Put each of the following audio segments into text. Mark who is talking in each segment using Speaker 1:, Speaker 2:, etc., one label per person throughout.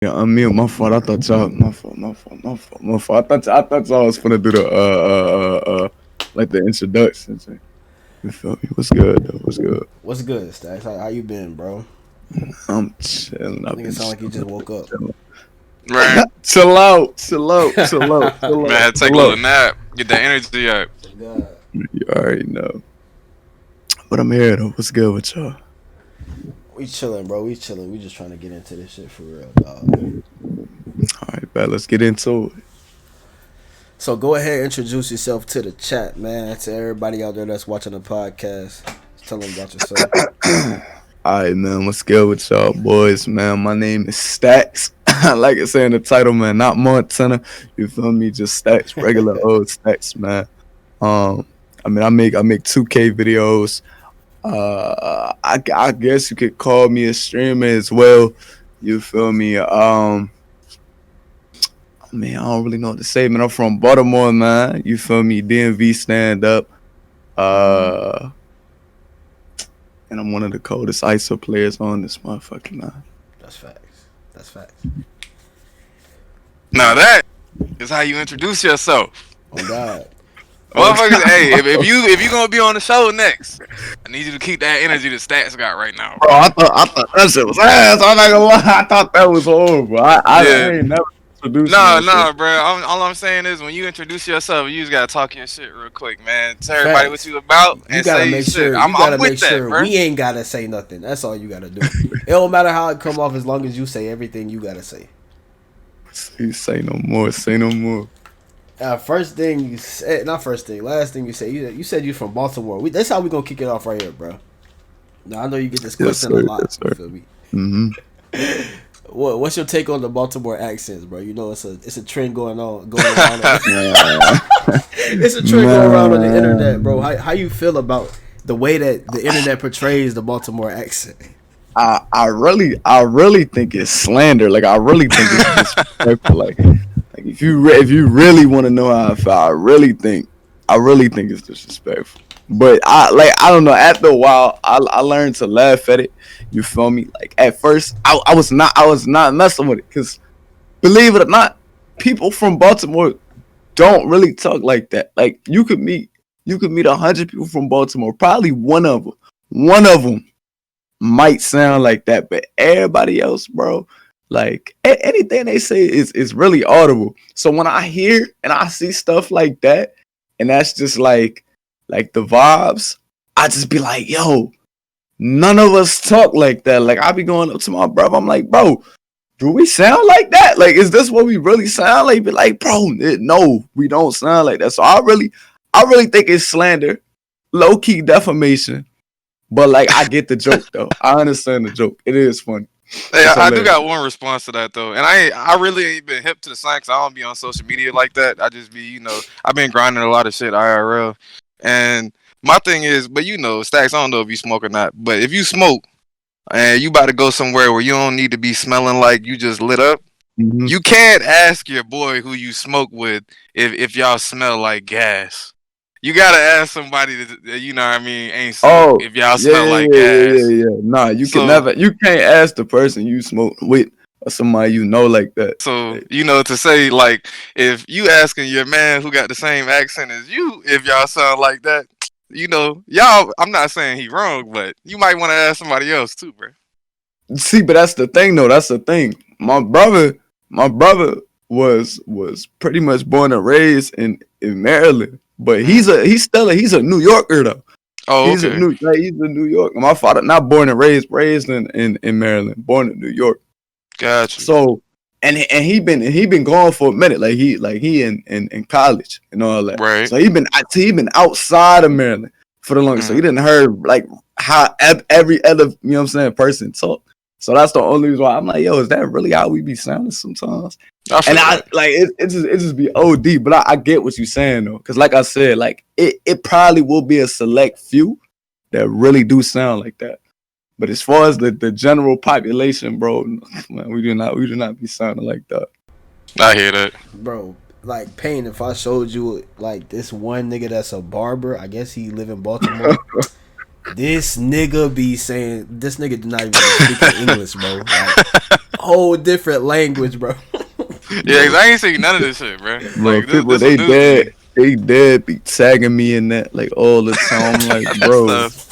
Speaker 1: Yeah, I mean, my fault. I thought y'all, my fault. I thought y'all was gonna do the like the introduction thing. You feel me? What's good though? What's good?
Speaker 2: What's good, Stax? How you been, bro?
Speaker 1: I'm chilling.
Speaker 2: I
Speaker 1: I've
Speaker 2: think it
Speaker 1: been
Speaker 2: sound like you just
Speaker 1: chilling.
Speaker 2: woke up.
Speaker 1: chilling.
Speaker 3: Right.
Speaker 1: Chill out, chill out, chill out, chill out,
Speaker 3: Man, take a
Speaker 1: chill
Speaker 3: little
Speaker 1: out.
Speaker 3: nap. Get that energy up.
Speaker 2: God.
Speaker 1: You already know. But I'm here though. What's good with y'all?
Speaker 2: We chilling, bro. We chilling. We just trying to get into this shit for real, dog.
Speaker 1: All right, bet. Let's get into it.
Speaker 2: So go ahead, and introduce yourself to the chat, man. To everybody out there that's watching the podcast, tell them about yourself.
Speaker 1: All right, man. What's good with y'all, boys? Man, my name is Stax. Like I say in the title, man. Not Montana. You feel me? Just Stax, regular old Stax, man. Um, I make 2K videos. I guess you could call me a streamer as well. You feel me? Man, I don't really know what to say, man. I'm from Baltimore, man. You feel me? DMV stand up. Uh, and I'm one of the coldest ISO players on this motherfucking line.
Speaker 2: That's facts. That's facts.
Speaker 3: Now that is how you introduce yourself.
Speaker 2: On God.
Speaker 1: Oh,
Speaker 3: Motherfuckers, hey, if you gonna be on the show next, I need you to keep that energy the stats got right now,
Speaker 1: bro,
Speaker 3: bro.
Speaker 1: I thought that shit was ass. I'm not gonna lie. I thought that was horrible. I
Speaker 3: Yeah.
Speaker 1: ain't never introduced
Speaker 3: No,
Speaker 1: myself.
Speaker 3: no, bro. All I'm saying is when you introduce yourself, you just gotta talk your shit real quick, man. Tell everybody what
Speaker 2: Facts.
Speaker 3: you about
Speaker 2: You
Speaker 3: and
Speaker 2: gotta
Speaker 3: say
Speaker 2: make
Speaker 3: shit.
Speaker 2: sure.
Speaker 3: I'm
Speaker 2: You gotta
Speaker 3: I'm
Speaker 2: make
Speaker 3: with that,
Speaker 2: sure
Speaker 3: bro.
Speaker 2: we ain't gotta say nothing. That's all you gotta do. It don't matter how it come off, as long as you say everything you gotta say.
Speaker 1: You say no more. Say no more.
Speaker 2: First thing you said, not first thing, last thing you said. You said you from Baltimore. That's how we gonna kick it off right here, bro. Now I know you get this
Speaker 1: Yes,
Speaker 2: question a
Speaker 1: sir.
Speaker 2: lot.
Speaker 1: Yes,
Speaker 2: You
Speaker 1: sir.
Speaker 2: feel me?
Speaker 1: Mm-hmm.
Speaker 2: What's your take on the Baltimore accents, bro? You know it's a trend going around. It's a trend going around on the internet, bro.
Speaker 1: Man.
Speaker 2: How you feel about the way that the internet portrays the Baltimore accent?
Speaker 1: I really think it's slander. Like I really think it's disrespectful. Like if you really want to know how I feel, I really think it's disrespectful. But I don't know. After a while, I learned to laugh at it. You feel me? Like at first, I was not messing with it because believe it or not, people from Baltimore don't really talk like that. Like you could meet 100 people from Baltimore, probably one of them might sound like that, but everybody else, bro, like anything they say is really audible. So when I hear and I see stuff like that, and that's just like the vibes, I just be like, yo, none of us talk like that. Like I be going up to my brother, I'm like, bro, do we sound like that? Like, is this what we really sound like? Be like, bro, no, we don't sound like that. So I really think it's slander, low key defamation, but like I get the joke though. I understand the joke. It is funny.
Speaker 3: Hey,
Speaker 1: It's
Speaker 3: I do
Speaker 1: hilarious.
Speaker 3: got one response to that though, and I really ain't been hip to the sign 'cause I don't be on social media like that. I just be, I've been grinding a lot of shit IRL, and my thing is, but Stacks, I don't know if you smoke or not, but if you smoke and you about to go somewhere where you don't need to be smelling like you just lit up,
Speaker 1: Hmm.
Speaker 3: you can't ask your boy who you smoke with if y'all smell like gas. You gotta ask somebody that what I mean ain't smoke
Speaker 1: Oh
Speaker 3: if y'all
Speaker 1: yeah,
Speaker 3: smell
Speaker 1: yeah,
Speaker 3: like
Speaker 1: yeah, yeah,
Speaker 3: gas.
Speaker 1: yeah, yeah. Nah,
Speaker 3: So
Speaker 1: you can't ask the person you smoke with or somebody you know like that.
Speaker 3: So,
Speaker 1: Like,
Speaker 3: to say like if you asking your man who got the same accent as you, if y'all sound like that, y'all. I'm not saying he wrong, but you might want to ask somebody else too, bro.
Speaker 1: see, but that's the thing though. That's the thing. My brother was pretty much born and raised in Maryland, but
Speaker 3: Mm.
Speaker 1: he's a New Yorker though.
Speaker 3: Oh,
Speaker 1: He's a
Speaker 3: okay,
Speaker 1: New York. My father not born and raised in Maryland, born in New York.
Speaker 3: got you.
Speaker 1: So and he been gone for a minute. Like he in college and all that.
Speaker 3: Right.
Speaker 1: So he been outside of Maryland for the longest. So he
Speaker 3: Mm.
Speaker 1: didn't heard like how every other what I'm saying person talk. So that's the only reason why I'm like, yo, is that really how we be sounding sometimes?
Speaker 3: I
Speaker 1: And
Speaker 3: feel
Speaker 1: I
Speaker 3: that.
Speaker 1: like it just be OD, but I get what you're saying though. Cause like I said, like it probably will be a select few that really do sound like that. But as far as the general population, bro, man, we do not be sounding like that.
Speaker 3: I hear that.
Speaker 2: Bro, like Payne, if I showed you like this one nigga that's a barber, I guess he live in Baltimore. This nigga be saying, this nigga do not even speak English, bro. Like, whole different language, bro.
Speaker 3: Yeah, cause I ain't seen none of this shit, bro.
Speaker 1: Bro,
Speaker 3: Like
Speaker 1: people
Speaker 3: this was news to me.
Speaker 1: they dead be tagging me in that like all the time. I'm like,
Speaker 3: That's
Speaker 1: bro.
Speaker 3: tough.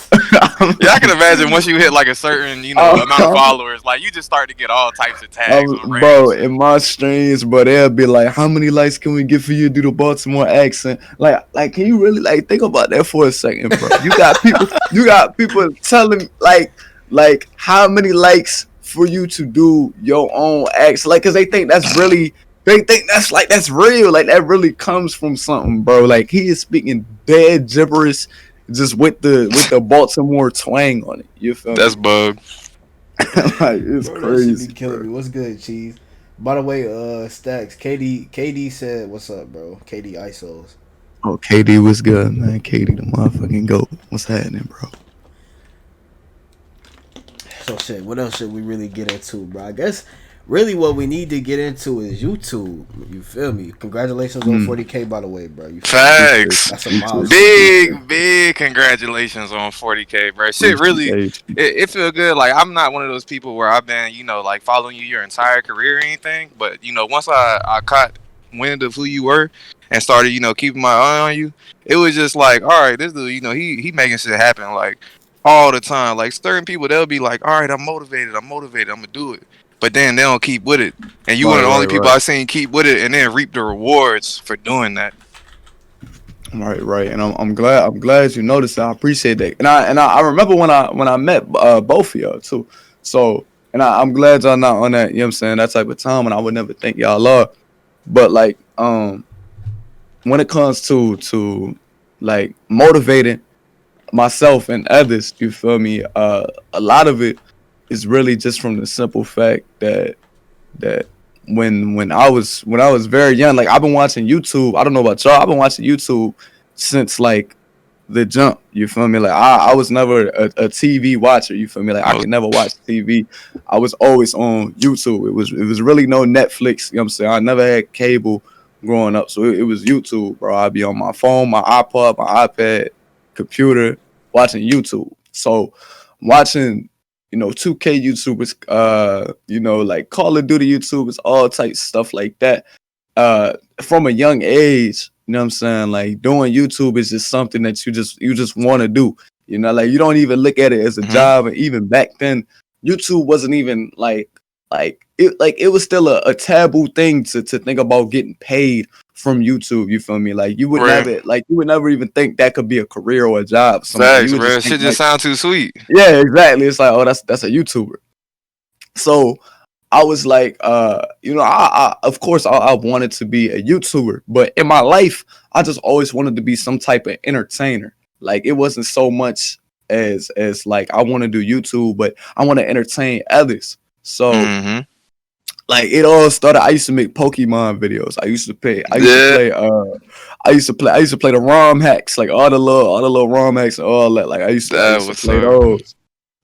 Speaker 3: Yeah, I can imagine once you hit like a certain, amount of followers, like you just start to get all types of tags on random
Speaker 1: Bro,
Speaker 3: shit.
Speaker 1: in my streams, bro, they'll be like, "How many likes can we get for you to do the Baltimore accent?" Can you really like think about that for a second, bro? You got people telling like how many likes for you to do your own accent, like, cause they think that's really, that's real, like that really comes from something, bro. Like he is speaking dead gibberish, just with the Baltimore twang on it. You feel
Speaker 3: That's
Speaker 1: me?
Speaker 3: bug.
Speaker 1: Like it's
Speaker 2: Bro, that shit be
Speaker 1: crazy,
Speaker 2: killing
Speaker 1: bro.
Speaker 2: me. What's good, Cheese? By the way, Stacks, KD said, "What's up, bro?" KD ISOs.
Speaker 1: Oh, KD was good, man. KD the motherfucking goat. What's happening, bro?
Speaker 2: So shit, what else should we really get into, bro? I guess really what we need to get into is YouTube. You feel me? Congratulations on 40K, by the way, bro. You feel me?
Speaker 3: Facts.
Speaker 2: That's a milestone.
Speaker 3: Big congratulations on 40K, bro. Shit really,
Speaker 1: Appreciate you.
Speaker 3: it feel good. Like I'm not one of those people where I've been, like following you your entire career or anything. But once I caught wind of who you were and started, keeping my eye on you, it was just like, all right, this dude, he making shit happen like all the time. Like certain people, they'll be like, all right, I'm motivated, I'm gonna do it. But then they don't keep with it. And you one of the only people I've seen keep with it and then reap the rewards for doing that.
Speaker 1: Right. And I'm glad you noticed that. I appreciate that. And I remember when I met both of y'all too. So I'm glad y'all not on that, you know what I'm saying, that type of time, and I would never think y'all are. But like when it comes to like motivating myself and others, you feel me? A lot of it is really just from the simple fact that when I was very young, like I've been watching YouTube. I don't know about y'all. I've been watching YouTube since like the jump. You feel me? Like I was never a TV watcher. You feel me? Like I could never watch TV. I was always on YouTube. It was really no Netflix. You know what I'm saying? I never had cable growing up, so it was YouTube, bro. I'd be on my phone, my iPod, my iPad, computer, watching YouTube. So watching 2K YouTubers, like Call of Duty YouTubers, all types of stuff like that. From a young age, you know what I'm saying? Like doing YouTube is just something that you just want to do. Like you don't even look at it as a job. And even back then, YouTube wasn't even like it was still a taboo thing to think about getting paid from YouTube. You feel me? Like you would never even think that could be a career or a job.
Speaker 3: Facts, bro. Shit just sound too sweet.
Speaker 1: Yeah, exactly. It's like, oh, that's a YouTuber. So I was like, I of course I wanted to be a YouTuber, but in my life, I just always wanted to be some type of entertainer. Like it wasn't so much as like I want to do YouTube, but I want to entertain others. So like it all started. I used to make Pokemon videos. I used to play the ROM hacks, like all the little ROM hacks and all that. Like I used to play those.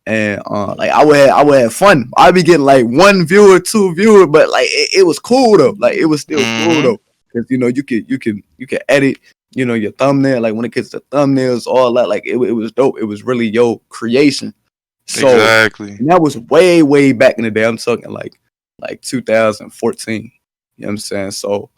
Speaker 1: And like I would have fun. I'd be getting like 1 viewer, 2 viewer, but like it was cool though. Like it was still cool though, because you can edit, your thumbnail. Like when it gets to thumbnails, all that, like it was dope. It was really your creation. So
Speaker 3: exactly.
Speaker 1: And that was way back in the day. I'm talking like 2014. You know what I'm saying? So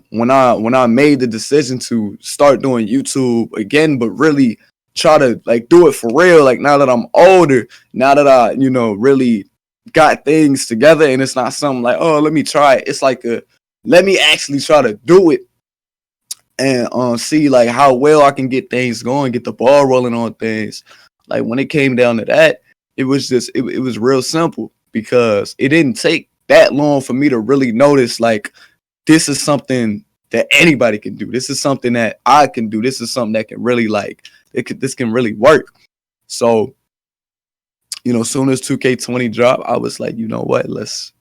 Speaker 1: when I made the decision to start doing YouTube again, but really try to like do it for real, like now that I'm older, now that I really got things together, and it's not something like, oh, let me try it. It's like let me actually try to do it and see like how well I can get things going, get the ball rolling on things. Like when it came down to that, it was just it was real simple, because it didn't take that long for me to really notice like this is something that anybody can do. This is something that I can do. This is something that can really this can really work. So, soon as 2K20 dropped, I was like, you know what? Let's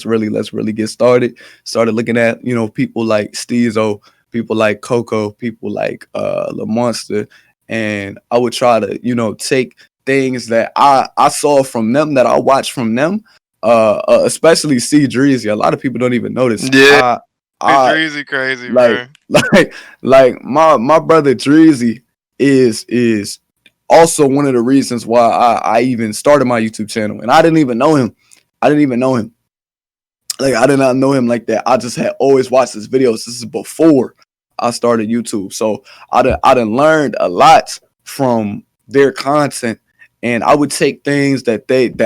Speaker 1: really get started. Started looking at, people like Steezo, people like Coco, people like the Monster, and I would try to, take things that I saw from them, that I watched from them, especially C Dreezy. A lot of people don't even notice.
Speaker 3: Yeah, Dreezy crazy,
Speaker 1: like,
Speaker 3: bro.
Speaker 1: like my brother Dreezy is also one of the reasons why I even started my YouTube channel. And I didn't even know him. Like, I did not know him like that. I just had always watched his videos. This is before I started YouTube. So I done learned a lot from their content. And I would take things that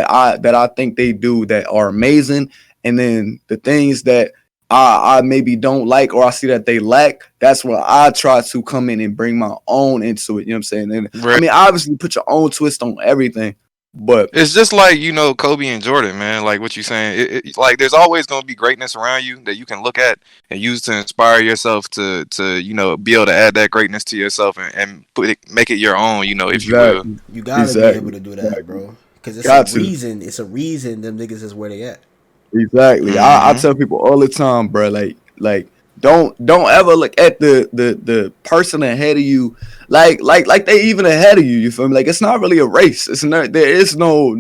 Speaker 1: I think they do that are amazing, and then the things that I maybe don't like or I see that they lack. That's where I try to come in and bring my own into it. You know what I'm saying? And I mean, obviously, put your own twist on everything, but
Speaker 3: it's just like, you know, Kobe and Jordan, man. Like what you saying, like there's always gonna be greatness around you that you can look at and use to inspire yourself to you know, be able to add that greatness to yourself and make it your own. You know, if you will.
Speaker 2: You gotta be able to do that, bro. Because it's a reason. It's a reason them niggas is where they at.
Speaker 1: Exactly. I tell people all the time, bro. Like don't ever look at the person ahead of you like they even ahead of you. You feel me? Like, it's not really a race. It's not. There is no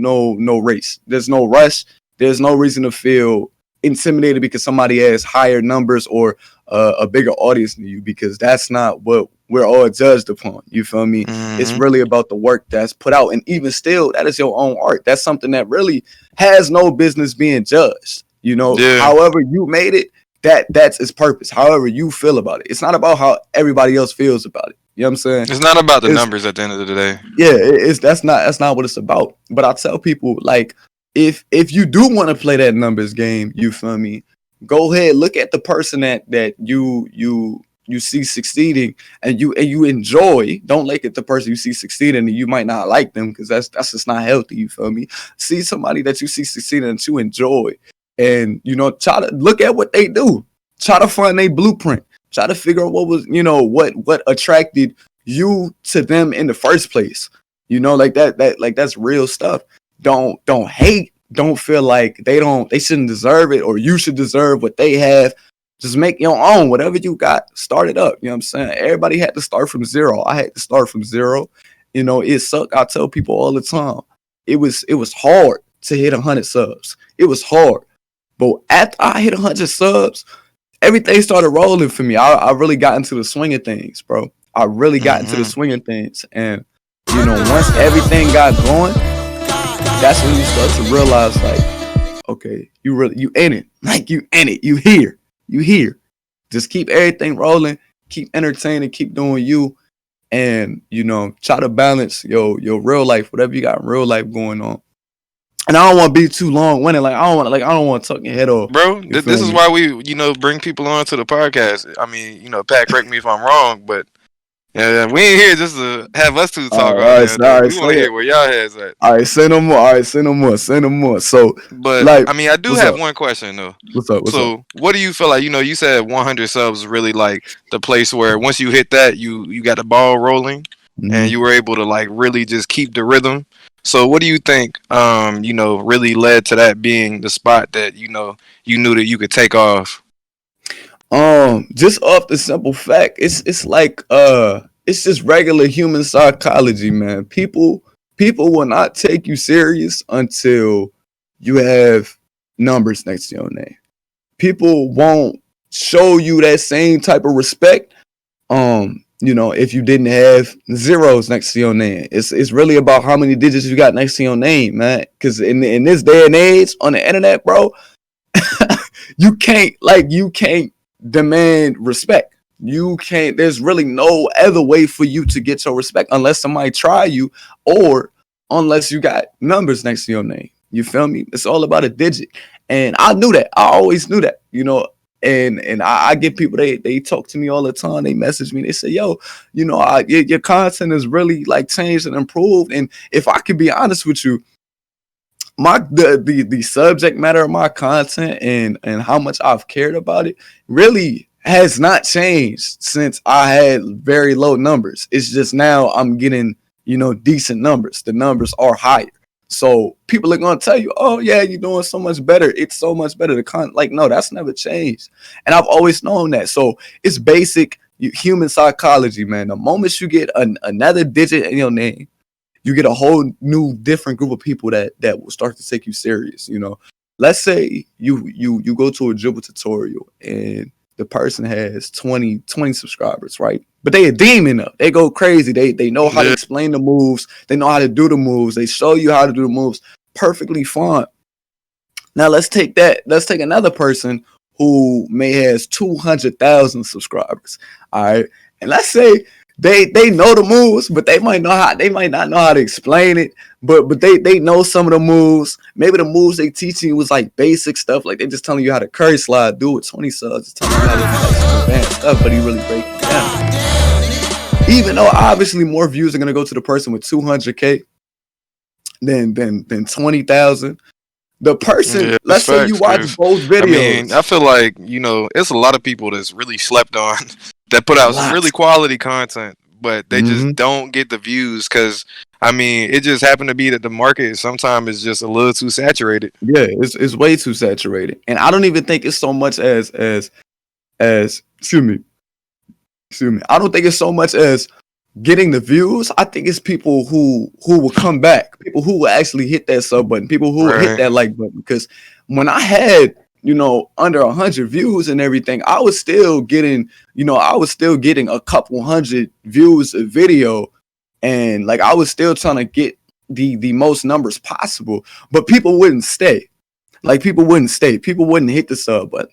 Speaker 1: race. There's no rush. There's no reason to feel intimidated because somebody has higher numbers or a bigger audience than you, because that's not what we're all judged upon. You feel me? It's really about the work that's put out, and even still, that is your own art. That's something that really has no business being judged. You know, however you made it, that's its purpose. However you feel about it, it's not about how everybody else feels about it. You know what I'm saying?
Speaker 3: It's not about the numbers at the end of the day.
Speaker 1: Yeah, that's not what it's about. But I tell people, like, if you do want to play that numbers game, you feel me? Go ahead, look at the person that you see succeeding and you enjoy. Don't look at the person you see succeeding and you might not like them, because that's just not healthy. You feel me? See somebody that you see succeeding and you enjoy, and you know, try to look at what they do. Try to find their blueprint. Try to figure out what was, you know, what attracted you to them in the first place. You know, like that's real stuff. Don't hate. Don't feel like they shouldn't deserve it, or you should deserve what they have. Just make your own. Whatever you got, start it up. You know what I'm saying? Everybody had to start from zero. I had to start from zero. You know, it sucked. I tell people all the time, it was hard to hit 100 subs. It was hard. But after I hit 100 subs, everything started rolling for me. I really got into the swing of things, bro. I really got into the swing of things. And, you know, once everything got going, that's when you start to realize, like, okay, you in it. Like, you in it. You here. Just keep everything rolling. Keep entertaining. Keep doing you. And, you know, try to balance your real life, whatever you got in real life going on. And I don't want to be too long-winded. Like, I don't want to tuck your head off.
Speaker 3: Bro, this is why we, you know, bring people on to the podcast. I mean, you know, Pat, correct me if I'm wrong, but yeah, we ain't here just to have us two talk. We want to hear where y'all heads at.
Speaker 1: All right, say no more. So,
Speaker 3: but
Speaker 1: like,
Speaker 3: I mean, I do have one question though.
Speaker 1: What's up?
Speaker 3: What do you feel like? You know, you said 100 subs is really like the place where once you hit that, you got the ball rolling, and you were able to like really just keep the rhythm. So what do you think, you know, really led to that being the spot that, you know, you knew that you could take off?
Speaker 1: Just off the simple fact, it's like, it's just regular human psychology, man. People will not take you serious until you have numbers next to your name. People won't show you that same type of respect, you know, if you didn't have zeros next to your name. It's really about how many digits you got next to your name, man. Because in this day and age on the internet, bro, you can't demand respect. You can't. There's really no other way for you to get your respect unless somebody try you, or unless you got numbers next to your name. You feel me? It's all about a digit, and I knew that. I always knew that. You know. And I get people, they talk to me all the time. They message me. They say, yo, you know, your content is really like changed and improved. And if I could be honest with you, the subject matter of my content and how much I've cared about it really has not changed since I had very low numbers. It's just now I'm getting, you know, decent numbers. The numbers are higher. So people are going to tell you, oh, yeah, you're doing so much better. It's so much better. Like, no, that's never changed. And I've always known that. So it's basic human psychology, man. The moment you get another digit in your name, you get a whole new different group of people that will start to take you serious. You know, let's say you go to a dribble tutorial and the person has 20 subscribers, right? But they a demon up. They go crazy. They know how to explain the moves. They know how to do the moves. They show you how to do the moves perfectly fine. Now let's take that. Let's take another person who may has 200,000 subscribers. All right. And let's say they know the moves, but they might not know how to explain it. But they know some of the moves. Maybe the moves they teaching you was like basic stuff, like they just telling you how to curry slide, do it 20 subs, just telling you how to do like some advanced stuff, but he really breaking it down. Even though obviously more views are gonna go to the person with 200K than 20,000. The person, let's say you watch both videos.
Speaker 3: I mean, I feel like, it's a lot of people that's really slept on that put out some really quality content, but they just don't get the views because, I mean, it just happened to be that the market sometimes is just a little too saturated.
Speaker 1: Yeah, it's way too saturated. And I don't even think it's so much as excuse me. I don't think it's so much as getting the views. I think it's people who will come back, people who will actually hit that sub button, people who will hit that like button. Because when I had, under 100 views and everything, I was still getting, a couple hundred views a video, and like I was still trying to get the most numbers possible, but people wouldn't stay. People wouldn't hit the sub button.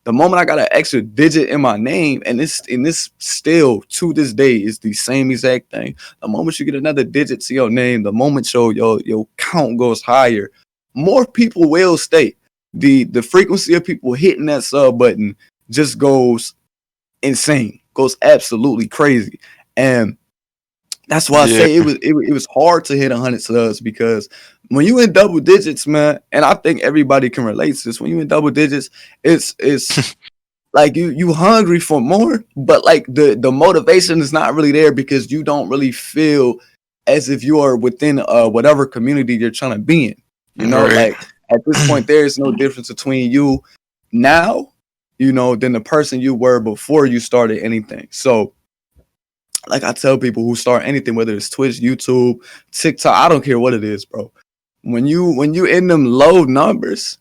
Speaker 1: The moment I got an extra digit in my name, and this still to this day is the same exact thing. The moment you get another digit to your name, the moment your count goes higher, more people will stay. The frequency of people hitting that sub button just goes insane, goes absolutely crazy, and that's why I say it was hard to hit 100 subs, because when you in double digits, man, and I think everybody can relate to this. When you in double digits, it's like you hungry for more, but like the motivation is not really there because you don't really feel as if you are within whatever community you're trying to be in. Like at this point, there is no difference between you now, than the person you were before you started anything. So, like I tell people who start anything, whether it's Twitch, YouTube, TikTok, I don't care what it is, bro. When you in them low numbers,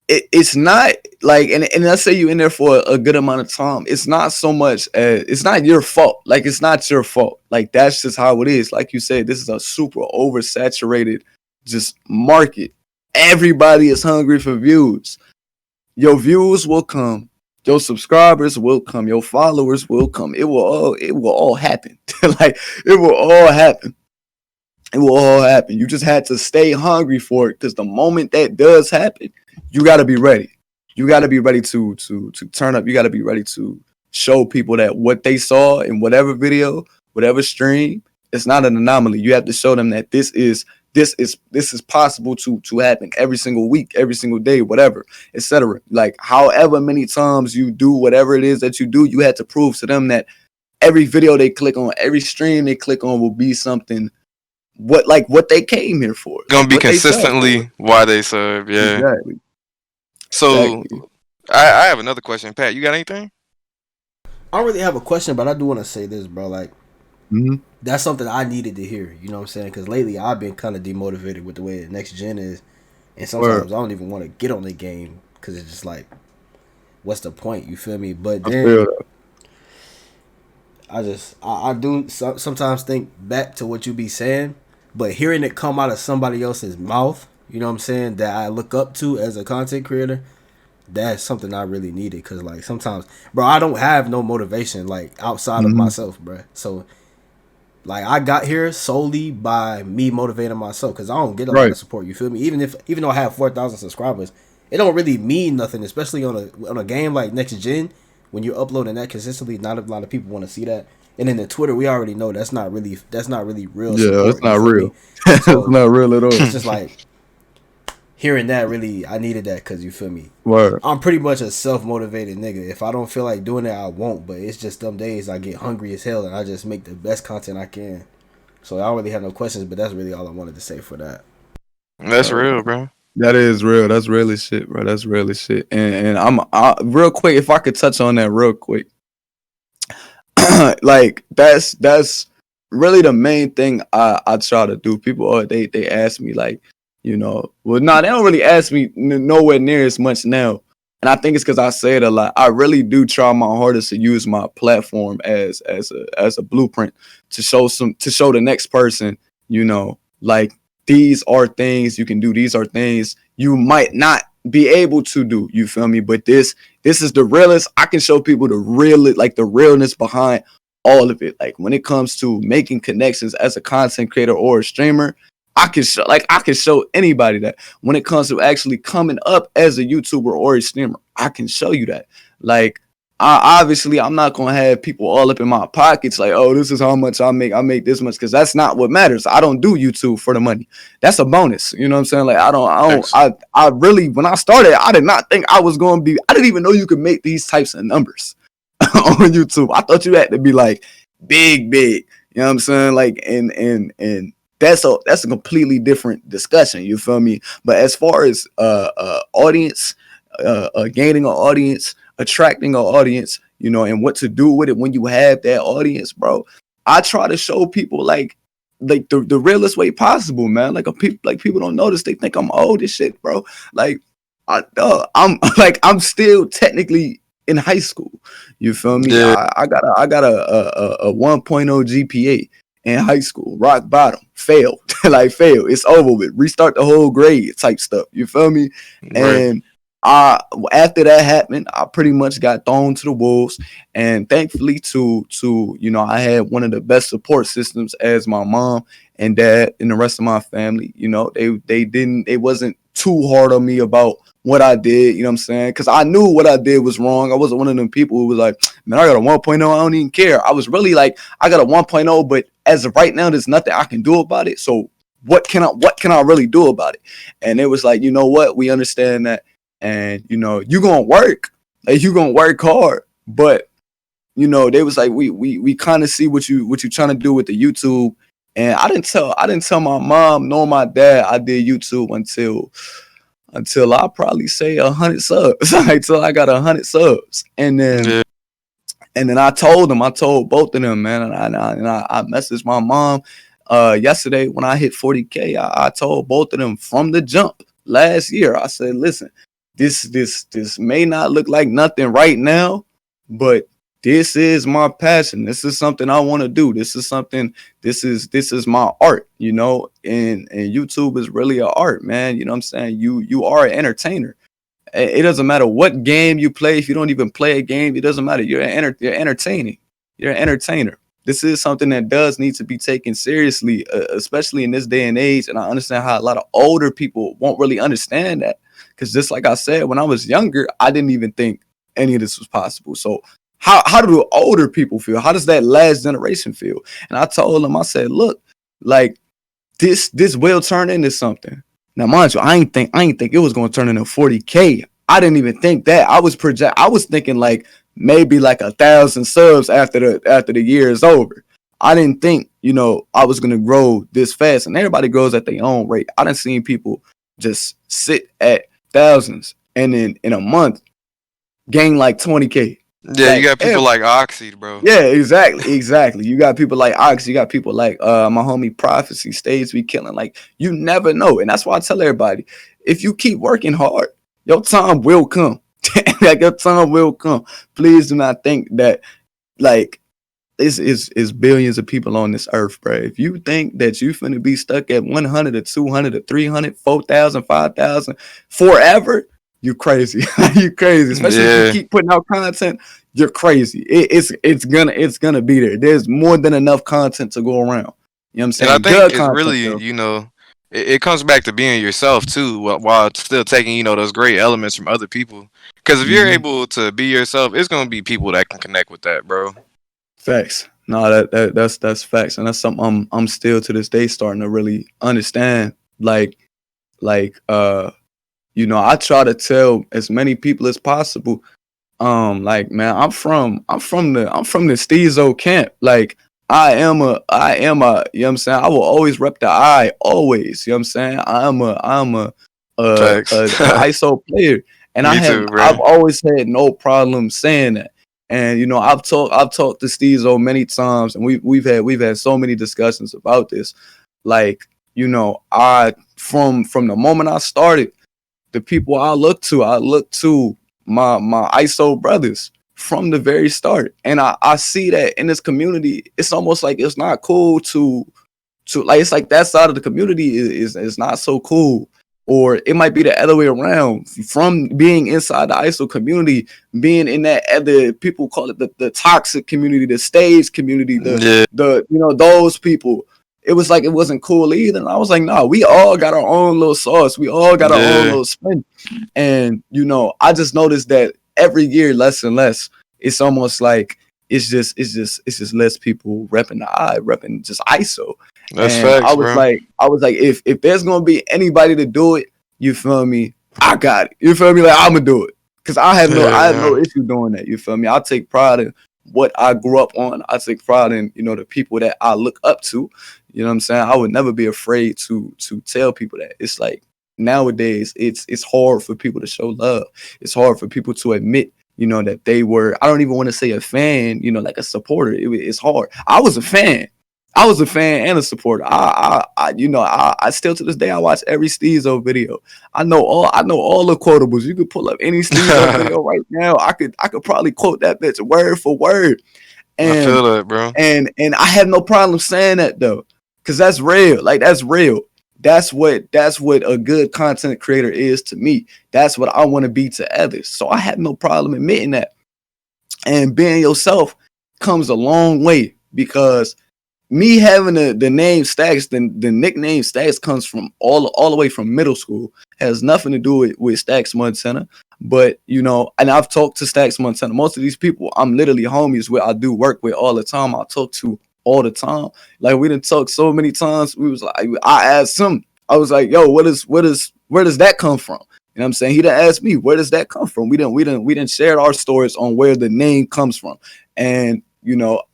Speaker 1: it's not like, and let's say you in there for a good amount of time, it's not so much as, it's not your fault. Like, it's not your fault. Like, that's just how it is. Like you said, this is a super oversaturated just market. Everybody is hungry for views. Your views will come. Your subscribers will come. Your followers will come. It will all happen. Like, it will all happen. It will all happen. You just had to stay hungry for it, because the moment that does happen, you got to be ready. You got to be ready to turn up. You got to be ready to show people that what they saw in whatever video, whatever stream, it's not an anomaly. You have to show them that this is possible to happen every single week, every single day, whatever, etc. Like, however many times you do whatever it is that you do, you had to prove to them that every video they click on, every stream they click on will be something what they came here for.
Speaker 3: Gonna be consistently why they serve. Yeah.
Speaker 1: Exactly.
Speaker 3: So I have another question. Pat, you got anything?
Speaker 2: I don't really have a question, but I do want to say this, bro. Like, that's something I needed to hear. You know what I'm saying? Because lately I've been kind of demotivated with the way the next gen is, and sometimes I don't even want to get on the game because it's just like, what's the point? You feel me? But then I do sometimes think back to what you be saying, but hearing it come out of somebody else's mouth, you know what I'm saying, that I look up to as a content creator, that's something I really needed. Because, like, sometimes, bro, I don't have no motivation, like, outside of myself, bro. So, like, I got here solely by me motivating myself, because I don't get a lot of support, you feel me? Even though I have 4,000 subscribers, it don't really mean nothing, especially on a game like Next Gen. When you're uploading that consistently, not a lot of people want to see that. And then the Twitter, we already know that's not really real.
Speaker 1: Yeah, it's not real. So, it's not real at all.
Speaker 2: It's just like, hearing that, really, I needed that, because you feel me.
Speaker 1: Word.
Speaker 2: I'm pretty much a self-motivated nigga. If I don't feel like doing it, I won't. But it's just them days I get hungry as hell, and I just make the best content I can. So I don't really have no questions, but that's really all I wanted to say for that.
Speaker 3: That's real, bro.
Speaker 1: That is real. That's really shit, bro. That's really shit. And I real quick, if I could touch on that real quick. Like, that's really the main thing I try to do. People, they ask me, like, well, they don't really ask me nowhere near as much now. and I think it's because I say it a lot. I really do try my hardest to use my platform as a blueprint to show the next person, like these are things you can do. These are things you might not be able to do. You feel me? But this is the realest. I can show people the realness behind all of it. Like when it comes to making connections as a content creator or a streamer, I can show anybody that. When it comes to actually coming up as a YouTuber or a streamer, I can show you that. Like I'm not gonna have people all up in my pockets like, oh, this is how much I make. I make this much, because that's not what matters. I don't do YouTube for the money. That's a bonus. You know what I'm saying? Like I really, when I started, I did not think I was gonna be. I didn't even know you could make these types of numbers on YouTube. I thought you had to be like big. You know what I'm saying? Like and that's a completely different discussion. You feel me? But as far as audience, gaining an audience, attracting an audience, and what to do with it when you have that audience, bro. I try to show people like the realest way possible, man. People don't notice. They think I'm old as shit, bro. Like I'm I'm still technically in high school. You feel me?
Speaker 3: Yeah.
Speaker 1: I got a 1.0 GPA in high school, rock bottom, failed. Failed. It's over with. Restart the whole grade type stuff. You feel me?
Speaker 3: Right.
Speaker 1: And after that happened, I pretty much got thrown to the wolves. And thankfully to I had one of the best support systems as my mom and dad and the rest of my family. They wasn't too hard on me about what I did, you know what I'm saying? Because I knew what I did was wrong. I wasn't one of them people who was like, man, I got a 1.0, I don't even care. I was really like, I got a 1.0, but as of right now, there's nothing I can do about it. So what can I really do about it? And it was like, you know what? We understand that. And, you're going to work. Like, you're going to work hard. But, they was like, we kind of see what you're trying to do with the YouTube. And I didn't tell my mom nor my dad I did YouTube until I probably say 100 subs, until I got 100 subs. And then I told both of them, man. And I messaged my mom yesterday when I hit 40K. I told both of them from the jump last year. I said, listen, this may not look like nothing right now, but this is my passion. This is something I want to do. This is my art, and YouTube is really an art, man. You know what I'm saying? You are an entertainer. It doesn't matter what game you play. If you don't even play a game, it doesn't matter. You're entertaining. You're an entertainer. This is something that does need to be taken seriously, especially in this day and age. And I understand how a lot of older people won't really understand that. Because just like I said, when I was younger, I didn't even think any of this was possible. So how do the older people feel? How does that last generation feel? And I told them, I said, look, like this will turn into something. Now, mind you, I ain't think it was going to turn into 40K. I didn't even think that. I was thinking like maybe like 1,000 subs after the year is over. I didn't think, I was going to grow this fast, and everybody grows at their own rate. I done seen people just sit at thousands and then in a month gain like 20K.
Speaker 3: Yeah, like, you got people like Oxy, bro.
Speaker 1: Yeah, exactly. You got people like Oxy. You got people like my homie Prophecy, Stage be killing. Like, you never know. And that's why I tell everybody, if you keep working hard, your time will come. Like, your time will come. Please do not think that, like, this is billions of people on this earth, bro. If you think that you finna be stuck at 100 or 200 or 300, 4,000, 5,000 forever, you crazy. You crazy. Especially if you keep putting out content, you're crazy. It's gonna be there. There's more than enough content to go around. You know what I'm saying?
Speaker 3: And I think it's really, it comes back to being yourself too, while still taking, those great elements from other people. Because if you're able to be yourself, it's gonna be people that can connect with that, bro.
Speaker 1: Facts. No, that's facts, and that's something I'm still to this day starting to really understand. I try to tell as many people as possible. Like, man, I'm from the Steezo camp. Like, I am a, you know what I'm saying? I will always rep the I, always. You know what I'm saying? I'm a ISO player, and I've always had no problem saying that. And I've talked to Steezo many times, and we've had so many discussions about this. Like, I from the moment I started, the people I look to my ISO brothers from the very start. And I see that in this community, it's almost like it's not cool to like, it's like that side of the community is not so cool. Or it might be the other way around, from being inside the ISO community, being in that other, people call it the toxic community, the stage community, the those people. It was like it wasn't cool either. And I was like, nah, we all got our own little sauce. We all got our own little spin. And I just noticed that every year, less and less. It's almost like it's just less people repping just ISO.
Speaker 3: That's
Speaker 1: and
Speaker 3: facts,
Speaker 1: I was like, if there's gonna be anybody to do it, you feel me? I got it. You feel me? Like, I'm gonna do it because I have no issue doing that. You feel me? I take pride in what I grew up on. I take pride in the people that I look up to. You know what I'm saying? I would never be afraid to tell people that. It's like nowadays, it's hard for people to show love. It's hard for people to admit that they were. I don't even want to say a fan. Like a supporter. It's hard. I was a fan and a supporter. I still to this day I watch every Steezo video. I know all the quotables. You could pull up any Steezo video right now. I could probably quote that bitch word for word. And
Speaker 3: I feel that, bro.
Speaker 1: And I have no problem saying that though, because that's real. Like, that's real. That's what a good content creator is to me. That's what I want to be to others. So I have no problem admitting that. And being yourself comes a long way, because me having the name Stax, the nickname Stax comes from all the way from middle school. Has nothing to do with Stax Montana. But, and I've talked to Stax Montana. Most of these people I'm literally homies with. I do work with all the time. I talk to all the time. Like, we done talked so many times. We was like, I asked him, I was like, yo, where does that come from? You know what I'm saying? He done asked me, where does that come from? We didn't share our stories on where the name comes from. And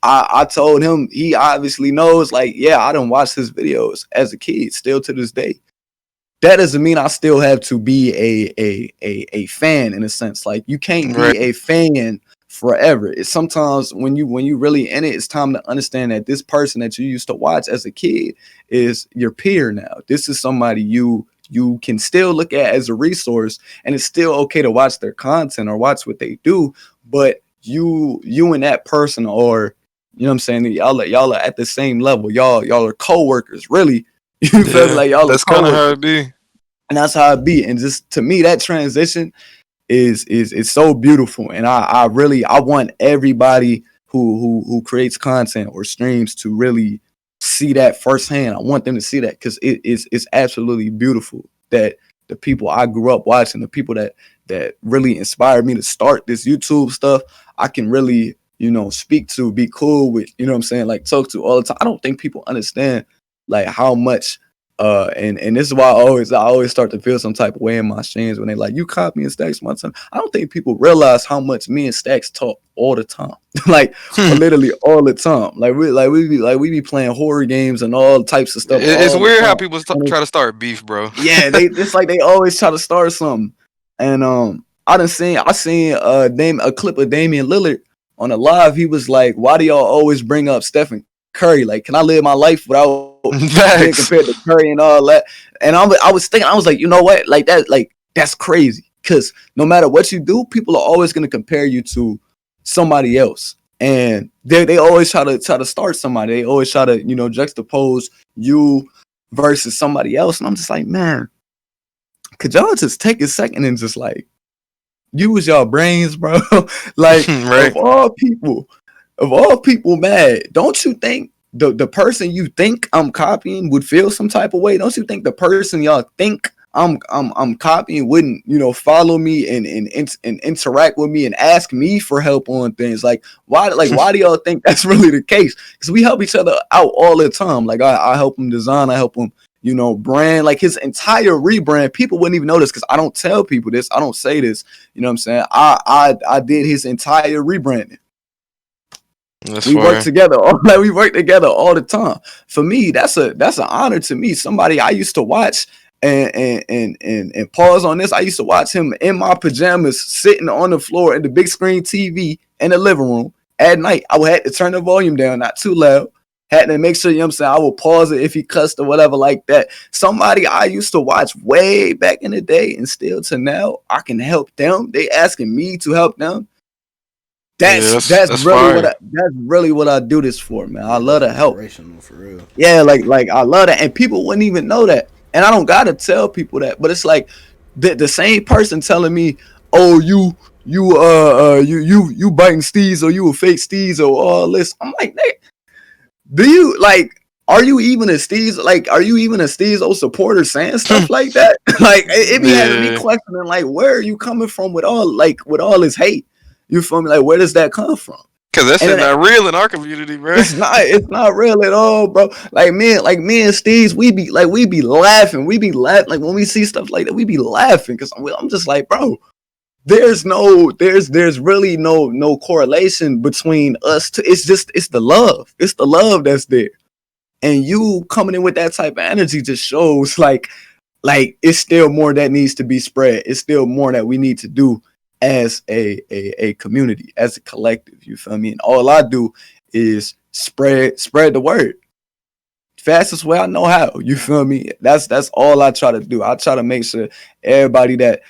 Speaker 1: I told him, he obviously knows, like, yeah, I done watched his videos as a kid, still to this day. That doesn't mean I still have to be a fan, in a sense. Like, you can't be a fan forever. It's sometimes when you really in it, it's time to understand that this person that you used to watch as a kid is your peer now. This is somebody you can still look at as a resource, and it's still okay to watch their content or watch what they do, but you and that person, or what I'm saying, y'all are at the same level. Y'all are co-workers, really. You feel me? Like, y'all
Speaker 3: that's kind of how it be.
Speaker 1: And that's how it be. And just, to me, that transition is so beautiful. And I want everybody who creates content or streams to really see that firsthand. I want them to see that, because it's absolutely beautiful that the people I grew up watching, the people that really inspired me to start this YouTube stuff, I can really, speak to, be cool with, what I'm saying, like, talk to all the time. I don't think people understand, like, how much, and this is why I always start to feel some type of way in my streams when they like, you copy and Stax my time. I don't think people realize how much me and Stax talk all the time, like literally all the time. Like we be playing horror games and all types of stuff.
Speaker 3: It's weird how people try to start beef, bro.
Speaker 1: Yeah, it's like they always try to start something. And I seen a clip of Damian Lillard on a live. He was like, why do y'all always bring up Stephen Curry? Like, can I live my life without being compared to Curry and all that? And I was thinking, I was like, you know what? Like, that's crazy. Because no matter what you do, people are always going to compare you to somebody else. And they always try to start somebody. They always try to, juxtapose you versus somebody else. And I'm just like, man, could y'all just take a second and just, like, use y'all brains, bro? Like,
Speaker 3: right.
Speaker 1: of all people, man, don't you think the person you think I'm copying would feel some type of way? Don't you think the person y'all think I'm copying wouldn't, follow me and interact with me and ask me for help on things? Like, why do y'all think that's really the case? Because we help each other out all the time. Like, I help him design, I help him, brand. Like, his entire rebrand, people wouldn't even know this because I don't tell people this. I don't say this. You know what I'm saying? I did his entire rebranding. We work together. We work together all the time. For me, that's an honor to me. Somebody I used to watch and pause on this. I used to watch him in my pajamas, sitting on the floor in the big screen TV in the living room at night. I would have to turn the volume down, not too loud. Had to make sure, you know what I'm saying, I will pause it if he cussed or whatever like that. Somebody I used to watch way back in the day and still to now, I can help them. They asking me to help them. That's
Speaker 3: that's
Speaker 1: really
Speaker 3: fire.
Speaker 1: that's really what I do this for, man. I
Speaker 2: Yeah,
Speaker 1: love
Speaker 2: that's
Speaker 1: to help.
Speaker 2: inspirational for real.
Speaker 1: Yeah, like I love that. And people wouldn't even know that. And I don't gotta tell people that, but it's like the same person telling me, oh, you biting steez or you a fake steez or all this. I'm like, do you like? Are you even a Steez? Like, are you even a Steez supporter saying stuff like that? Like, it be having me
Speaker 3: Yeah,
Speaker 1: questioning, like, where are you coming from with all this hate? You feel me? Like, where does that come from?
Speaker 3: because that
Speaker 1: And
Speaker 3: shit
Speaker 1: then
Speaker 3: not real in our community, bro.
Speaker 1: it's not real at all, bro. Like me and Steez, we be laughing. We be laughing. Like when we see stuff like that, we be laughing because I'm just like, bro, there's really no correlation between us. It's the love. It's the love that's there. And you coming in with that type of energy just shows like it's still more that needs to be spread. It's still more that we need to do as a community, as a collective. You feel me? And all I do is spread the word fastest way I know how. You feel me? That's all I try to do. I try to make sure everybody that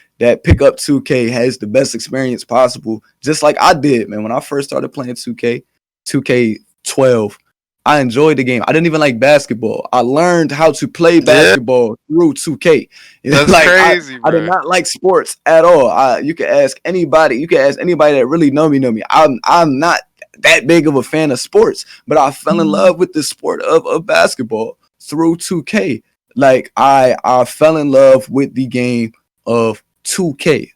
Speaker 1: pick up 2K has the best experience possible, just like I did, man. When I first started playing 2K12, I enjoyed the game. I didn't even like basketball. I learned how to play
Speaker 3: Yeah,
Speaker 1: basketball through 2K.
Speaker 3: that's
Speaker 1: Like
Speaker 3: crazy,
Speaker 1: I did
Speaker 3: bro.
Speaker 1: not like sports at all. You can ask anybody. You can ask anybody that really know me. I'm not that big of a fan of sports, but I fell in love with the sport of basketball through 2K. Like I fell in love with the game of 2K.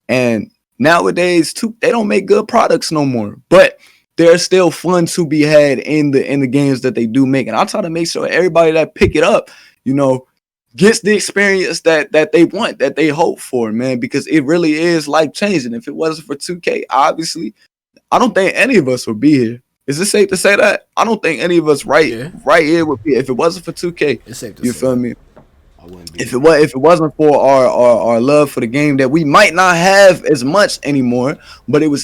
Speaker 1: And nowadays they don't make good products no more. But there's still fun to be had in the games that they do make. And I try to make sure everybody that pick it up, you know, gets the experience that they want, that they hope for, man, because it really is life changing. If it wasn't for 2K, obviously, I don't think any of us would be here. Is it safe to say that? I don't think any of us right
Speaker 2: Yeah,
Speaker 1: here would be if it wasn't for 2K.
Speaker 2: it's safe to
Speaker 1: You
Speaker 2: say
Speaker 1: feel
Speaker 2: that.
Speaker 1: me?
Speaker 2: I wouldn't be
Speaker 1: If
Speaker 2: here.
Speaker 1: it wasn't for our love for the game that we might not have as much anymore, but it was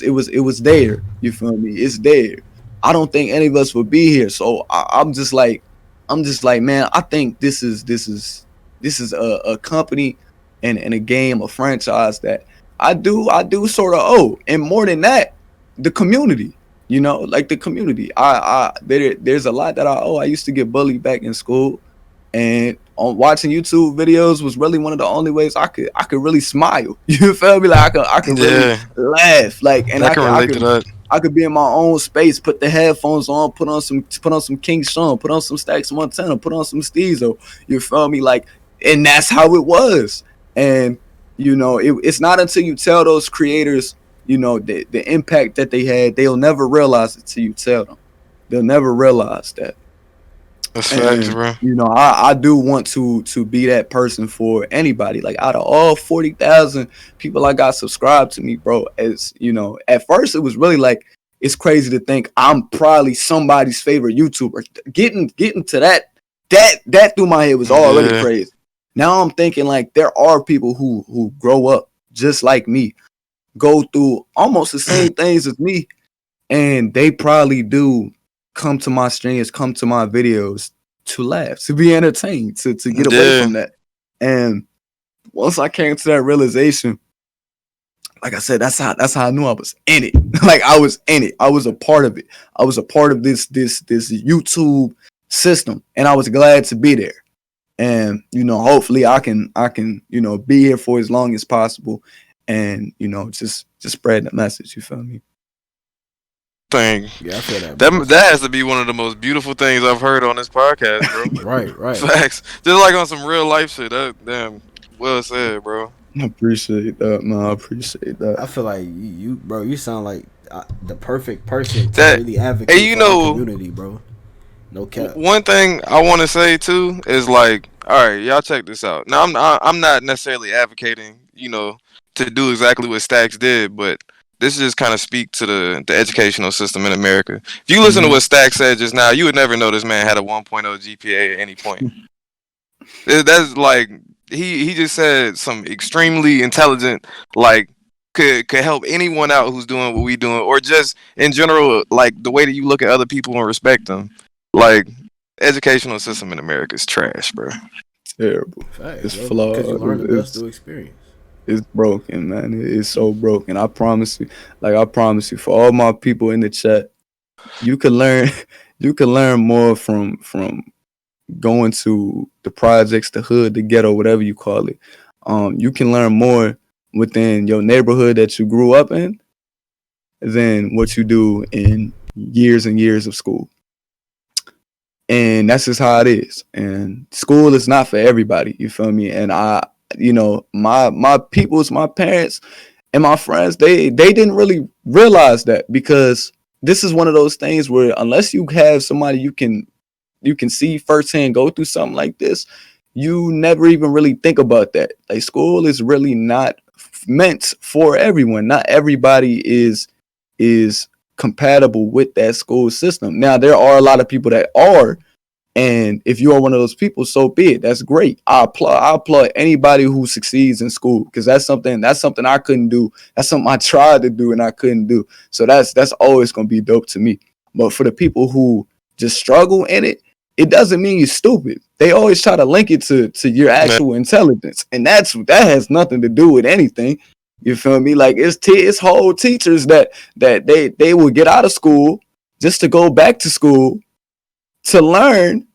Speaker 1: there. You feel me? It's there. I don't think any of us would be here. So I'm just like, man, I think this is a company and a game, a franchise that I do sort of owe, and more than that, the community. You know, like the community. There's a lot that I owe. I used to get bullied back in school, and on watching YouTube videos was really one of the only ways I could really smile. You feel me? Like I could really
Speaker 3: Yeah,
Speaker 1: laugh. Like, and
Speaker 3: I
Speaker 1: I
Speaker 3: can
Speaker 1: could I
Speaker 3: relate to
Speaker 1: could
Speaker 3: that.
Speaker 1: I could be in my own space, put the headphones on, put on some King Sean, put on some Stax Montana, put on some Steezo. You feel me? Like, and that's how it was. And it's not until you tell those creators, the impact that they had, they'll never realize it till you tell them. They'll never realize that.
Speaker 3: That's facts,
Speaker 1: And
Speaker 3: bro.
Speaker 1: I do want to be that person for anybody. Like out of all 40,000 people I got subscribed to me, bro. As you know, at first it was really like it's crazy to think I'm probably somebody's favorite YouTuber. Getting to that through my head was already
Speaker 3: Yeah,
Speaker 1: crazy. Now I'm thinking like there are people who grow up just like me, go through almost the same things as me, and they probably do come to my streams, come to my videos to laugh, to be entertained, to get away
Speaker 3: yeah.
Speaker 1: from that. And once I came to that realization, like I said, that's how I knew I was in it. Like I was in it. I was a part of it. I was a part of this YouTube system, and I was glad to be there. And hopefully I can be here for as long as possible, and just spread the message. You feel me?
Speaker 3: Thing
Speaker 2: Yeah, I feel that, bro.
Speaker 3: that has to be one of the most beautiful things I've heard on this podcast, bro.
Speaker 2: Right, right.
Speaker 3: Facts, just like on some real life shit. That damn well said, bro.
Speaker 1: I appreciate that, man. I appreciate that.
Speaker 2: I feel like bro, you sound like the perfect person to
Speaker 3: That
Speaker 2: really
Speaker 3: and
Speaker 2: advocate
Speaker 3: you
Speaker 2: for our
Speaker 3: know,
Speaker 2: community, bro. No cap.
Speaker 3: one thing I want to say too is like, all right, y'all check this out. Now I'm not necessarily advocating, to do exactly what Stax did, but this just kind of speak to the educational system in America. If you listen to
Speaker 1: Mhm.
Speaker 3: what Stax said just now, you would never know this man had a 1.0 GPA at any point. That's like he just said some extremely intelligent, like could help anyone out who's doing what we doing, or just in general, like the way that you look at other people and respect them. Like, educational system in America is trash, bro.
Speaker 1: Terrible.
Speaker 2: Facts,
Speaker 1: It's
Speaker 2: bro.
Speaker 1: flawed.
Speaker 2: Because you learn the best through experience.
Speaker 1: It's broken, man. It's so broken. I promise you. Like I promise you, for all my people in the chat, you can learn. You can learn more from going to the projects, the hood, the ghetto, whatever you call it. You can learn more within your neighborhood that you grew up in than what you do in years and years of school. And that's just how it is. And school is not for everybody. You feel me? And my peoples, my parents, and my friends, they didn't really realize that, because this is one of those things where unless you have somebody you can see firsthand go through something like this, you never even really think about that. Like, school is really not meant for everyone. Not everybody is compatible with that school system. Now, there are a lot of people that are, and if you are one of those people, so be it. That's great. I applaud anybody who succeeds in school, because that's something I couldn't do. That's something I tried to do and I couldn't do. So that's always gonna be dope to me. But for the people who just struggle in it, it doesn't mean you're stupid. They always try to link it to your actual intelligence, and that has nothing to do with anything. You feel me? Like, it's whole teachers that they will get out of school just to go back to school to learn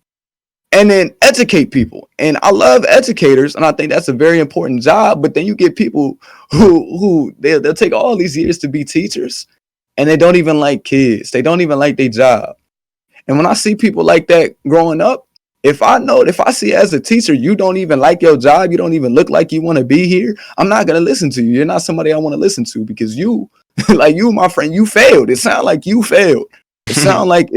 Speaker 1: and then educate people. And I love educators, and I think that's a very important job. But then you get people who they'll take all these years to be teachers, and they don't even like kids. They don't even like their job. And when I see people like that growing up, if I see as a teacher, you don't even like your job, you don't even look like you want to be here, I'm not going to listen to you. You're not somebody I want to listen to, because you, like you, my friend, you failed. It sounds like you failed. It sounds like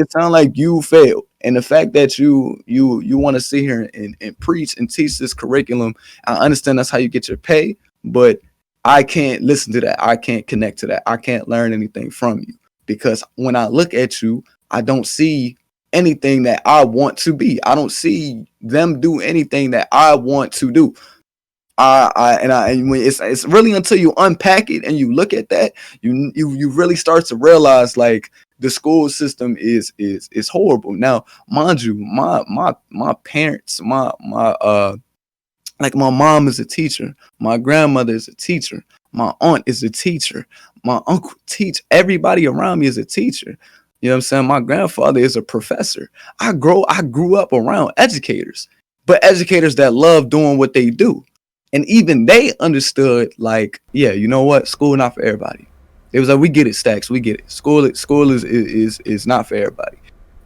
Speaker 1: you failed. And the fact that you want to sit here and preach and teach this curriculum, I understand that's how you get your pay, but I can't listen to that. I can't connect to that. I can't learn anything from you, because when I look at you, I don't see anything that I want to be. I don't see them do anything that I want to do. And when it's really until you unpack it and you look at that, you really start to realize, like, the school system is horrible. Now, mind you, my parents, like, my mom is a teacher, my grandmother is a teacher, my aunt is a teacher, my uncle teach, everybody around me is a teacher. You know what I'm saying? My grandfather is a professor. I grew up around educators, but educators that love doing what they do. And even they understood, like, yeah, you know what? School not for everybody. It was like, we get it, Stax, we get it. School is not for everybody.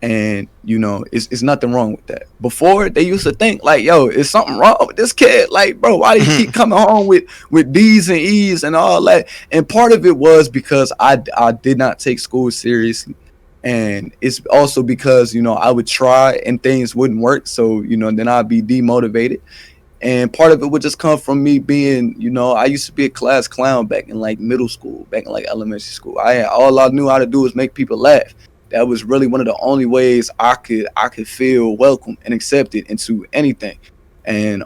Speaker 1: And, you know, it's nothing wrong with that. Before, they used to think, like, yo, is something wrong with this kid? Like, bro, why do you keep coming home with D's and E's and all that? And part of it was because I did not take school seriously. And it's also because, you know, I would try and things wouldn't work. So, you know, then I'd be demotivated. And part of it would just come from me being, you know, I used to be a class clown back in, like, middle school, back in, like, elementary school. All I knew how to do was make people laugh. That was really one of the only ways I could feel welcome and accepted into anything. And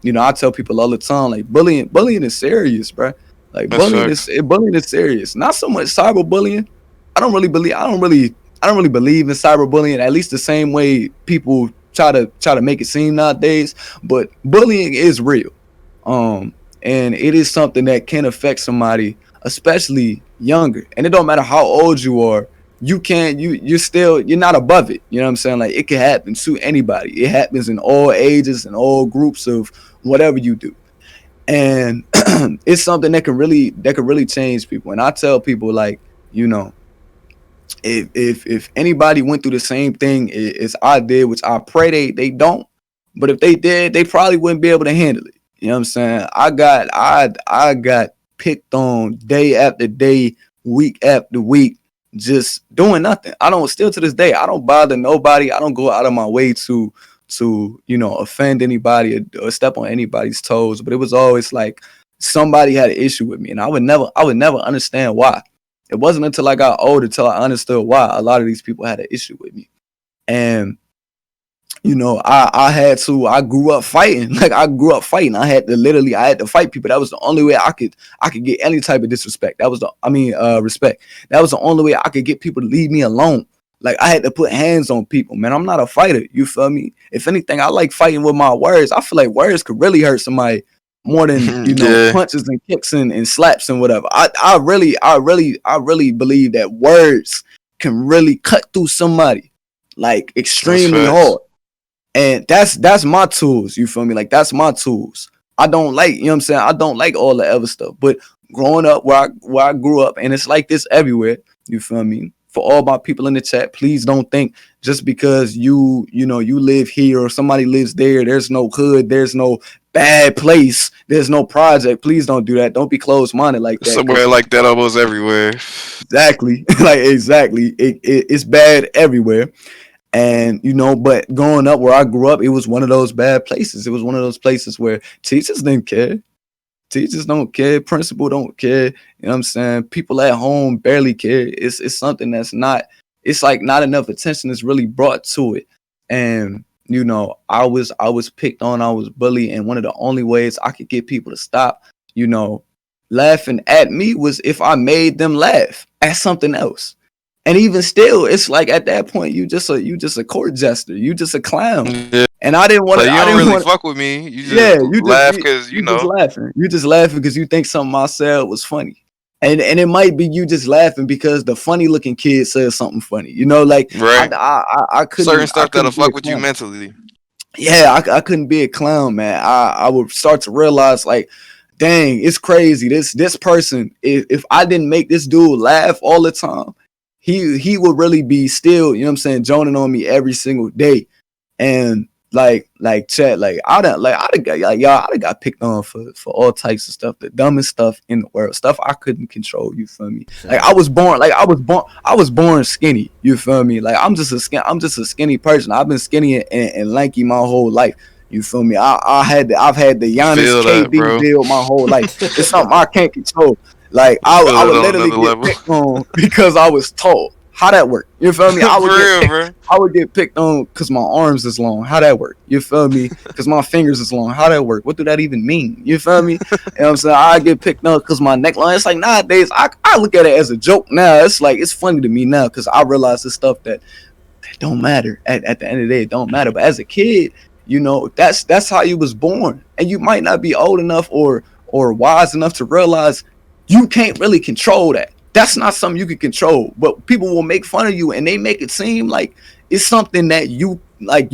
Speaker 1: you know, I tell people all the time, like, bullying is serious, bro. Like, bullying is serious. Not so much cyberbullying. I don't really believe in cyberbullying, at least the same way people try to make it seem nowadays. But bullying is real. And it is something that can affect somebody, especially younger. And it don't matter how old you are, you're not above it. You know what I'm saying? Like, it can happen to anybody. It happens in all ages and all groups of whatever you do. And it's something that can really change people. And I tell people, like, you know, if anybody went through the same thing as I did, which I pray they don't, but if they did, they probably wouldn't be able to handle it. You know what I'm saying? I got picked on day after day, week after week, just doing nothing. Still to this day, I don't bother nobody. I don't go out of my way to you know, offend anybody or step on anybody's toes. But it was always like somebody had an issue with me, and I would never understand why. It wasn't until I got older till I understood why a lot of these people had an issue with me. And, you know, I grew up fighting. Like, I grew up fighting. I had to fight people. That was the only way I could get any type of disrespect. Respect. That was the only way I could get people to leave me alone. Like I had to put hands on people, man. I'm not a fighter. You feel me? If anything, I like fighting with my words. I feel like words could really hurt somebody more than
Speaker 3: Yeah.
Speaker 1: punches and kicks and slaps and whatever. I really believe that words can really cut through somebody like extremely hard. And that's my tools. You feel me? Like that's my tools. I don't like, you know what I'm saying? I don't like all the other stuff. But growing up where I grew up, and it's like this everywhere. You feel me? For all my people in the chat, please don't think just because you live here or somebody lives there, there's no hood, there's no bad place, there's no project. Please don't do that. Don't be closed-minded like that.
Speaker 3: Somewhere like that almost everywhere.
Speaker 1: Exactly. Like exactly. It's bad everywhere. And but growing up where I grew up, it was one of those bad places. It was one of those places where teachers didn't care. Teachers don't care. Principal don't care. You know what I'm saying? People at home barely care. It's something that's not. It's like not enough attention is really brought to it. And I was picked on. I was bullied, and one of the only ways I could get people to stop, laughing at me was if I made them laugh at something else. And even still, it's like at that point you just a court jester. You just a clown.
Speaker 3: Yeah.
Speaker 1: And I didn't want to.
Speaker 3: You don't really fuck with me. You just laugh because you
Speaker 1: just laughing. You just laughing because you think something I said was funny, and it might be you just laughing because the funny looking kid said something funny. Like
Speaker 3: right.
Speaker 1: I couldn't
Speaker 3: certain stuff that'll fuck with you mentally.
Speaker 1: Yeah, I couldn't be a clown, man. I would start to realize like, dang, it's crazy. This person, if I didn't make this dude laugh all the time, he would really be still, joning on me every single day. And like chat, like I'd have got picked on for all types of stuff, the dumbest stuff in the world, stuff I couldn't control. You feel me? Like I was born skinny. You feel me? Like I'm just a skinny person. I've been skinny and lanky my whole life. You feel me? I've had the Giannis KD deal my whole life. It's something I can't control. Like I would literally get picked on because I was tall. How that work? You feel me? I would get picked on because my arms is long. How that work? You feel me? Because my fingers is long. How that work? What do that even mean? You feel me? You know what I'm saying? I get picked on because my neck long. It's like nowadays I look at it as a joke now. It's like it's funny to me now because I realize the stuff that don't matter. At the end of the day, it don't matter. But as a kid, that's how you was born, and you might not be old enough or wise enough to realize you can't really control that. That's not something you can control, but people will make fun of you and they make it seem like it's something that you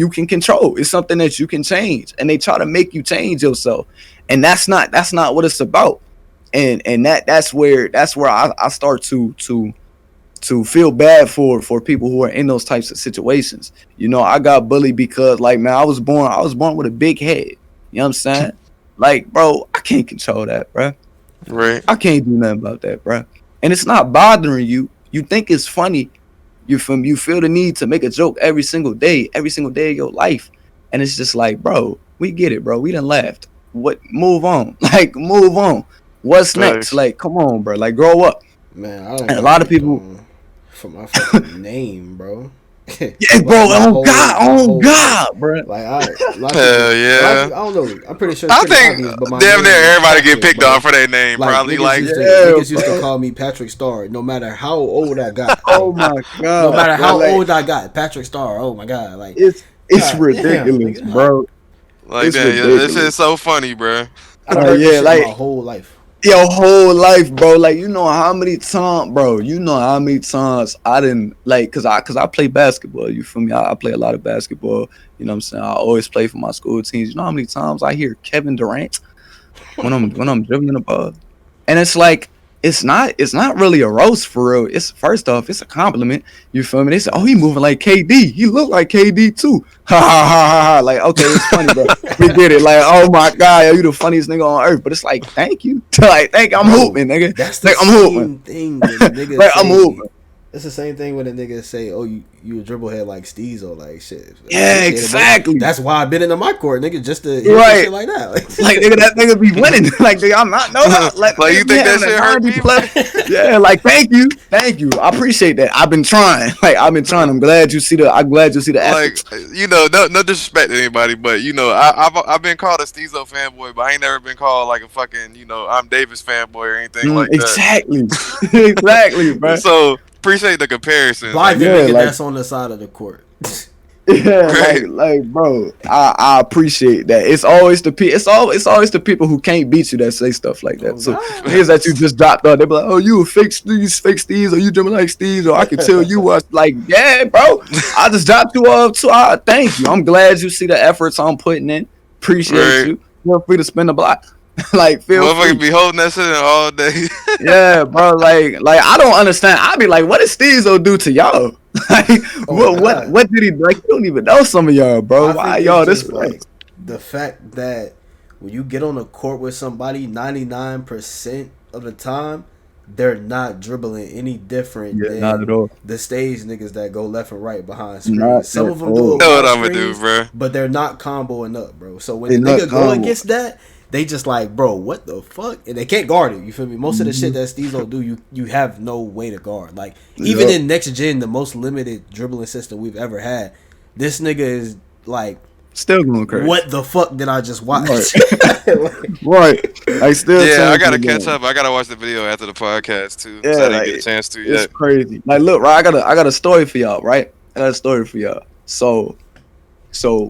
Speaker 1: can control. It's something that you can change, and they try to make you change yourself, and that's not what it's about. And that's where I start to feel bad for people who are in those types of situations. I got bullied because like, man, I was born with a big head. You know what I'm saying? Like, bro, I can't control that, bro.
Speaker 3: Right.
Speaker 1: I can't do nothing about that, bro. And it's not bothering you. You think it's funny. You feel the need to make a joke every single day of your life. And it's just like, bro, we get it, bro. We done laughed. What? Move on. Like, move on. What's next? Like, come on, bro. Like, grow up.
Speaker 2: Man, I don't.
Speaker 1: And a lot of people
Speaker 2: for my fucking name, bro.
Speaker 1: Yeah, bro. Oh God, bro.
Speaker 2: Like,
Speaker 3: hell yeah.
Speaker 2: I don't know. I'm pretty sure.
Speaker 3: I think obvious, but damn near everybody get picked on for their name. Like, probably
Speaker 2: niggas used to call me Patrick Star. No matter how old I got.
Speaker 1: Oh my God.
Speaker 2: No matter how old I got, Patrick Star. Oh my God. Like
Speaker 1: it's ridiculous, bro.
Speaker 3: Like that. Yeah, this is so funny, bro.
Speaker 2: I heard this shit my whole life.
Speaker 1: Your whole life, bro. Like, you know how many times, bro. You know how many times I didn't cause I play basketball. You feel me? I play a lot of basketball. You know what I'm saying? I always play for my school teams. You know how many times I hear Kevin Durant when I'm dribbling the ball, and it's like it's not really a roast for real. It's first off, it's a compliment. You feel me? They say, oh, he moving like KD. He look like KD too. Ha ha ha ha ha. Like, okay, it's funny, bro. We get it. Like, oh my God, you the funniest nigga on earth. But it's like, thank you. Like, thank you. I'm hooping, nigga.
Speaker 2: That's the same thing. Niggas
Speaker 1: like, I'm hooping.
Speaker 2: It's the same thing when a nigga say, "Oh, you a dribble head like Steez or like shit."
Speaker 1: Yeah, exactly.
Speaker 2: That's why I've been in the mic court, nigga, just to
Speaker 1: right
Speaker 2: shit like that.
Speaker 1: Like nigga, that nigga be winning. Like nigga, I'm not no. Like
Speaker 3: you think that shit hurt people?
Speaker 1: Yeah, like thank you. I appreciate that. I've been trying. I'm glad you see the. Efforts.
Speaker 3: Like, no disrespect to anybody, but I've been called a Steezo fanboy, but I ain't never been called like a fucking I'm Davis fanboy or anything like that.
Speaker 1: Exactly, bro.
Speaker 3: So. appreciate the comparison.
Speaker 2: Blind
Speaker 1: Yeah,
Speaker 2: nigga
Speaker 1: like-
Speaker 2: that's on the side of the court.
Speaker 1: Yeah,
Speaker 3: Right.
Speaker 1: like, bro, I appreciate that. It's always it's always the people who can't beat you that say stuff like that.
Speaker 2: Oh,
Speaker 1: So
Speaker 2: God.
Speaker 1: niggas that you just dropped out, they be like, "Oh, you a fake Steez, or you dreaming like Steez, or I can tell you was like, yeah, bro, I just dropped you off too. Thank you. I'm glad you see the efforts I'm putting in. Appreciate
Speaker 3: Right.
Speaker 1: you. Feel free to spin the block. Like, feel
Speaker 3: Motherfucker
Speaker 1: free.
Speaker 3: be holding that shit in all day.
Speaker 1: Yeah, bro. Like I don't understand. I be like, what did Steezo do to y'all? Like,
Speaker 2: Oh,
Speaker 1: what
Speaker 2: God.
Speaker 1: what did he like? You don't even know some of y'all, bro.
Speaker 2: I
Speaker 1: Why
Speaker 2: think
Speaker 1: y'all
Speaker 2: it's
Speaker 1: this
Speaker 2: just,
Speaker 1: way?
Speaker 2: like the fact that when you get on the court with somebody, 99% of the time they're not dribbling any different
Speaker 1: Yeah,
Speaker 2: than
Speaker 1: not at all.
Speaker 2: the stage niggas that go left and right behind screens.
Speaker 1: Not
Speaker 2: Some
Speaker 1: at
Speaker 2: of them
Speaker 1: all.
Speaker 2: do
Speaker 3: You
Speaker 2: it
Speaker 3: know what
Speaker 2: without
Speaker 3: I'ma do,
Speaker 2: screens,
Speaker 3: bro?
Speaker 2: but they're not comboing up, bro. So when
Speaker 1: They
Speaker 2: the
Speaker 1: not
Speaker 2: nigga go
Speaker 1: combo.
Speaker 2: against that, they just like, bro, what the fuck? And they can't guard it. You feel me? Most of the
Speaker 1: Mm-hmm.
Speaker 2: shit that Steezo do, you have no way to guard. Like even
Speaker 1: Yup.
Speaker 2: in next gen, the most limited dribbling system we've ever had, this nigga is like,
Speaker 1: Still going crazy.
Speaker 2: what the fuck did I just watch?
Speaker 1: Right. Like still.
Speaker 3: Yeah, I
Speaker 1: changing
Speaker 3: gotta
Speaker 1: the
Speaker 3: catch
Speaker 1: game.
Speaker 3: up. I gotta watch the video after the podcast too.
Speaker 1: Yeah,
Speaker 3: 'Cause I didn't
Speaker 1: like,
Speaker 3: get a chance to
Speaker 1: It's
Speaker 3: yet.
Speaker 1: crazy. Like, look, right? I got a story for y'all, right? I got a story for y'all. So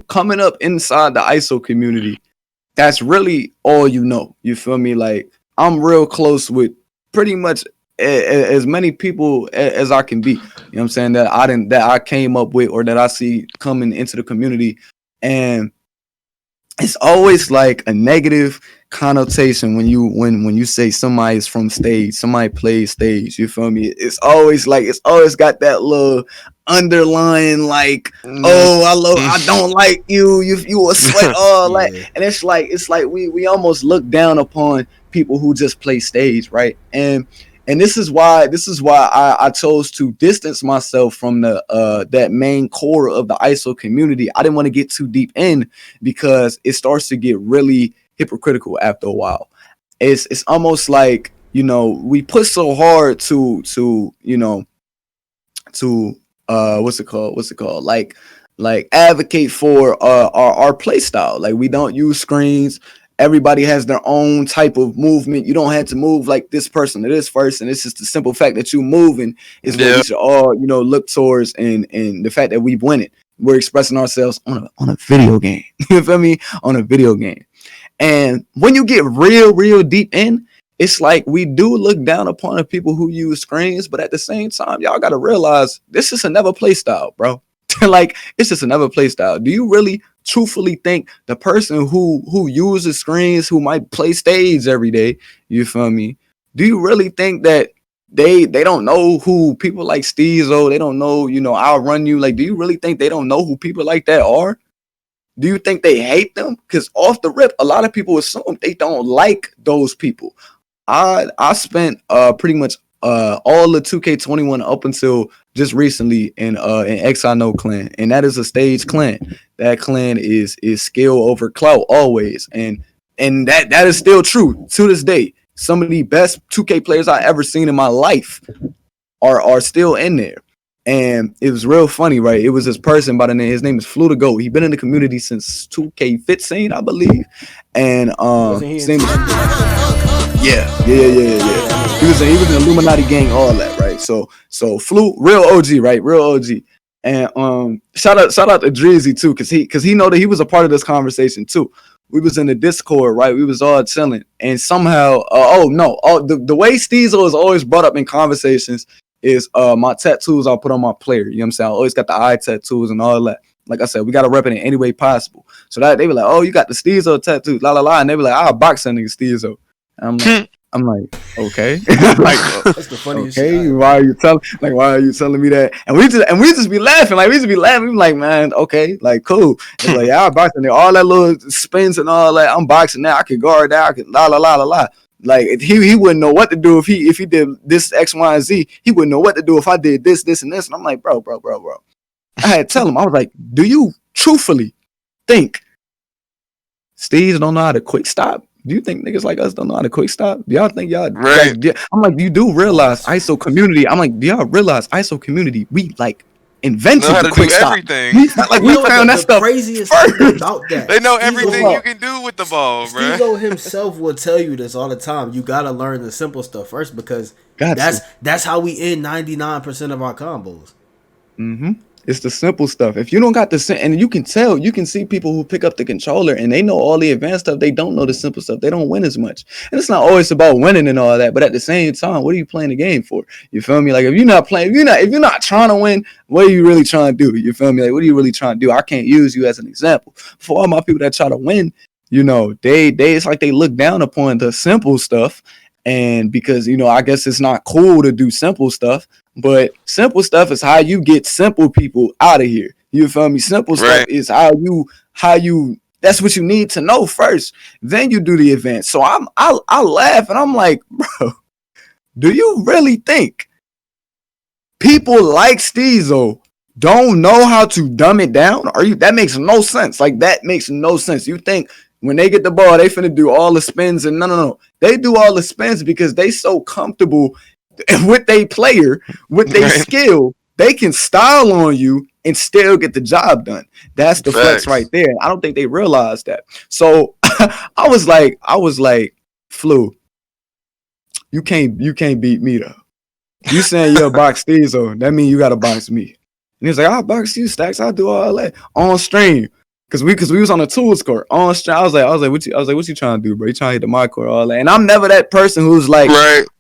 Speaker 1: coming up inside the ISO community, that's really all you know. You feel me? Like, I'm real close with pretty much as many people as I can be. You know what I'm saying? That I came up with, or that I see coming into the community, and it's always like a negative connotation when you say somebody is from stage, somebody plays stage. You feel me? It's always got that little underlying like, oh, I don't like you a sweat all
Speaker 2: Yeah.
Speaker 1: like, and it's like we almost look down upon people who just play stage, right? And this is why I chose to distance myself from the that main core of the ISO community. I didn't want to get too deep in because it starts to get really hypocritical after a while. It's almost like, you know, we push so hard to what's it called, like advocate for our play style. Like, we don't use screens. Everybody has their own type of movement. You don't have to move like this person or this person. It's just the simple fact that you moving is what
Speaker 3: Yeah.
Speaker 1: we should all, you know, look towards, and the fact that we win it. We're expressing ourselves on a video game. You feel me? On a video game. And when you get real deep in, it's like we do look down upon the people who use screens, but at the same time, y'all gotta realize this is another play style, bro. Like, it's just another play style. Do you really truthfully think the person who uses screens, who might play stage every day, you feel me? Do you really think that they don't know who people like Steezo, they don't know, you know, I'll run you? Like, do you really think they don't know who people like that are? Do you think they hate them? Because off the rip, a lot of people assume they don't like those people. I spent pretty much all the 2K21 up until just recently in X I Know clan, and that is a stage clan. That clan is skill over clout always, and that is still true to this day. Some of the best 2K players I ever seen in my life are still in there. And it was real funny, right? It was this person by the name, his name is Flew to Go. He's been in the community since 2K15, I believe. And
Speaker 2: Wasn't he
Speaker 1: his
Speaker 2: in
Speaker 1: name is, yeah. He was in the Illuminati gang, all that, right? So Flew, real OG, right? Real OG. And shout out to Drizzy too, cause he know that he was a part of this conversation too. We was in the Discord, right? We was all chilling, and somehow, the way Steezo is always brought up in conversations is my tattoos I put on my player. You know what I'm saying? I always got the eye tattoos and all that. Like I said, we gotta rep it in any way possible. So that they be like, oh, you got the Steezo tattoos, la la la, and they be like, I'll box that nigga Steezo. And I'm like, okay. Like,
Speaker 2: That's the funniest
Speaker 1: okay,
Speaker 2: shit.
Speaker 1: why are you telling me that? And we just be laughing. Like, we just be laughing. We like, man, okay, like, cool. It's like, yeah, I'm boxing there. All that little spins and all that. I'm boxing now. I can guard that. I can la la la la la. Like, he wouldn't know what to do if he did this X, Y, and Z. He wouldn't know what to do if I did this, and this. And I'm like, bro. I had to tell him. I was like, do you truthfully think Steves don't know how to quick stop? Do you think niggas like us don't know how to quick stop? Do y'all think y'all
Speaker 3: Right.
Speaker 1: I'm like, you do realize ISO community? I'm like, do y'all realize ISO community? We like
Speaker 3: Know
Speaker 1: invented
Speaker 3: how
Speaker 1: the
Speaker 3: to
Speaker 1: quick
Speaker 3: do
Speaker 1: stop.
Speaker 3: everything.
Speaker 1: We found that stuff
Speaker 2: craziest
Speaker 1: first.
Speaker 2: thing about that.
Speaker 3: They know
Speaker 2: Steezo-
Speaker 3: everything you can do with the ball, bro.
Speaker 2: Steezo himself will tell you this all the time. You gotta learn the simple stuff first because
Speaker 1: Got
Speaker 2: that's how we end 99% of our combos.
Speaker 1: It's the simple stuff. If you don't got the and you can tell, you can see people who pick up the controller and they know all the advanced stuff. They don't know the simple stuff. They don't win as much. And it's not always about winning and all that. But at the same time, what are you playing the game for? You feel me? Like if you're not playing, if you're not trying to win, what are you really trying to do? You feel me? Like what are you really trying to do? I can't use you as an example. For all my people that try to win, they it's like they look down upon the simple stuff. And because I guess it's not cool to do simple stuff. But simple stuff is how you get simple people out of here. You feel me? Simple stuff is how you that's what you need to know first. Then you do the event. So I laugh and I'm like, bro, do you really think people like Steezo don't know how to dumb it down? That makes no sense. Like that makes no sense. You think when they get the ball, they finna do all the spins and no. They do all the spins because they so comfortable with their player, with their skill, they can style on you and still get the job done. That's the flex right there. I don't think they realize that. So I was like, Flu, you can't beat me though. You saying you're a box Steezo, that means you gotta box me. And he was like, I'll box you, Stax. I'll do all that on stream. Cause we was on a tools court on stream. I was like, what you trying to do, bro? You trying to hit the my court, all that. And I'm never that person who's like,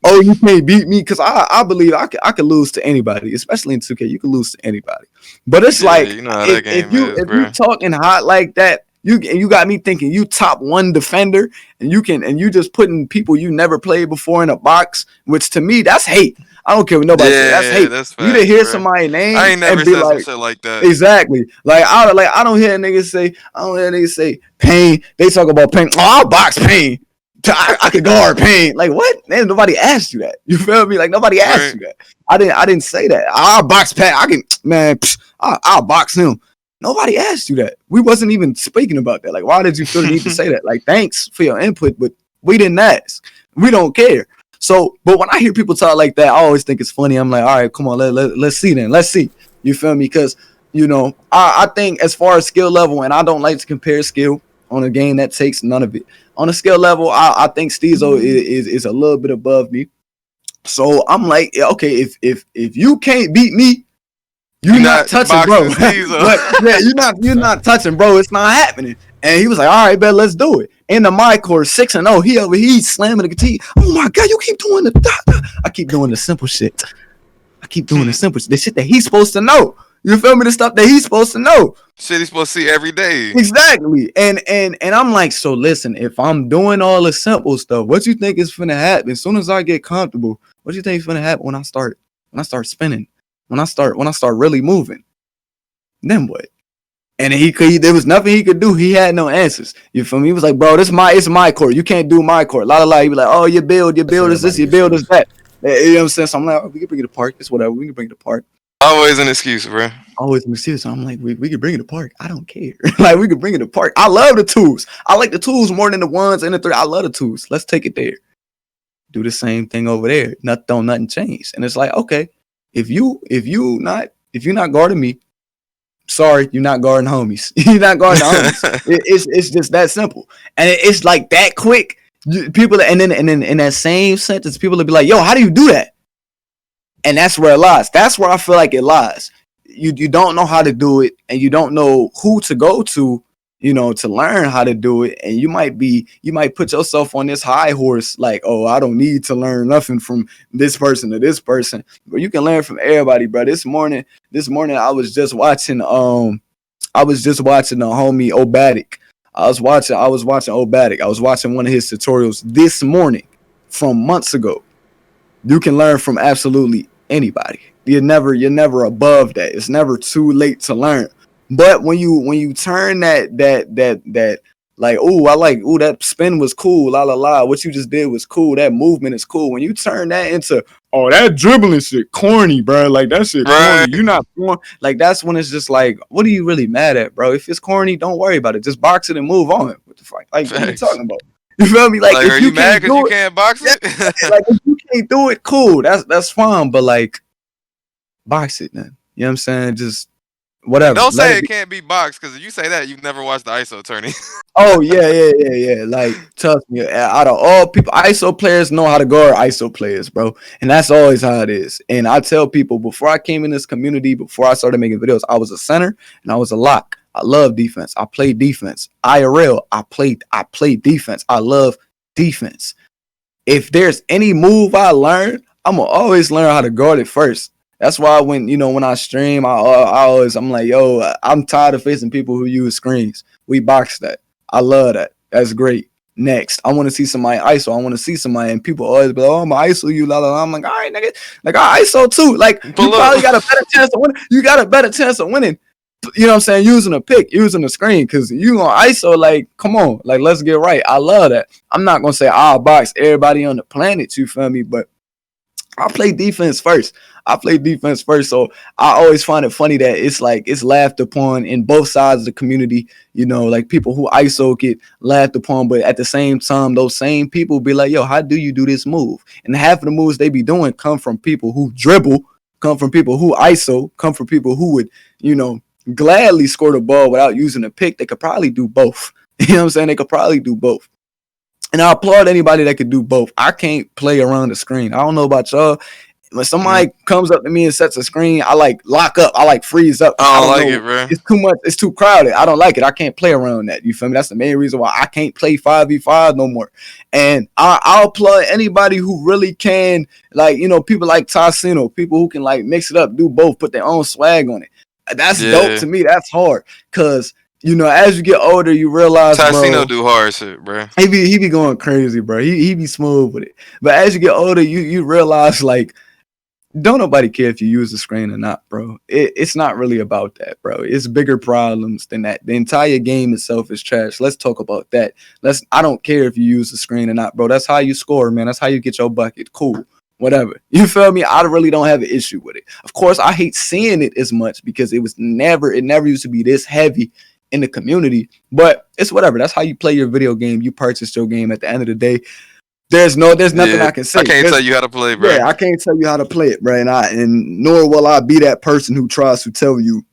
Speaker 1: oh, you can't beat me. Cause I believe I could lose to anybody, especially in 2K. You can lose to anybody. But it's like if you talking hot like that, you got me thinking you top one defender and you just putting people you never played before in a box, which to me that's hate. I don't care what nobody says. That's hate.
Speaker 3: That's
Speaker 1: you to hear somebody's name
Speaker 3: I ain't never
Speaker 1: and be
Speaker 3: said
Speaker 1: like,
Speaker 3: some shit like that.
Speaker 1: Exactly. I don't hear niggas say Pain. They talk about Pain. Oh, I'll box Pain. I could guard Pain. Like what? Man, nobody asked you that. You feel me? Like nobody asked you that. I didn't say that. I'll box Pat. I'll box him. Nobody asked you that. We wasn't even speaking about that. Like, why did you feel the need to say that? Like, thanks for your input, but we didn't ask. We don't care. So, but when I hear people talk like that, I always think it's funny. I'm like, all right, come on, let's see then. Let's see. You feel me? Because, I think as far as skill level, and I don't like to compare skill on a game that takes none of it. On a skill level, I think Steezo is a little bit above me. So I'm like, okay, if you can't beat me, you're not touching, bro. But yeah, you're not touching, bro. It's not happening. And he was like, all right, bet, let's do it. In the my course, 6-0. He's slamming the T. Oh my god, you keep doing I keep doing the simple shit. I keep doing the simple shit. The shit that he's supposed to know. You feel me? The stuff that he's supposed to know.
Speaker 3: Shit he's supposed to see every day.
Speaker 1: Exactly. And I'm like, so listen, if I'm doing all the simple stuff, what you think is finna happen? As soon as I get comfortable, what you think is finna happen when I start spinning? When I start really moving? Then what? And there was nothing he could do. He had no answers. You feel me? He was like, bro, it's my court. You can't do my court. He be like, oh, your build is this, your build is that. You know what I'm saying? So I'm like, oh, we can bring it to park. It's whatever. We can bring it to park.
Speaker 3: Always an excuse, bro.
Speaker 1: Always an excuse. So I'm like, we can bring it to park. I don't care. Like, we can bring it to park. I love the tools. I like the tools more than the ones and the three. I love the tools. Let's take it there. Do the same thing over there. Nothing changed. And it's like, okay, if you're not guarding me, sorry, you're not guarding homies. You're not guarding homies. It's just that simple, and it's like that quick. People, and then in that same sentence, people will be like, "Yo, how do you do that?" And that's where it lies. That's where I feel like it lies. You don't know how to do it, and you don't know who to go to, to learn how to do it. And you might put yourself on this high horse, like, oh, I don't need to learn nothing from this person to this person. But you can learn from everybody, bro. This morning, I was just watching the homie Obatic. I was watching Obatic. I was watching one of his tutorials this morning from months ago. You can learn from absolutely anybody. You're never above that. It's never too late to learn. But when you turn that like, that spin was cool, what you just did was cool, that movement is cool. When you turn that into, oh, that dribbling shit corny, bro, like that shit corny. You're not like, that's when it's just like, what are you really mad at, bro? If it's corny, don't worry about it. Just box it and move on. What the fuck? Like, what are you talking about? You feel me? Like, if
Speaker 3: are you mad because you can't box it?
Speaker 1: Like, if you can't do it, cool. That's fine. But like, box it, man. You know what I'm saying? Just whatever.
Speaker 3: Don't
Speaker 1: Let
Speaker 3: say
Speaker 1: it
Speaker 3: it
Speaker 1: be.
Speaker 3: can't be boxed, because if you say that, you've never watched the ISO attorney.
Speaker 1: Oh yeah. Like trust me, out of all people, ISO players know how to guard ISO players, bro, and that's always how it is. And I tell people before I came in this community, before I started making videos, I was a center and I was a lock. I love defense. I played defense. IRL, I played defense. I love defense. If there's any move I learn, I'm gonna always learn how to guard it first. That's why when I stream, I'm like, yo, I'm tired of facing people who use screens. We box that. I love that. That's great. Next, I want to see somebody ISO. I want to see somebody, and people always be like, "Oh, I'm ISO you." La, la, la. I'm like, all right, nigga. Like I ISO too. Like you probably got a better chance of winning. You got a better chance of winning. You know what I'm saying? Using a pick, using the screen, because you gonna ISO. Like, come on, like let's get right. I love that. I'm not gonna say I'll box everybody on the planet. You feel me? But I play defense first. So I always find it funny that it's like it's laughed upon in both sides of the community. You know, like people who ISO get laughed upon, but at the same time, those same people be like, "Yo, how do you do this move?" And half of the moves they be doing come from people who dribble, come from people who ISO, come from people who would, gladly score the ball without using a pick. They could probably do both. You know what I'm saying? They could probably do both. And I applaud anybody that could do both. I can't play around the screen. I don't know about y'all. When somebody comes up to me and sets a screen, I like lock up. I like freeze up.
Speaker 3: I don't like
Speaker 1: know.
Speaker 3: it, bro.
Speaker 1: It's too much. It's too crowded. I don't like it. I can't play around that. You feel me? That's the main reason why I can't play 5v5 no more. And I'll applaud anybody who really can, like, people like Tassino, people who can like mix it up, do both, put their own swag on it. That's dope to me. That's hard. Cause as you get older, you realize,
Speaker 3: Tassino do hard shit, bro.
Speaker 1: He be going crazy, bro. He be smooth with it. But as you get older, you realize, like, don't nobody care if you use the screen or not, bro. It's not really about that, bro. It's bigger problems than that. The entire game itself is trash. Let's talk about that. I don't care if you use the screen or not, bro. That's how you score, man. That's how you get your bucket. Cool. Whatever. You feel me? I really don't have an issue with it. Of course, I hate seeing it as much because it never used to be this heavy in the community, but it's whatever. That's how you play your video game. You purchase your game. At the end of the day, there's nothing I can say.
Speaker 3: I can't tell you how to play, bro.
Speaker 1: Yeah, I can't tell you how to play it, bro. And nor will I be that person who tries to tell you,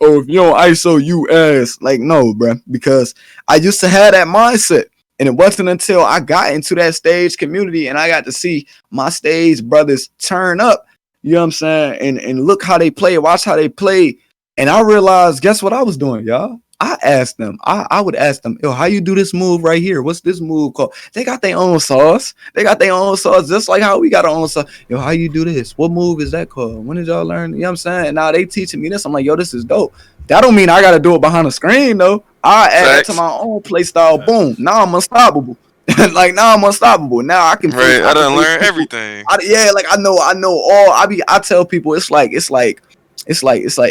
Speaker 1: oh, if you don't ISO, you ass. Like, no, bro, because I used to have that mindset. And it wasn't until I got into that stage community and I got to see my stage brothers turn up, you know what I'm saying? And look how they play, watch how they play. And I realized, guess what I was doing, y'all? I asked them, I would ask them, yo, how you do this move right here? What's this move called? They got their own sauce. Just like how we got our own sauce. Yo, how you do this? What move is that called? When did y'all learn? You know what I'm saying? And now they teaching me this. I'm like, yo, this is dope. That don't mean I got to do it behind the screen, though. I add it to my own play style. Boom. Now I'm unstoppable. Now I'm unstoppable. Now I can.
Speaker 3: Right. I done learn everything.
Speaker 1: I know all. I tell people it's like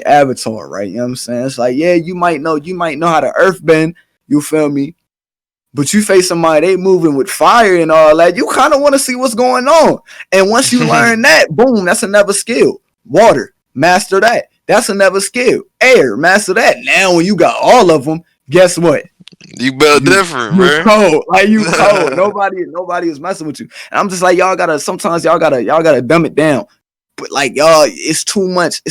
Speaker 1: Avatar, right? You know what I'm saying? It's like, yeah, you might know how to earth bend, you feel me? But you face somebody, they moving with fire and all that, you kind of want to see what's going on. And once you learn that, boom, that's another skill. Water, master that. That's another skill. Air, master that. Now when you got all of them, guess what?
Speaker 3: You built different,
Speaker 1: you
Speaker 3: man.
Speaker 1: Cold. Like you cold. Nobody is messing with you. And I'm just like, y'all gotta dumb it down. But like, y'all, it's too much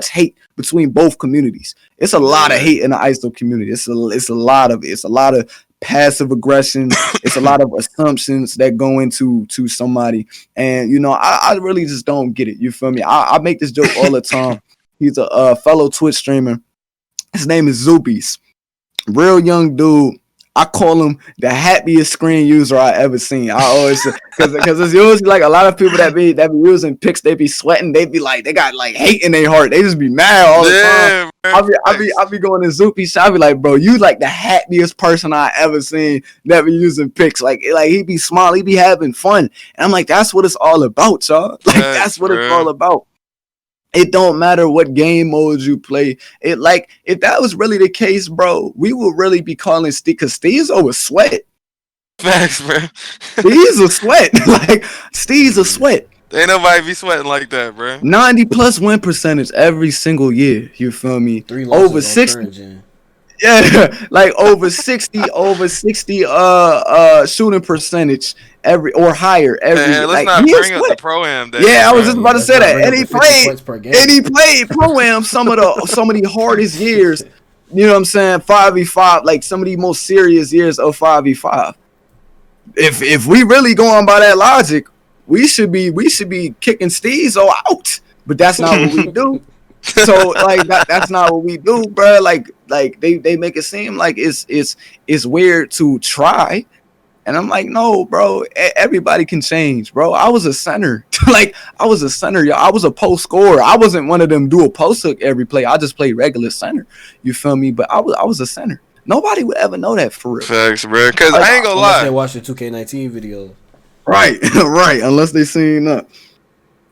Speaker 1: hate between both communities. It's a lot of hate in the ISO community. It's a lot of it. It's a lot of passive aggression. It's a lot of assumptions that go into somebody. And I really just don't get it. You feel me? I make this joke all the time. He's a fellow Twitch streamer. His name is Zoopies. Real young dude. I call him the happiest screen user I ever seen. I always because it's usually like a lot of people that be using pics, they be sweating, they be like, they got like hate in their heart. They just be mad all the time. I be going to Zoopy shop, I be like, bro, you like the happiest person I ever seen that be using pics. Like he be smiling, he be having fun. And I'm like, that's what it's all about, y'all. Like that's what it's all about. It don't matter what game modes you play. It like if that was really the case, bro, we would really be calling Steve because Steve's over sweat.
Speaker 3: Facts, bro.
Speaker 1: Steve's a sweat. Like Steve's a sweat.
Speaker 3: Ain't nobody be sweating like that, bro.
Speaker 1: 90+ win percentage every single year. You feel me?
Speaker 2: 3
Speaker 1: over 60. Yeah, like over 60 shooting percentage every or higher every
Speaker 3: And let's
Speaker 1: like
Speaker 3: not
Speaker 1: he is
Speaker 3: bring up the
Speaker 1: sweat.
Speaker 3: pro-am days,
Speaker 1: Yeah, I was just
Speaker 3: bro.
Speaker 2: Yeah,
Speaker 1: about to
Speaker 2: let's
Speaker 1: say
Speaker 2: not
Speaker 1: that.
Speaker 2: bring up the 50 points per
Speaker 1: And
Speaker 2: game.
Speaker 1: he played pro am some of the hardest years, you know what I'm saying? 5v5, like some of the most serious years of 5v5. If we really going by that logic, we should be kicking Steezo out. But that's not what we do. So like that's not what we do, bro. Like they make it seem like it's weird to try. And I'm like, no, bro. Everybody can change, bro. I was a center, like I was a center, yo. I was a post scorer. I wasn't one of them do a post hook every play. I just played regular center. You feel me? But I was a center. Nobody would ever know that for real.
Speaker 3: Facts, bro. Cause
Speaker 1: Like,
Speaker 3: I ain't gonna
Speaker 2: Unless they
Speaker 3: lie.
Speaker 2: watch the 2K19 video.
Speaker 1: right, right. Unless they seen that.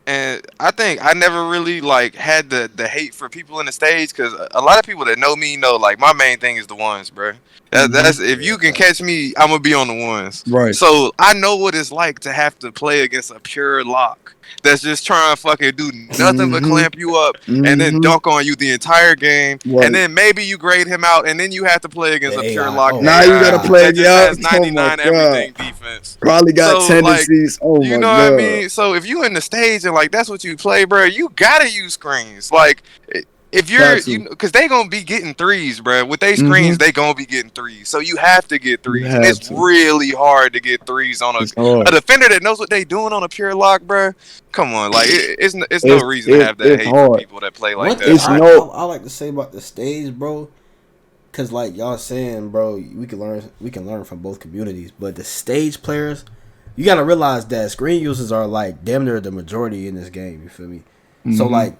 Speaker 3: And I think I never really like had the hate for people in the stage because a lot of people that know me know like my main thing is the ones, bro. That's if
Speaker 2: Yeah,
Speaker 3: you can
Speaker 2: facts.
Speaker 3: catch me, I'm gonna be on the ones.
Speaker 1: Right.
Speaker 3: So I know what it's like to have to play against a pure lock that's just trying to fucking do nothing but
Speaker 1: Mm-hmm.
Speaker 3: clamp you up and then
Speaker 1: Mm-hmm.
Speaker 3: dunk on you the entire game, and
Speaker 1: Right.
Speaker 3: then maybe you grade him out, and then you have to play against
Speaker 2: The
Speaker 3: a pure
Speaker 2: AI.
Speaker 3: lock
Speaker 2: Oh
Speaker 1: Now
Speaker 2: my
Speaker 1: you gotta
Speaker 3: AI
Speaker 1: play
Speaker 2: god.
Speaker 3: that just
Speaker 1: out.
Speaker 3: has
Speaker 1: Oh my
Speaker 3: 99
Speaker 1: god.
Speaker 3: everything defense.
Speaker 1: Probably got
Speaker 3: So like.
Speaker 1: tendencies. Oh
Speaker 3: You
Speaker 1: my
Speaker 3: know what I
Speaker 1: god.
Speaker 3: mean? So if you in the stage and like that's what you play, bro, you gotta use screens. Like if you're
Speaker 1: Got
Speaker 3: you
Speaker 1: to.
Speaker 3: know, because they gonna be getting threes, bro. With they
Speaker 1: Mm-hmm.
Speaker 3: screens, they gonna be getting threes. So you have to get
Speaker 1: You
Speaker 3: threes, and
Speaker 1: have
Speaker 3: it's
Speaker 1: to.
Speaker 3: really hard to get threes on
Speaker 1: It's
Speaker 3: a
Speaker 1: hard.
Speaker 3: defender that knows what they doing on a pure lock, bro. Come on, like it's no
Speaker 1: It's
Speaker 3: reason to
Speaker 1: it,
Speaker 3: have that
Speaker 1: it's
Speaker 3: hate for
Speaker 1: hard.
Speaker 3: people that play like
Speaker 2: One
Speaker 3: that,
Speaker 2: thing
Speaker 1: It's
Speaker 2: I,
Speaker 3: bro.
Speaker 2: I
Speaker 1: no.
Speaker 2: I like to say about the stage, bro, cause like y'all saying, bro, we can learn from both communities, but the stage players, you gotta realize that screen users are like damn near the majority in this game. You feel me? So
Speaker 1: Mm-hmm.
Speaker 2: like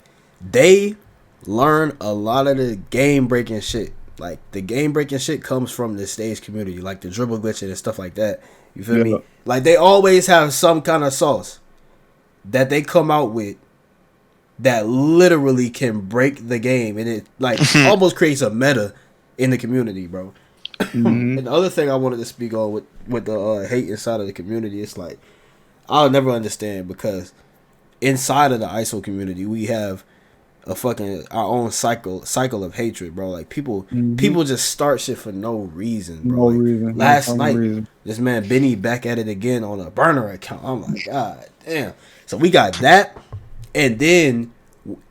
Speaker 2: they learn a lot of the game breaking shit. Like the game breaking shit comes from the stage community, like the dribble glitching and stuff like that. You feel
Speaker 1: Yeah.
Speaker 2: me? Like they always have some kind of sauce that they come out with that literally can break the game, and it like almost creates a meta in the community, bro.
Speaker 1: Mm-hmm.
Speaker 2: And the other thing I wanted to speak on with the hate inside of the community, it's like I'll never understand because inside of the ISO community we have a fucking our own cycle of hatred, bro. Like
Speaker 1: Mm-hmm.
Speaker 2: people just start shit for no reason, bro.
Speaker 1: No
Speaker 2: Like
Speaker 1: reason. No
Speaker 2: last
Speaker 1: fucking
Speaker 2: night,
Speaker 1: reason.
Speaker 2: this man Benny back at it again on a burner account. I'm like, God damn. So we got that, and then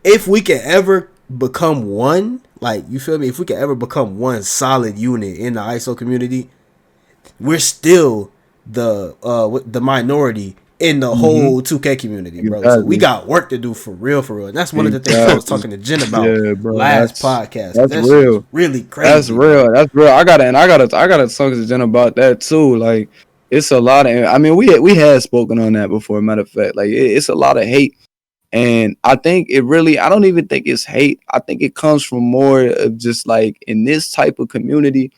Speaker 2: if we can ever become one, like you feel me, if we can ever become one solid unit in the ISO community, we're still the minority in the
Speaker 1: Mm-hmm.
Speaker 2: whole 2K community, bro. So we
Speaker 1: Exactly.
Speaker 2: got work to do for real, and that's one of the things I was
Speaker 1: Exactly.
Speaker 2: talking to Jen about
Speaker 1: Yeah, bro.
Speaker 2: last podcast. 'Cause
Speaker 1: That's
Speaker 2: that shit is
Speaker 1: real.
Speaker 2: really
Speaker 1: That's
Speaker 2: crazy, bro.
Speaker 1: real. That's real. I gotta talk to Jen about that too. Like it's a lot of. I mean, we had spoken on that before. Matter of fact, like it's a lot of hate. And I think it really, I don't even think it's hate. I think it comes from more of just like in this type of community,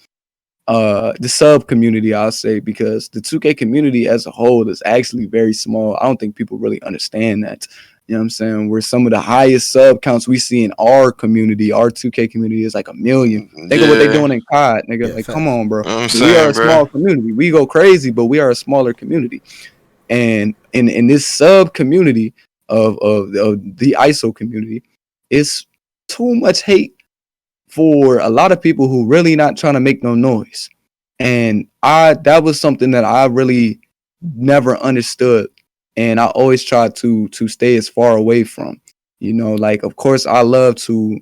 Speaker 1: the sub community, I'll say, because the 2K community as a whole is actually very small. I don't think people really understand that. You know what I'm saying? We're some of the highest sub counts we see in our community, our 2K community is like 1 million. Think of what they're
Speaker 3: Yeah,
Speaker 1: doing in COD, nigga.
Speaker 2: Yeah,
Speaker 1: Like, come
Speaker 2: facts.
Speaker 1: on, bro.
Speaker 3: I'm
Speaker 1: We are
Speaker 3: saying,
Speaker 1: a
Speaker 3: bro.
Speaker 1: small community. We go crazy, but we are a smaller community. And in this sub community of the ISO community, it's too much hate for a lot of people who really not trying to make no noise. And that was something that I really never understood. And I always tried to stay as far away from. You know, like of course I love to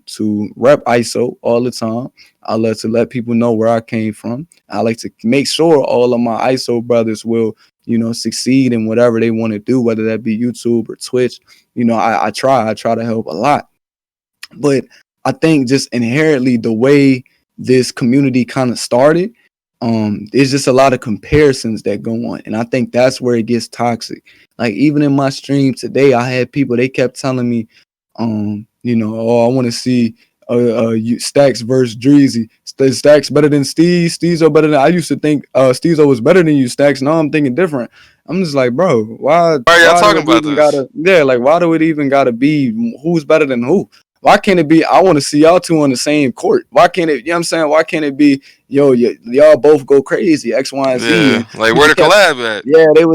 Speaker 1: rep ISO all the time. I love to let people know where I came from. I like to make sure all of my ISO brothers will, succeed in whatever they want to do, whether that be YouTube or Twitch. I try to help a lot. But I think just inherently the way this community kind of started, there's just a lot of comparisons that go on. And I think that's where it gets toxic. Like even in my stream today, I had people, they kept telling me, oh, I want to see Stax versus Dreezy. Stax better than Steve. Steezo better than I used to think Steezo was better than you, Stax. Now I'm thinking different. I'm just like, bro, why
Speaker 3: Why are y'all
Speaker 1: why do
Speaker 3: talking
Speaker 1: it
Speaker 3: about
Speaker 1: even
Speaker 3: this?
Speaker 1: gotta like why do it even gotta be who's better than who? Why can't it be I want to see y'all two on the same court? Why can't it, you know what I'm saying? Why can't it be, y'all both go crazy, X, Y, and Z?
Speaker 3: Yeah,
Speaker 1: And
Speaker 3: like where
Speaker 1: people
Speaker 3: the
Speaker 1: kept
Speaker 3: collab at?
Speaker 1: yeah, they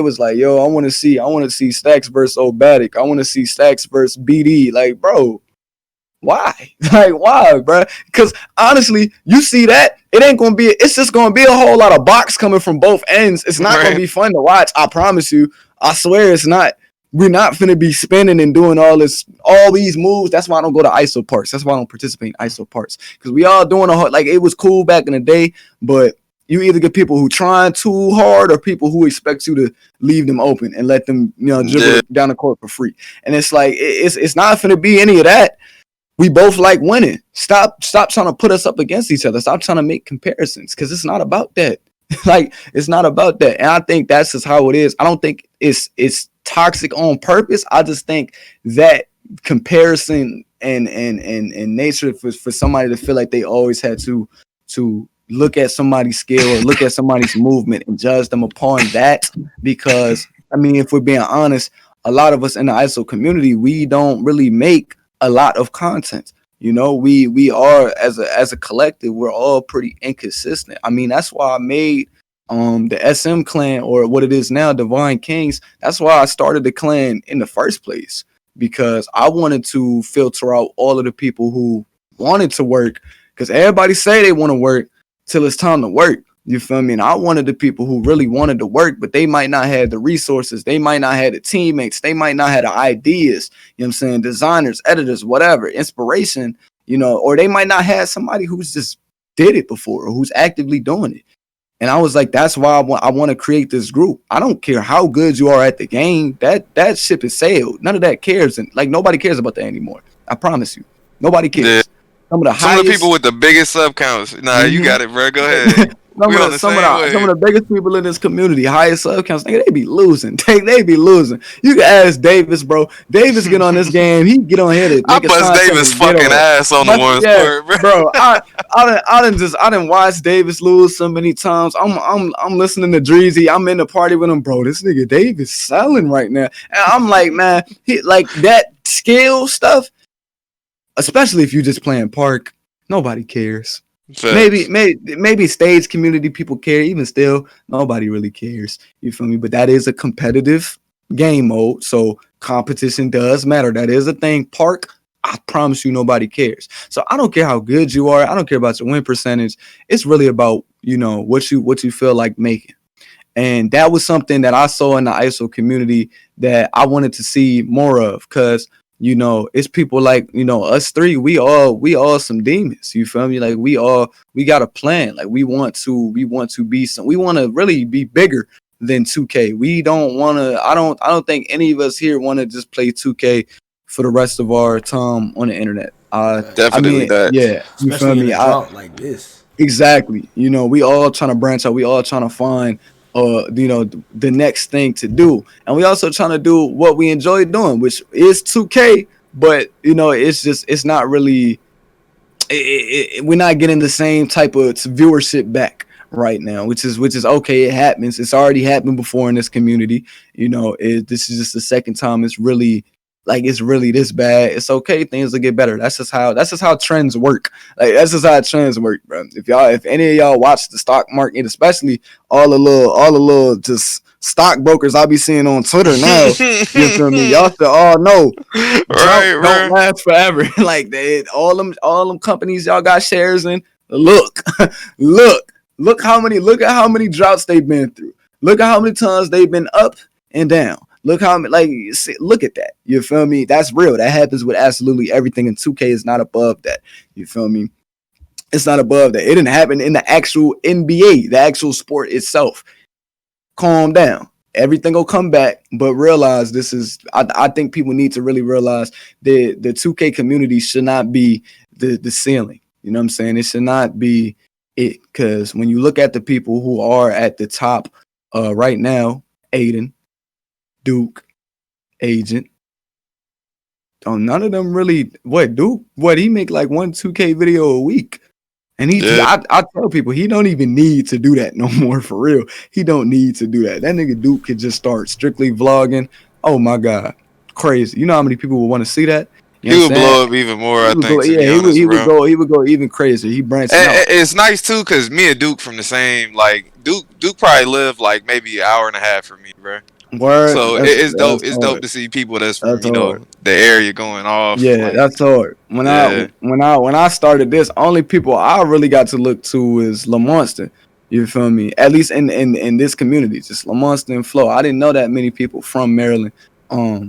Speaker 1: was like, yo, I want to see Stacks versus Obatic. I want to see Stacks versus BD. Like, bro, Why? Like, why, bro? Because honestly, you see that it ain't gonna be. It's just gonna be a whole lot of box coming from both ends. It's not gonna
Speaker 3: Right.
Speaker 1: be fun to watch. I promise you. I swear it's not. We're not finna be spinning and doing all these moves. That's why I don't go to ISO parts. That's why I don't participate in ISO parts. Because we all doing like it was cool back in the day, but you either get people who trying too hard or people who expect you to leave them open and let them, dribble
Speaker 3: Yeah.
Speaker 1: it down the court for free. And it's like it's not finna be any of that. We both like winning. Stop trying to put us up against each other. Stop trying to make comparisons because it's not about that. Like it's not about that. And I think that's just how it is. I don't think it's toxic on purpose. I just think that comparison and nature for somebody to feel like they always had to look at somebody's skill or look at somebody's movement and judge them upon that. Because I mean, if we're being honest, a lot of us in the ISO community, we don't really make a lot of content. We are as a collective, we're all pretty inconsistent. I mean, that's why I made the SM clan, or what it is now, Divine Kings. That's why I started the clan in the first place, because I wanted to filter out all of the people who wanted to work, because everybody say they want to work till it's time to work. You feel me? And I wanted the people who really wanted to work, but they might not have the resources. They might not have the teammates. They might not have the ideas, you know what I'm saying? Designers, editors, whatever, inspiration, or they might not have somebody who's just did it before or who's actively doing it. And I was like, that's why I want to create this group. I don't care how good you are at the game. That ship is sailed. None of that cares. And like, nobody cares about that anymore. I promise you. Nobody cares.
Speaker 3: Yeah.
Speaker 1: Some
Speaker 3: of the people with the biggest sub counts. Nah, you got it, bro. Go ahead.
Speaker 1: Some of the biggest people in this community, highest sub counts, nigga, they be losing. They be losing. You can ask Davis, bro. Davis get on this game. He get on here to
Speaker 3: I bust Davis fucking ass on the one sport,
Speaker 1: bro. I didn't watch Davis lose so many times. I'm listening to Dreezy. I'm in the party with him, bro. This nigga Davis selling right now, and I'm like, man, he like that skill stuff. Especially if you just playing park, nobody cares. Maybe stage community people care. Even still, nobody really cares. You feel me? But that is a competitive game mode, so competition does matter. That is a thing. Park, I promise you, nobody cares. So I don't care how good you are. I don't care about your win percentage. It's really about what you feel like making. And that was something that I saw in the ISO community that I wanted to see more of, because it's people like, us three, we all some demons. You feel me? Like we got a plan. Like we want to really be bigger than 2K. We don't want to, I don't think any of us here want to just play 2K for the rest of our time on the internet.
Speaker 3: Definitely that.
Speaker 1: Yeah. You
Speaker 2: Especially
Speaker 1: feel me?
Speaker 2: Like this.
Speaker 1: Exactly. We all trying to branch out. We all trying to find the next thing to do, and we also trying to do what we enjoy doing, which is 2K. But it's not really. We're not getting the same type of viewership back right now, which is okay. It happens. It's already happened before in this community. This is just the second time it's really this bad. It's okay. Things will get better. That's just how trends work. Like that's just how trends work, bro. If any of y'all watch the stock market, especially all the little just stockbrokers I be seeing on Twitter now, you feel me? Y'all should all know,
Speaker 3: right,
Speaker 1: don't last forever. Like all them companies y'all got shares in. Look at how many droughts they've been through. Look at how many times they've been up and down. Look look at that. You feel me? That's real. That happens with absolutely everything, and 2K is not above that. You feel me? It's not above that. It didn't happen in the actual NBA, the actual sport itself. Calm down. Everything will come back, but realize this is. I think people need to really realize the 2K community should not be the ceiling. You know what I'm saying? It should not be it, because when you look at the people who are at the top right now, Aiden, Duke, Agent. None of them really. Duke? He make like 1 2K video a week, and I tell people he don't even need to do that no more, for real. He don't need to do that. That nigga Duke could just start strictly vlogging. Oh my god, crazy! You know how many people would want to see that?
Speaker 3: He would blow up even more. I think.
Speaker 1: He would go even crazier. He branching out.
Speaker 3: It's nice too, because me and Duke from the same. Like Duke probably lived like maybe an hour and a half from me, bro.
Speaker 1: Word.
Speaker 3: So it's dope.
Speaker 1: That's
Speaker 3: It's dope
Speaker 1: hard.
Speaker 3: to see people that's from
Speaker 1: That's hard.
Speaker 3: the area going off.
Speaker 1: Yeah,
Speaker 3: Like,
Speaker 1: that's hard.
Speaker 3: yeah,
Speaker 1: When I started this, only people I really got to look to is Lamonster. You feel me? At least in this community, just Lamonster and Flo. I didn't know that many people from Maryland.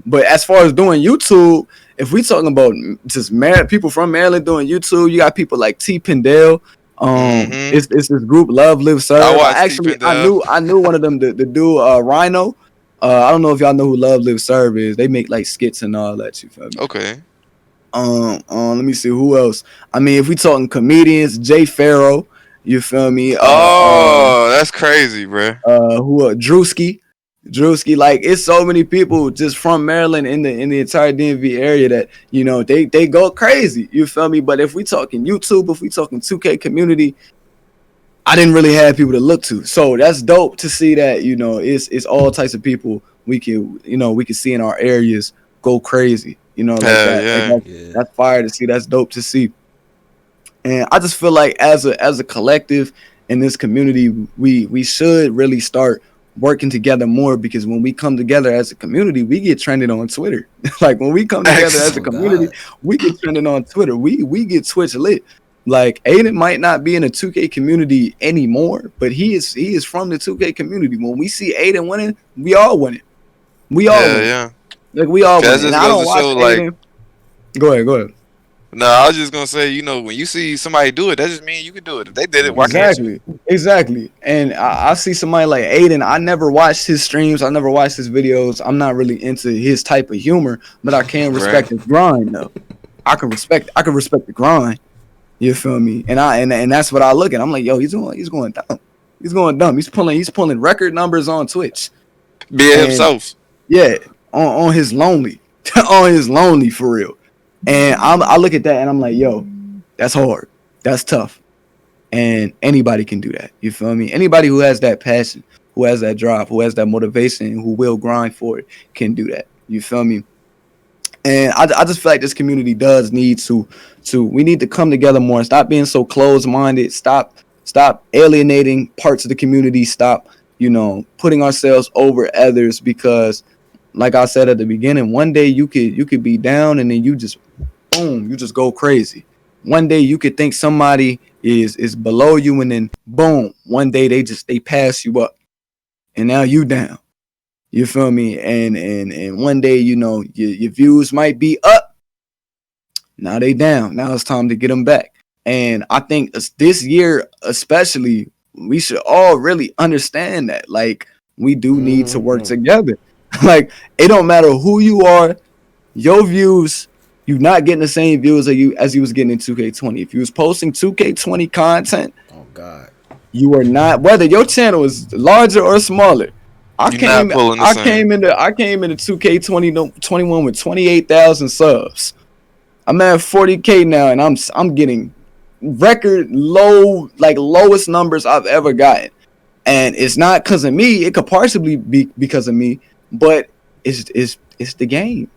Speaker 1: But as far as doing YouTube, if we talking about just people from Maryland doing YouTube, you got people like T Pendel.
Speaker 3: hmm
Speaker 1: It's this group Love Live
Speaker 3: I
Speaker 1: Serve.
Speaker 3: watched Deep in Dell.
Speaker 1: I knew one of them, the dude Rhino. I don't know if y'all know who Love Live Serve is. They make like skits and all that. You feel me?
Speaker 3: Okay.
Speaker 1: Let me see who else. I mean, if we talking comedians, Jay Farrow, you feel me?
Speaker 3: Oh, that's crazy, bro.
Speaker 1: Drewski, like it's so many people just from Maryland in the entire DMV area that they go crazy. You feel me? But if we talking YouTube, if we talking 2K community, I didn't really have people to look to. So that's dope to see that it's all types of people we can see in our areas go crazy. Like
Speaker 3: Hell
Speaker 1: that. Like
Speaker 3: yeah.
Speaker 2: Yeah.
Speaker 1: that's fire to see. That's dope to see. And I just feel like as a collective in this community, we should really start working together more, because when we come together as a community, we get trending on Twitter. Like when we come together as a
Speaker 2: Oh
Speaker 1: community,
Speaker 2: God.
Speaker 1: we get trending on Twitter. We get Twitch lit. Like Aiden might not be in a 2K community anymore, but he is from the 2K community. When we see Aiden winning, we all winning. We all
Speaker 3: Hell
Speaker 1: winning.
Speaker 3: yeah.
Speaker 1: Like we all
Speaker 3: 'Cause that
Speaker 1: winning. And
Speaker 3: just
Speaker 1: I
Speaker 3: goes
Speaker 1: don't
Speaker 3: to
Speaker 1: watch
Speaker 3: show, like,
Speaker 1: Aiden. Go ahead.
Speaker 3: no, I was just gonna say, when you see somebody do it, that just means you can do it. If they did it, why can't you?
Speaker 1: Exactly. And I see somebody like Aiden. I never watched his streams. I never watched his videos. I'm not really into his type of humor, but I can
Speaker 3: Right.
Speaker 1: respect his grind though. I can respect the grind. You feel me? And that's what I look at. I'm like, yo, he's going dumb. He's going dumb. He's pulling record numbers on Twitch.
Speaker 3: Be
Speaker 1: And
Speaker 3: himself.
Speaker 1: yeah, on his lonely. On his lonely for real. And I look at that and I'm like, yo, that's hard. That's tough. And anybody can do that. You feel me? Anybody who has that passion, who has that drive, who has that motivation, who will grind for it, can do that. You feel me? And I just feel like this community does need to we need to come together more and stop being so closed minded. Stop alienating parts of the community. Stop putting ourselves over others, because like I said at the beginning, one day you could be down and then you just boom, you just go crazy. One day you could think somebody is below you, and then boom, one day they pass you up and now you down. You feel me? And one day, your views might be up. Now they down. Now it's time to get them back. And I think this year, especially, we should all really understand that. Like, we do need to work
Speaker 2: Mm-hmm.
Speaker 1: together. Like, it don't matter who you are, your views, you not getting the same views as you was getting in 2K20. If you was posting 2K20 content,
Speaker 2: Oh God.
Speaker 1: you are not, whether your channel is larger or smaller.
Speaker 3: You're not pulling the same.
Speaker 1: I came into 2K21 with 28,000 subs. I'm at 40K now, and I'm getting record low, like lowest numbers I've ever gotten. And it's not because of me. It could partially be because of me, but it's the game.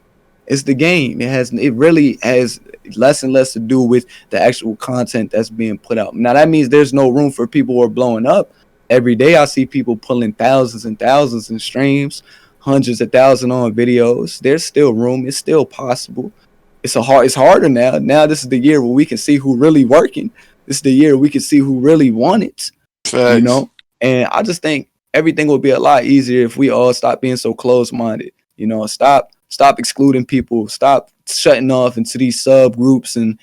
Speaker 1: It's the game. It really has less and less to do with the actual content that's being put out. Now that means there's no room for people who are blowing up. Every day I see people pulling thousands and thousands in streams, hundreds of thousands on videos. There's still room. It's still possible. It's harder now. Now this is the year where we can see who really working. This is the year we can see who really want it. You
Speaker 3: Facts.
Speaker 1: know? And I just think everything will be a lot easier if we all stop being so close-minded. Stop excluding people. Stop shutting off into these subgroups and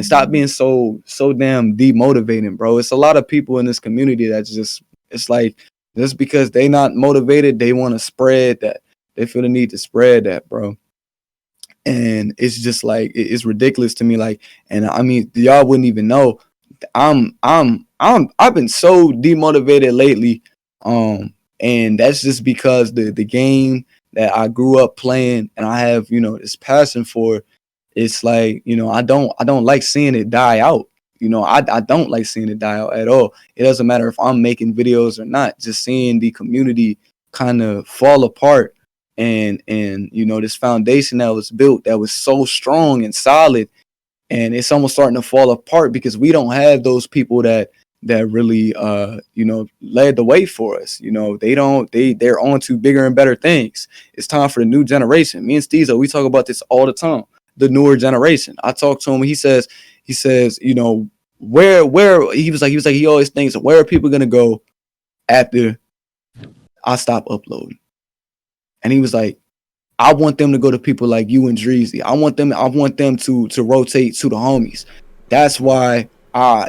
Speaker 1: stop being so damn demotivating, bro. It's a lot of people in this community that's it's like just because they not motivated, they want to spread that. They feel the need to spread that, bro. And it's just like it's ridiculous to me. Like, and I mean, y'all wouldn't even know. I've been so demotivated lately. And that's just because the game that I grew up playing and I have, this passion for, it's like, I don't like seeing it die out. I don't like seeing it die out at all. It doesn't matter if I'm making videos or not, just seeing the community kind of fall apart and this foundation that was built that was so strong and solid, and it's almost starting to fall apart because we don't have those people that that really led the way for us. They're on to bigger and better things. It's time for the new generation. Me and Steezo, we talk about this all the time. The newer generation. I talk to him. He says, where he always thinks, where are people gonna go after I stop uploading? And he was like, I want them to go to people like you and Dreezy. I want them to rotate to the homies. That's why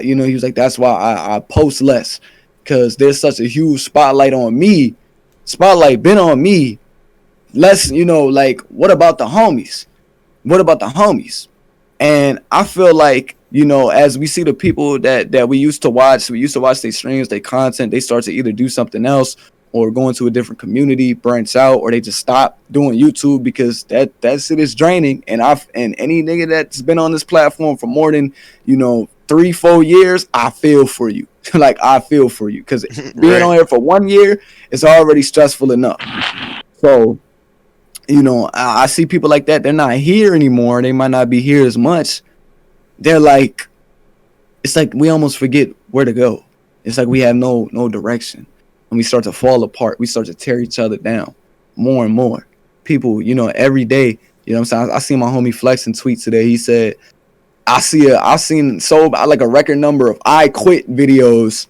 Speaker 1: he was like, that's why I post less, because there's such a huge spotlight on me. Spotlight been on me. Less, like, what about the homies? What about the homies? And I feel like, as we see the people that we used to watch their streams, their content, they start to either do something else or go into a different community, branch out, or they just stop doing YouTube because that shit is draining. And any nigga that's been on this platform for more than 3-4 years, I feel for you. Like, I feel for you, because being on here for 1 year is already stressful enough. So, I see people like that. They're not here anymore. They might not be here as much. They're like, it's like we almost forget where to go. It's like we have no direction. And we start to fall apart. We start to tear each other down more and more. People, every day, what I'm saying? I seen my homie Flexing tweet today. He said, I've seen like a record number of I quit videos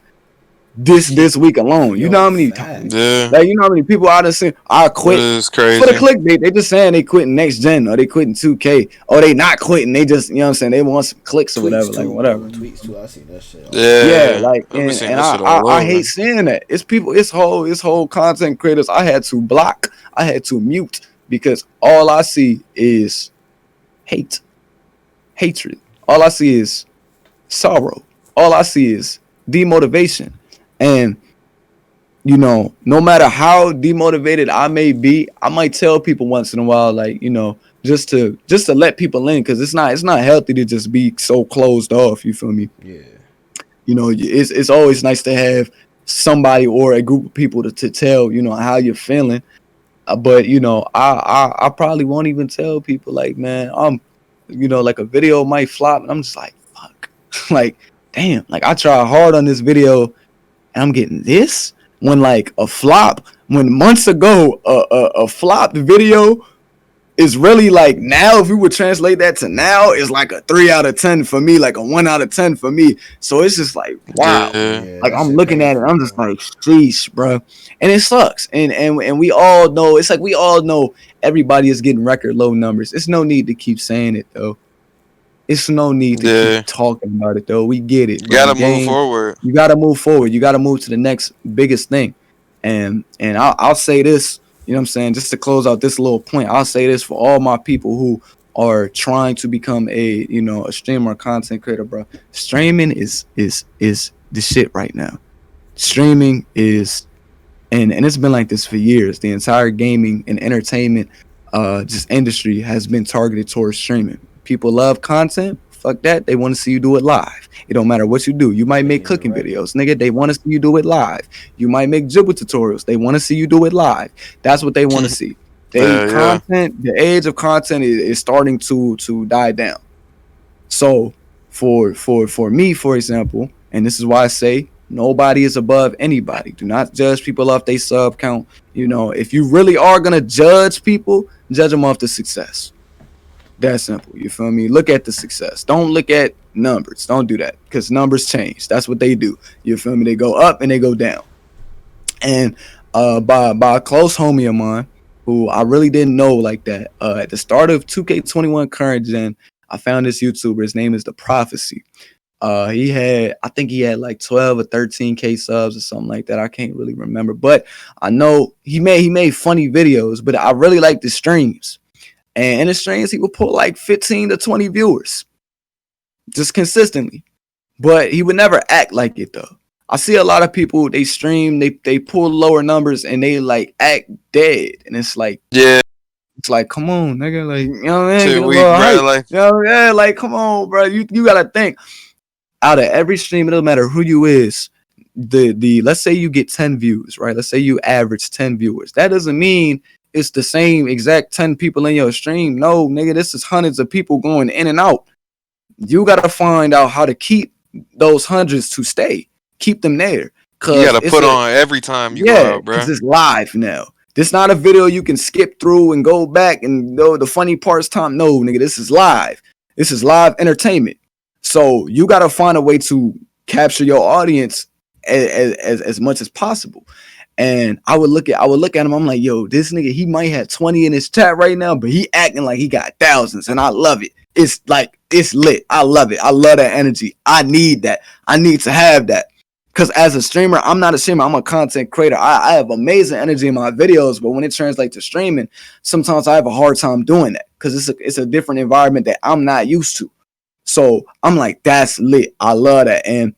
Speaker 1: this week alone. You know how many times?
Speaker 3: Yeah.
Speaker 1: Like, you know how many people I done seen I quit
Speaker 3: It's crazy.
Speaker 1: for the clickbait. They just saying they quitting next gen, or they quitting 2K, or they not quitting. They just, they want some clicks or whatever. Like, whatever.
Speaker 2: Tweets too. I see that shit.
Speaker 1: Yeah, like, and I hate seeing that. It's people, it's whole content creators I had to block, I had to mute, because all I see is hatred. All I see is sorrow. All I see is demotivation. And no matter how demotivated I may be, I might tell people once in a while, like, just to let people in, because it's not healthy to just be so closed off. You feel me?
Speaker 2: Yeah.
Speaker 1: It's always nice to have somebody or a group of people to tell how you're feeling. But I probably won't even tell people, like, man, I'm like a video might flop, and I'm just like, fuck, like, damn, like, I tried hard on this video and I'm getting this, when like when months ago a flopped video is really, like, now, if we would translate that to now, is like a 3 out of 10 for me, like a 1 out of 10 for me. So it's just like, wow.
Speaker 3: Yeah.
Speaker 1: Like, I'm looking at it, I'm just like, sheesh, bro. And it sucks. And we all know, it's like we all know everybody is getting record low numbers. It's no need to keep saying it, though. It's no need to keep talking about it, though. We get it.
Speaker 3: You gotta move forward.
Speaker 1: You gotta move forward. You gotta move to the next biggest thing. And I'll say this, you know what I'm saying, just to close out this little point, I'll say this for all my people who are trying to become a streamer or content creator, bro. Streaming is the shit right now. Streaming is, and it's been like this for years. The entire gaming and entertainment just industry has been targeted towards streaming. People love content. Fuck that. They want to see you do it live. It don't matter what you do. You might make cooking videos, nigga. They want to see you do it live. You might make Jibble tutorials. They want to see you do it live. That's what they want to see. The age of content is starting to die down. So for me, for example, and this is why I say nobody is above anybody. Do not judge people off their sub count. If you really are gonna judge people, judge them off the success. That simple. You feel me? Look at the success. Don't look at numbers. Don't do that, because numbers change. That's what they do. You feel me? They go up and they go down. And by a close homie of mine, who I really didn't know like that, at the start of 2K21 current gen, I found this YouTuber. His name is The Prophecy. I think he had like 12 or 13K subs or something like that. I can't really remember, but I know he made funny videos. But I really like the streams. And in the streams, he would pull like 15 to 20 viewers, just consistently. But he would never act like it, though. I see a lot of people, they stream, they pull lower numbers, and they like act dead. And it's like, it's like, come on, nigga, like, what I mean? Like, come on, bro. You gotta think. Out of every stream, it doesn't matter who you is. The let's say you get 10 views, right? Let's say you average 10 viewers. That doesn't mean it's the same exact 10 people in your stream. No, nigga, this is hundreds of people going in and out. You got to find out how to keep those hundreds to stay. keep them there.
Speaker 3: You
Speaker 1: Cause
Speaker 3: gotta
Speaker 1: it's
Speaker 3: put on every time you go
Speaker 1: yeah,
Speaker 3: out,
Speaker 1: cause
Speaker 3: bro.
Speaker 1: it's live now. This not a video you can skip through and go back and know the funny parts time. No, nigga, this is live. This is live entertainment. So you gotta find a way to capture your audience as much as possible. And I would look at him. I'm like, yo, this nigga, he might have 20 in his chat right now, but he acting like he got thousands, and I love it. It's like it's lit. I love it. I love that energy. I need that. I need to have that. Because as a streamer, I'm not a streamer. I'm a content creator. I have amazing energy in my videos, but when it translates to streaming, sometimes I have a hard time doing that because it's a different environment that I'm not used to. So I'm like, that's lit. I love that. And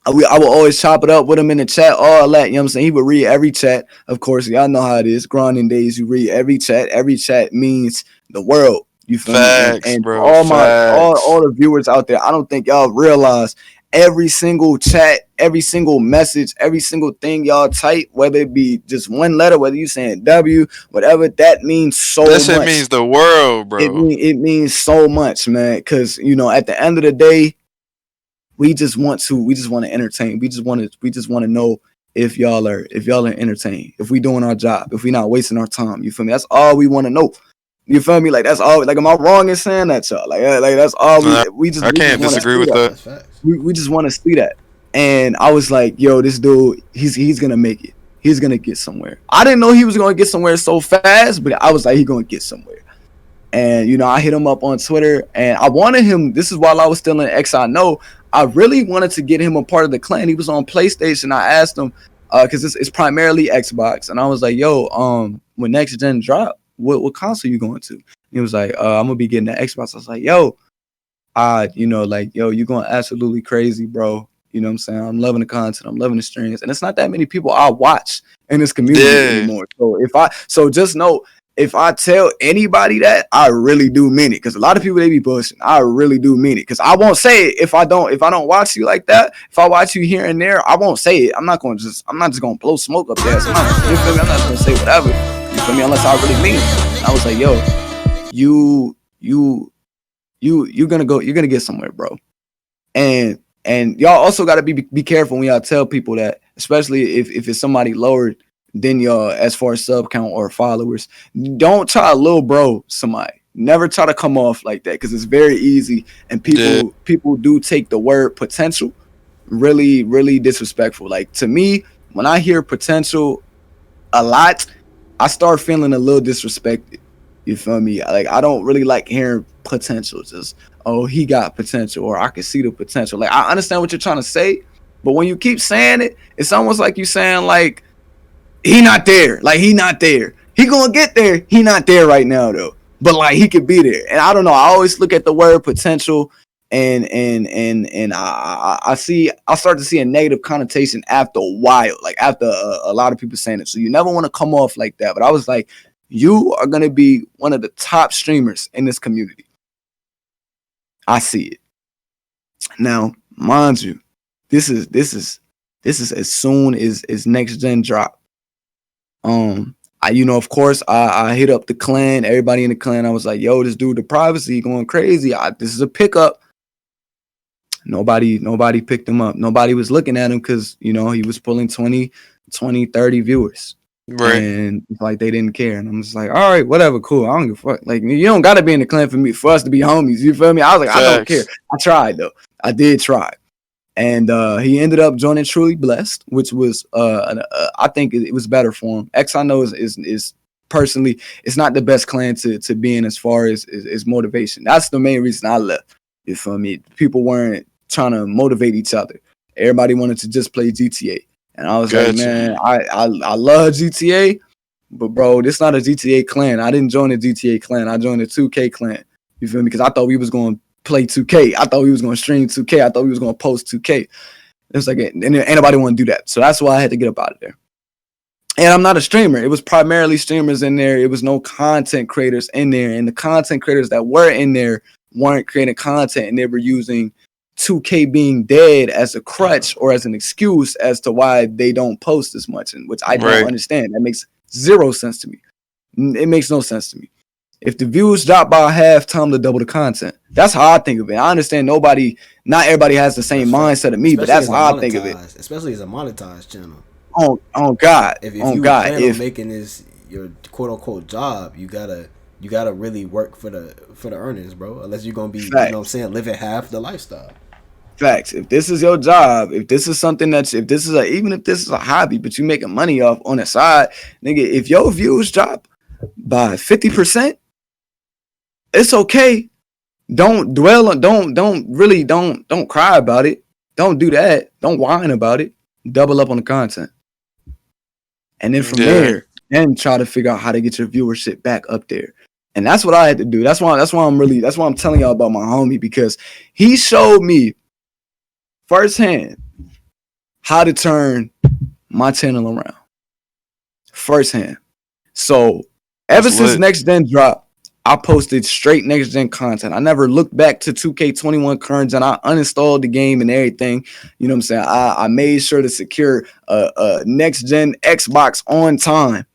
Speaker 1: I would always chop it up with him in the chat, all that. You know what I'm saying? He would read every chat. Of course, y'all know how it is. Grinding days, you read every chat. Every chat means the world. You feel me?
Speaker 3: Facts,
Speaker 1: And
Speaker 3: bro.
Speaker 1: all
Speaker 3: Facts.
Speaker 1: the viewers out there, I don't think y'all realize every single chat, every single message, every single thing y'all type, whether it be just one letter, whether you saying W, whatever, that means so
Speaker 3: That shit
Speaker 1: much.
Speaker 3: means the world, bro.
Speaker 1: It means so much, man. Because at the end of the day, we just want to entertain. We just want to know if y'all are entertained, if we doing our job, if we not wasting our time. You feel me? That's all we want to know. You feel me? Like that's all. Like, am I wrong in saying that, y'all? Like that's all we just
Speaker 3: I can't
Speaker 1: want to
Speaker 3: disagree
Speaker 1: see
Speaker 3: with
Speaker 1: that.
Speaker 3: that.
Speaker 2: That's facts.
Speaker 1: We just want to see that. And I was like, yo, this dude, he's gonna make it. He's gonna get somewhere. I didn't know he was gonna get somewhere so fast, but I was like, he gonna get somewhere. And I hit him up on Twitter, and I wanted him. This is while I was still in X. I know. I really wanted to get him a part of the clan. He was on PlayStation. I asked him because it's primarily Xbox, and I was like, "Yo, when next gen drop, what console you going to?" He was like, "I'm gonna be getting the Xbox." I was like, "Yo, you going absolutely crazy, bro. You know what I'm saying? I'm loving the content. I'm loving the streams, and it's not that many people I watch in this community anymore. So just know." If I tell anybody that, I really do mean it. Because a lot of people, they be bullshitting. I really do mean it. Because I won't say it if I don't watch you like that. If I watch you here and there, I won't say it. I'm not just gonna blow smoke up there. You feel me? I'm not gonna say whatever. You feel me? Unless I really mean it. And I was like, yo, you're gonna get somewhere, bro. And y'all also gotta be careful when y'all tell people that, especially if it's somebody lower than y'all as far as sub count or followers. Don't try to little bro somebody. Never try to come off like that because it's very easy, and people do take the word potential really, really disrespectful. Like, to me, when I hear potential a lot, I start feeling a little disrespected. You feel me? Like, I don't really like hearing potential. Just, oh, he got potential, or I can see the potential. Like, I understand what you're trying to say, but when you keep saying it, it's almost like you saying like, he not there. Like, he not there. He gonna get there. He not there right now though. But like, he could be there. And I don't know. I always look at the word potential, and I start to see a negative connotation after a while. Like, after a lot of people saying it. So you never want to come off like that. But I was like, you are gonna be one of the top streamers in this community. I see it. Now, mind you, this is as soon as next gen drop. Of course, I hit up the clan, everybody in the clan. I was like, yo, this dude, the privacy going crazy. This is a pickup. Nobody picked him up. Nobody was looking at him because, he was pulling 20, 30 viewers.
Speaker 3: Right.
Speaker 1: And like, they didn't care. And I'm just like, all right, whatever, cool. I don't give a fuck. Like, you don't got to be in the clan for us to be homies. You feel me? I was like, I don't care. I tried, though. I did try. And he ended up joining Truly Blessed, which was I think it was better for him. X, I know, is personally, it's not the best clan to be in as far as motivation. That's the main reason I left. You feel me? People weren't trying to motivate each other. Everybody wanted to just play GTA. And I was like, man, I love GTA, but bro, this not a GTA clan. I didn't join the GTA clan. I joined the 2K clan. You feel me? Because I thought we was going to play 2K. I thought we was going to stream 2K. I thought we was going to post 2K. It was like, and anybody want to do that. So that's why I had to get up out of there. And I'm not a streamer. It was primarily streamers in there. It was no content creators in there. And the content creators that were in there weren't creating content, and they were using 2K being dead as a crutch or as an excuse as to why they don't post as much, and which I don't understand. That makes zero sense to me. It makes no sense to me. If the views drop by half, time to double the content. That's how I think of it. I understand not everybody has the same mindset of me, but that's how I think of it.
Speaker 2: Especially as a monetized channel.
Speaker 1: On God,
Speaker 2: If
Speaker 1: on
Speaker 2: you
Speaker 1: God,
Speaker 2: plan on making this your quote unquote job, you gotta really work for the earnings, bro. Unless you're gonna be, you know what I'm saying, living half the lifestyle.
Speaker 1: Facts. If this is your job, if this is something even if this is a hobby, but you making money off on the side, nigga, if your views drop by 50%, it's okay. Don't dwell on, don't cry about it. Don't do that. Don't whine about it. Double up on the content. And then from there, then try to figure out how to get your viewership back up there. And that's what I had to do. That's why I'm telling y'all about my homie, because he showed me firsthand how to turn my channel around. Firsthand. So ever since Next Gen dropped, I posted straight Next Gen content. I never looked back to 2K21 current gen. I uninstalled the game and everything. You know what I'm saying? I made sure to secure a Next Gen Xbox on time.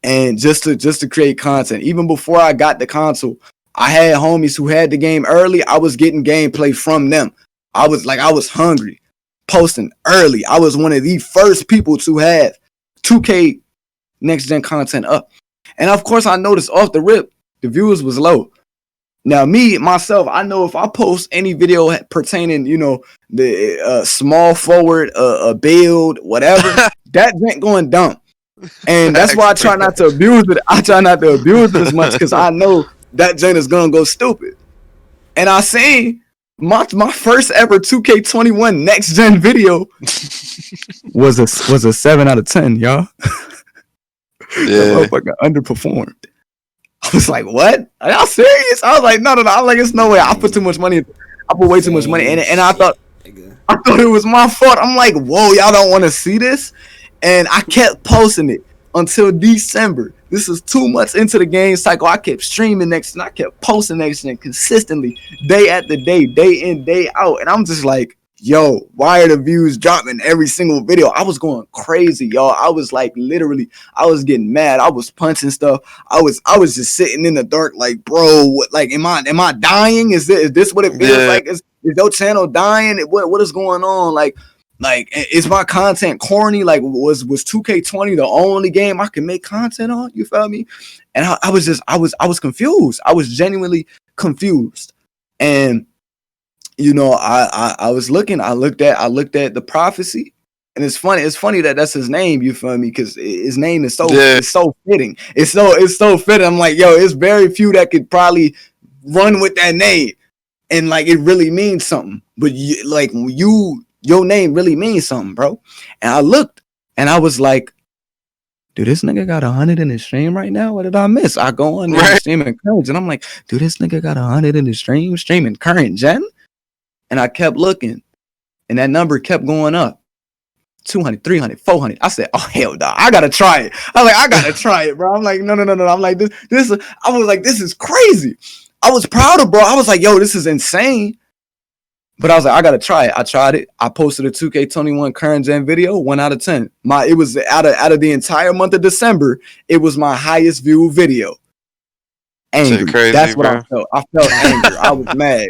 Speaker 1: And just to create content. Even before I got the console, I had homies who had the game early. I was getting gameplay from them. I was hungry, posting early. I was one of the first people to have 2K Next Gen content up. And of course, I noticed off the rip, the views was low. Now, myself, I know if I post any video pertaining, the small forward, a build, whatever, that ain't going dumb. And that's why I try not to abuse it. I try not to abuse it as much because I know that Jane is gonna go stupid. And I seen my first ever 2K21 Next Gen video was a 7 out of 10, y'all. The motherfucker underperformed. I was like, what? Are y'all serious? I was like, no. I was like, it's no way. I put too much money. I put way too much money in it, and I thought it was my fault. I'm like, whoa, y'all don't want to see this? And I kept posting it until December. This is 2 months into the game cycle. I kept streaming Next Gen. I kept posting Next Gen consistently, day after day in, day out. And I'm just like, yo, why are the views dropping every single video? I was going crazy, y'all. I was like, literally, I was getting mad. I was punching stuff. I was just sitting in the dark, like, bro, what, like, am I dying? Is this what it feels like? Is your channel dying? What is going on? Like, is my content corny? Like, was 2K20 the only game I can make content on? You feel me? And I was confused. I was genuinely confused. And I was looking. I looked at the prophecy, and it's funny that that's his name. You feel me? Because his name is it's so fitting. It's so fitting. I'm like, yo, it's very few that could probably run with that name, and like it really means something. But your name really means something, bro. And I looked, and I was like, dude, this nigga got 100 in his stream right now. What did I miss? I go on there streaming current, and I'm like, dude, this nigga got 100 in his streaming current gen. And I kept looking, and that number kept going up. 200, 300, 400. I said, oh, hell no, I got to try it. I was like, I got to try it, bro. I'm like, no. I'm like, this. I was like, this is crazy. I was proud of, bro. I was like, yo, this is insane. But I was like, I got to try it. I tried it. I posted a 2K21 current gen video, 1 out of 10. It was out of the entire month of December, it was my highest viewed video. Angry.
Speaker 3: Crazy,
Speaker 1: that's what
Speaker 3: bro.
Speaker 1: I felt. I felt angry. I was mad.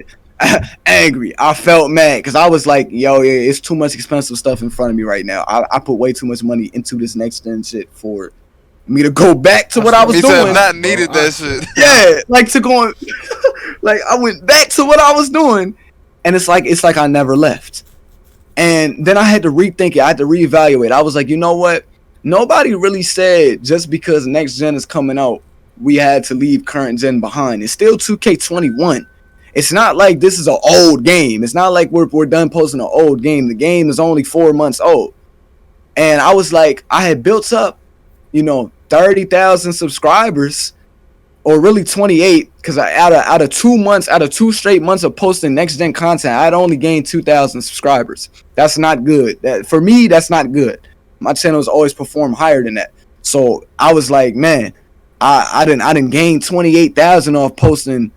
Speaker 1: Angry. I felt mad because I was like, yo, it's too much expensive stuff in front of me right now. I put way too much money into this Next Gen shit for me to go back to what I was doing.
Speaker 3: Said not needed that shit.
Speaker 1: Yeah, like to go on, like I went back to what I was doing, and it's like I never left. And then I had to rethink it. I had to reevaluate. I was like, you know what? Nobody really said just because Next Gen is coming out, we had to leave current gen behind. It's still 2K21. It's not like this is an old game. It's not like we're done posting an old game. The game is only 4 months old. And I was like, I had built up, 30,000 subscribers, or really 28, because out of 2 months, out of 2 straight months of posting Next Gen content, I'd only gained 2,000 subscribers. That's not good. For me, that's not good. My channel's always performed higher than that. So I was like, man, I didn't gain 28,000 off posting,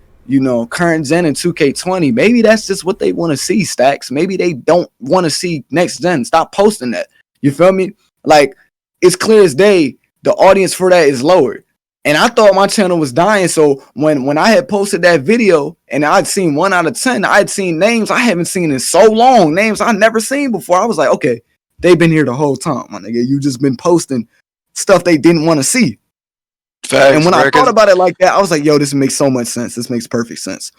Speaker 1: current gen and 2K20. Maybe that's just what they want to see, Stax. Maybe they don't want to see Next Gen. Stop posting that. You feel me? Like, it's clear as day, the audience for that is lower. And I thought my channel was dying. So when I had posted that video and I'd seen 1 out of 10, I'd seen names I haven't seen in so long, names I never seen before. I was like, okay, they've been here the whole time, my nigga. You just been posting stuff they didn't want to see.
Speaker 3: Facts,
Speaker 1: and when I thought about it like that, I was like, yo, this makes so much sense. This makes perfect sense.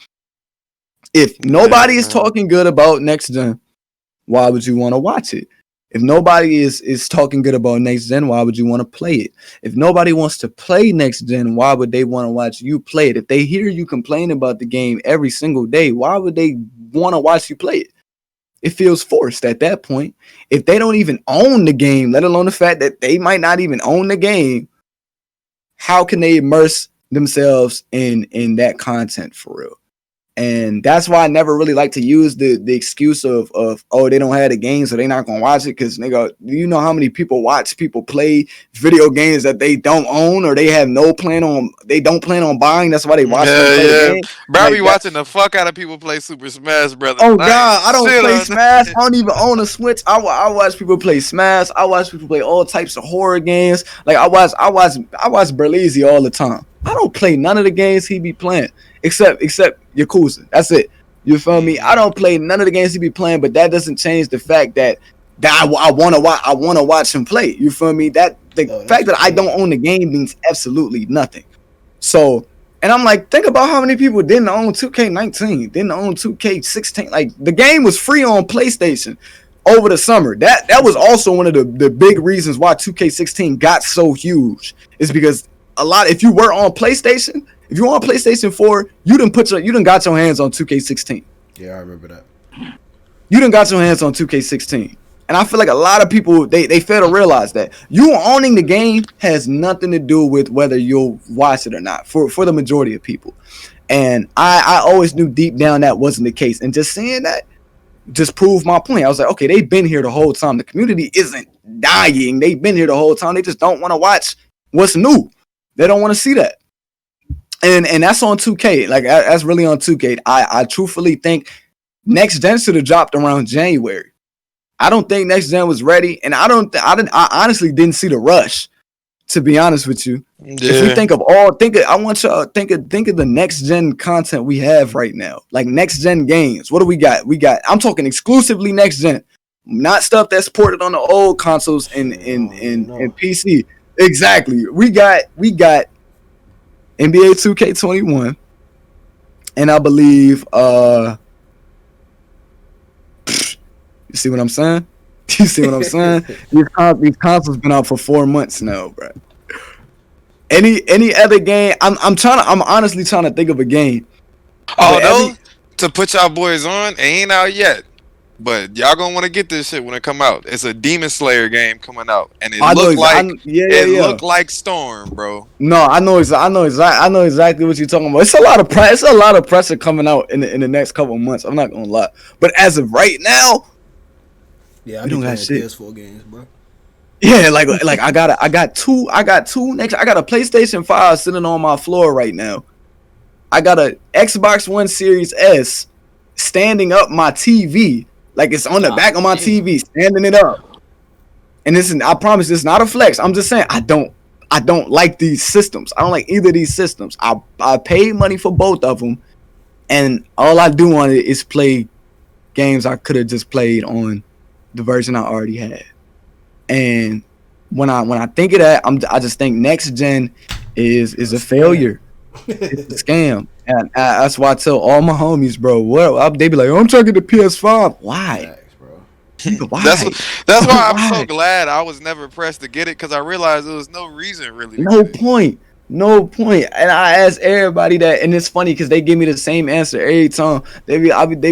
Speaker 1: If nobody is talking good about next gen, why would you want to watch it? If nobody is talking good about next gen, why would you want to play it? If nobody wants to play next gen, why would they want to watch you play it? If they hear you complain about the game every single day, why would they want to watch you play it? It feels forced at that point. If they don't even own the game, let alone the fact that they might not even own the game, how can they immerse themselves in that content for real? And that's why I never really like to use the excuse of oh, they don't have the game, so they're not gonna watch it. Because nigga, you know how many people watch people play video games that they don't own or they have no plan on, they don't plan on buying. That's why they watch them play the game.
Speaker 3: Bro,
Speaker 1: like
Speaker 3: be watching the fuck out of people play Super Smash Brothers.
Speaker 1: Oh God, I don't play Smash. I don't even own a Switch. I watch people play Smash. I watch people play all types of horror games. Like I watch Berlizzi all the time. I don't play none of the games he be playing except Yakuza. That's it. You feel me? I don't play none of the games he be playing, but that doesn't change the fact that I want to watch him play. You feel me? That the fact that I don't own the game means absolutely nothing. So, and I'm like, think about how many people didn't own 2K19, didn't own 2K16. Like the game was free on PlayStation over the summer. That was also one of the big reasons why 2K16 got so huge. Is because if you were on PlayStation, if you're on PlayStation 4, you done got your hands on 2K16.
Speaker 2: Yeah, I remember that.
Speaker 1: You done got your hands on 2K16. And I feel like a lot of people, they fail to realize that you owning the game has nothing to do with whether you'll watch it or not for the majority of people. And I always knew deep down that wasn't the case. And just seeing that just proved my point. I was like, okay, they've been here the whole time. The community isn't dying. They've been here the whole time. They just don't want to watch what's new. They don't want to see that. And that's on 2K. Like that's really on 2K. I truthfully think next gen should have dropped around January. I don't think next gen was ready, and I honestly didn't see the rush. To be honest with you, if you think of I want y'all think of the next gen content we have right now, like next gen games. What do we got? I'm talking exclusively next gen, not stuff that's ported on the old consoles and PC. Exactly. We got NBA 2K21, and I believe you see what I'm saying? You see what I'm saying? These consoles been out for 4 months now, bro. Any other game? I'm honestly trying to think of a game.
Speaker 3: Oh, to put y'all boys on, it ain't out yet. But y'all gonna want to get this shit when it come out. It's a Demon Slayer game coming out, and it looked like Storm, bro.
Speaker 1: No, I know exactly what you're talking about. It's a lot of pressure coming out in the next couple of months. I'm not gonna lie, but as of right now,
Speaker 2: yeah, I don't got shit. PS4 games, bro.
Speaker 1: Yeah, like I got two next. I got a PlayStation 5 sitting on my floor right now. I got a Xbox One Series S standing up my TV. Like it's on the back of my TV, standing it up. And I promise it's not a flex. I'm just saying I don't like these systems. I don't like either of these systems. I paid money for both of them, and all I do on it is play games I could have just played on the version I already had. And when I think of that, I just think next gen is a failure. It's a scam. And that's why I tell all my homies, bro, they be like, oh, I'm trying to get the PS5. Why? Why?
Speaker 3: That's why I'm so glad I was never pressed to get it, because I realized there was no reason really.
Speaker 1: No point. And I ask everybody that, and it's funny because they give me the same answer every time. They be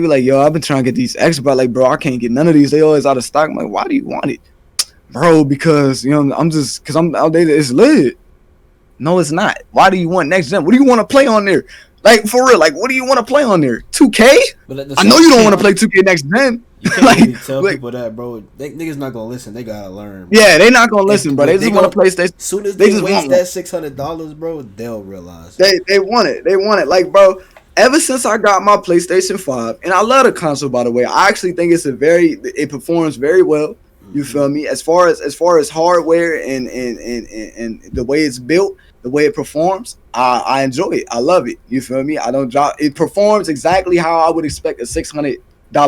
Speaker 1: like, yo, I've been trying to get these Xbox. Like, bro, I can't get none of these. They always out of stock. I'm like, why do you want it? Bro, because, I'm out there, it's lit. No, it's not. Why do you want next gen? What do you want to play on there? Like, for real, like, what do you want to play on there? 2K? I know you don't want to play 2K next gen.
Speaker 2: You can't really tell people that, bro. Niggas not gonna listen. They gotta learn, bro.
Speaker 1: Yeah, they not gonna listen, bro. They just want to play PlayStation.
Speaker 2: As soon as they waste that $600, bro, they'll realize.
Speaker 1: They want it. They want it. Like, bro, ever since I got my PlayStation 5, and I love the console, by the way. I actually think it performs very well. You feel me? As far as hardware and the way it's built, the way it performs, I enjoy it. I love it. You feel me? I don't drop. It performs exactly how I would expect a $600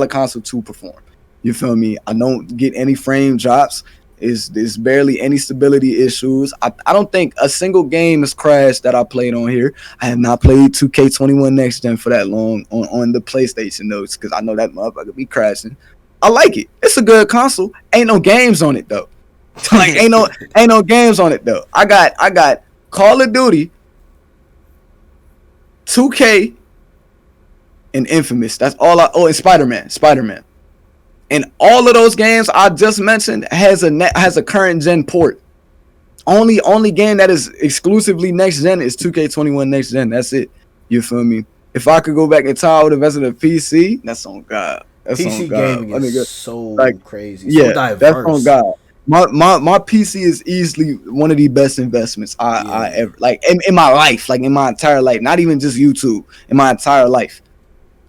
Speaker 1: console to perform. You feel me? I don't get any frame drops. There's barely any stability issues. I don't think a single game has crashed that I played on here. I have not played 2K21 Next Gen for that long on the PlayStation though, because I know that motherfucker be crashing. I like it. It's a good console. Ain't no games on it though. Like ain't no games on it though. I got Call of Duty, 2K, and Infamous. That's all and Spider-Man. And all of those games I just mentioned has a current gen port. Only game that is exclusively next gen is 2K21 Next Gen. That's it. You feel me? If I could go back in time, I would invest in a PC. That's on God. That's
Speaker 2: PC
Speaker 1: on God.
Speaker 2: gaming is so crazy.
Speaker 1: Yeah,
Speaker 2: so diverse.
Speaker 1: That's on God. My PC is easily one of the best investments I ever like in my life, like in my entire life. Not even just YouTube. In my entire life.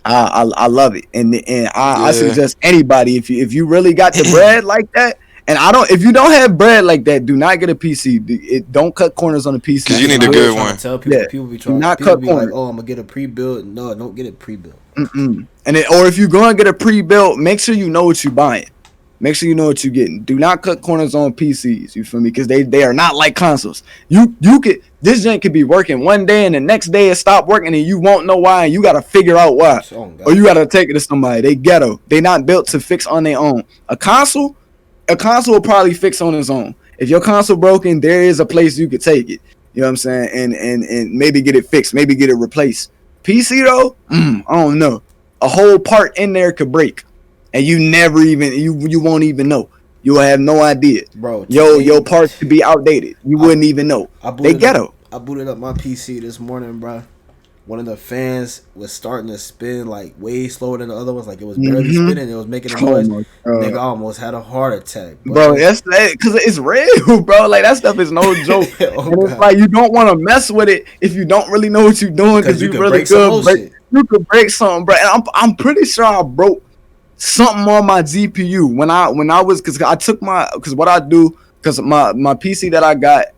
Speaker 1: I love it, and I suggest anybody if you really got the bread like that, and if you don't have bread like that, do not get a PC. Don't cut corners on the PC.
Speaker 3: Because you need a good one.
Speaker 2: Tell people be trying.
Speaker 1: Not
Speaker 2: people
Speaker 1: cut
Speaker 2: be
Speaker 1: corners.
Speaker 2: like, oh, I'm gonna get a pre-built. No, don't get it pre-built.
Speaker 1: Or if you're going to get a pre-built, make sure you know what you're buying. Make sure you know what you're getting. Do not cut corners on PCs. You feel me? Because they are not like consoles. This gen could be working one day and the next day it stop working and you won't know why and you gotta figure out why. Or you gotta take it to somebody. They ghetto. They not built to fix on their own. A console will probably fix on its own. If your console broken, there is a place you could take it. You know what I'm saying? And maybe get it fixed, maybe get it replaced. PC though, I don't know. A whole part in there could break. And you never even you won't even know. You will have no idea,
Speaker 2: bro.
Speaker 1: Your parts could be outdated. You wouldn't even know. They ghetto.
Speaker 2: I booted up my PC this morning, bro. One of the fans was starting to spin like way slower than the other ones. Like it was barely spinning. It was making a noise. Nigga almost had a heart attack,
Speaker 1: bro. That's because it's real, bro. Like that stuff is no joke. And it's like you don't want to mess with it if you don't really know what you're doing because you really could. You could break something, bro. And I'm pretty sure I broke something on my GPU when I was because what I do because my PC that I got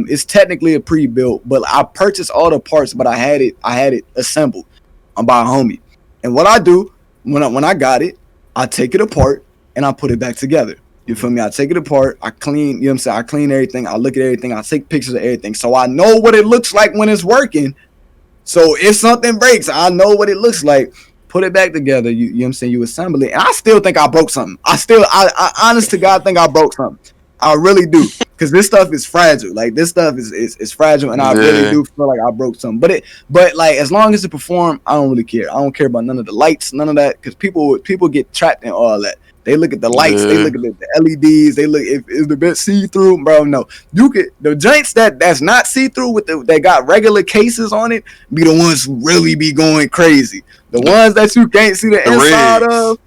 Speaker 1: is technically a pre-built, but I purchased all the parts, but I had it assembled by a homie. And what I do when I got it, I take it apart and I put it back together. You feel me? I take it apart, I clean, you know what I'm saying? I clean everything, I look at everything, I take pictures of everything, so I know what it looks like when it's working. So if something breaks, I know what it looks like. Put it back together. You know what I'm saying? You assemble it. And I still think I broke something. I honest to God think I broke something. I really do. Because this stuff is fragile. Like this stuff is fragile and I really do feel like I broke something. But like as long as it perform, I don't really care. I don't care about none of the lights, none of that. Because people get trapped in all that. They look at the lights, they look at the LEDs, they look if the bit see-through, bro. No. The joints that's not see-through that got regular cases on it be the ones who really be going crazy. The ones that you can't see the inside of,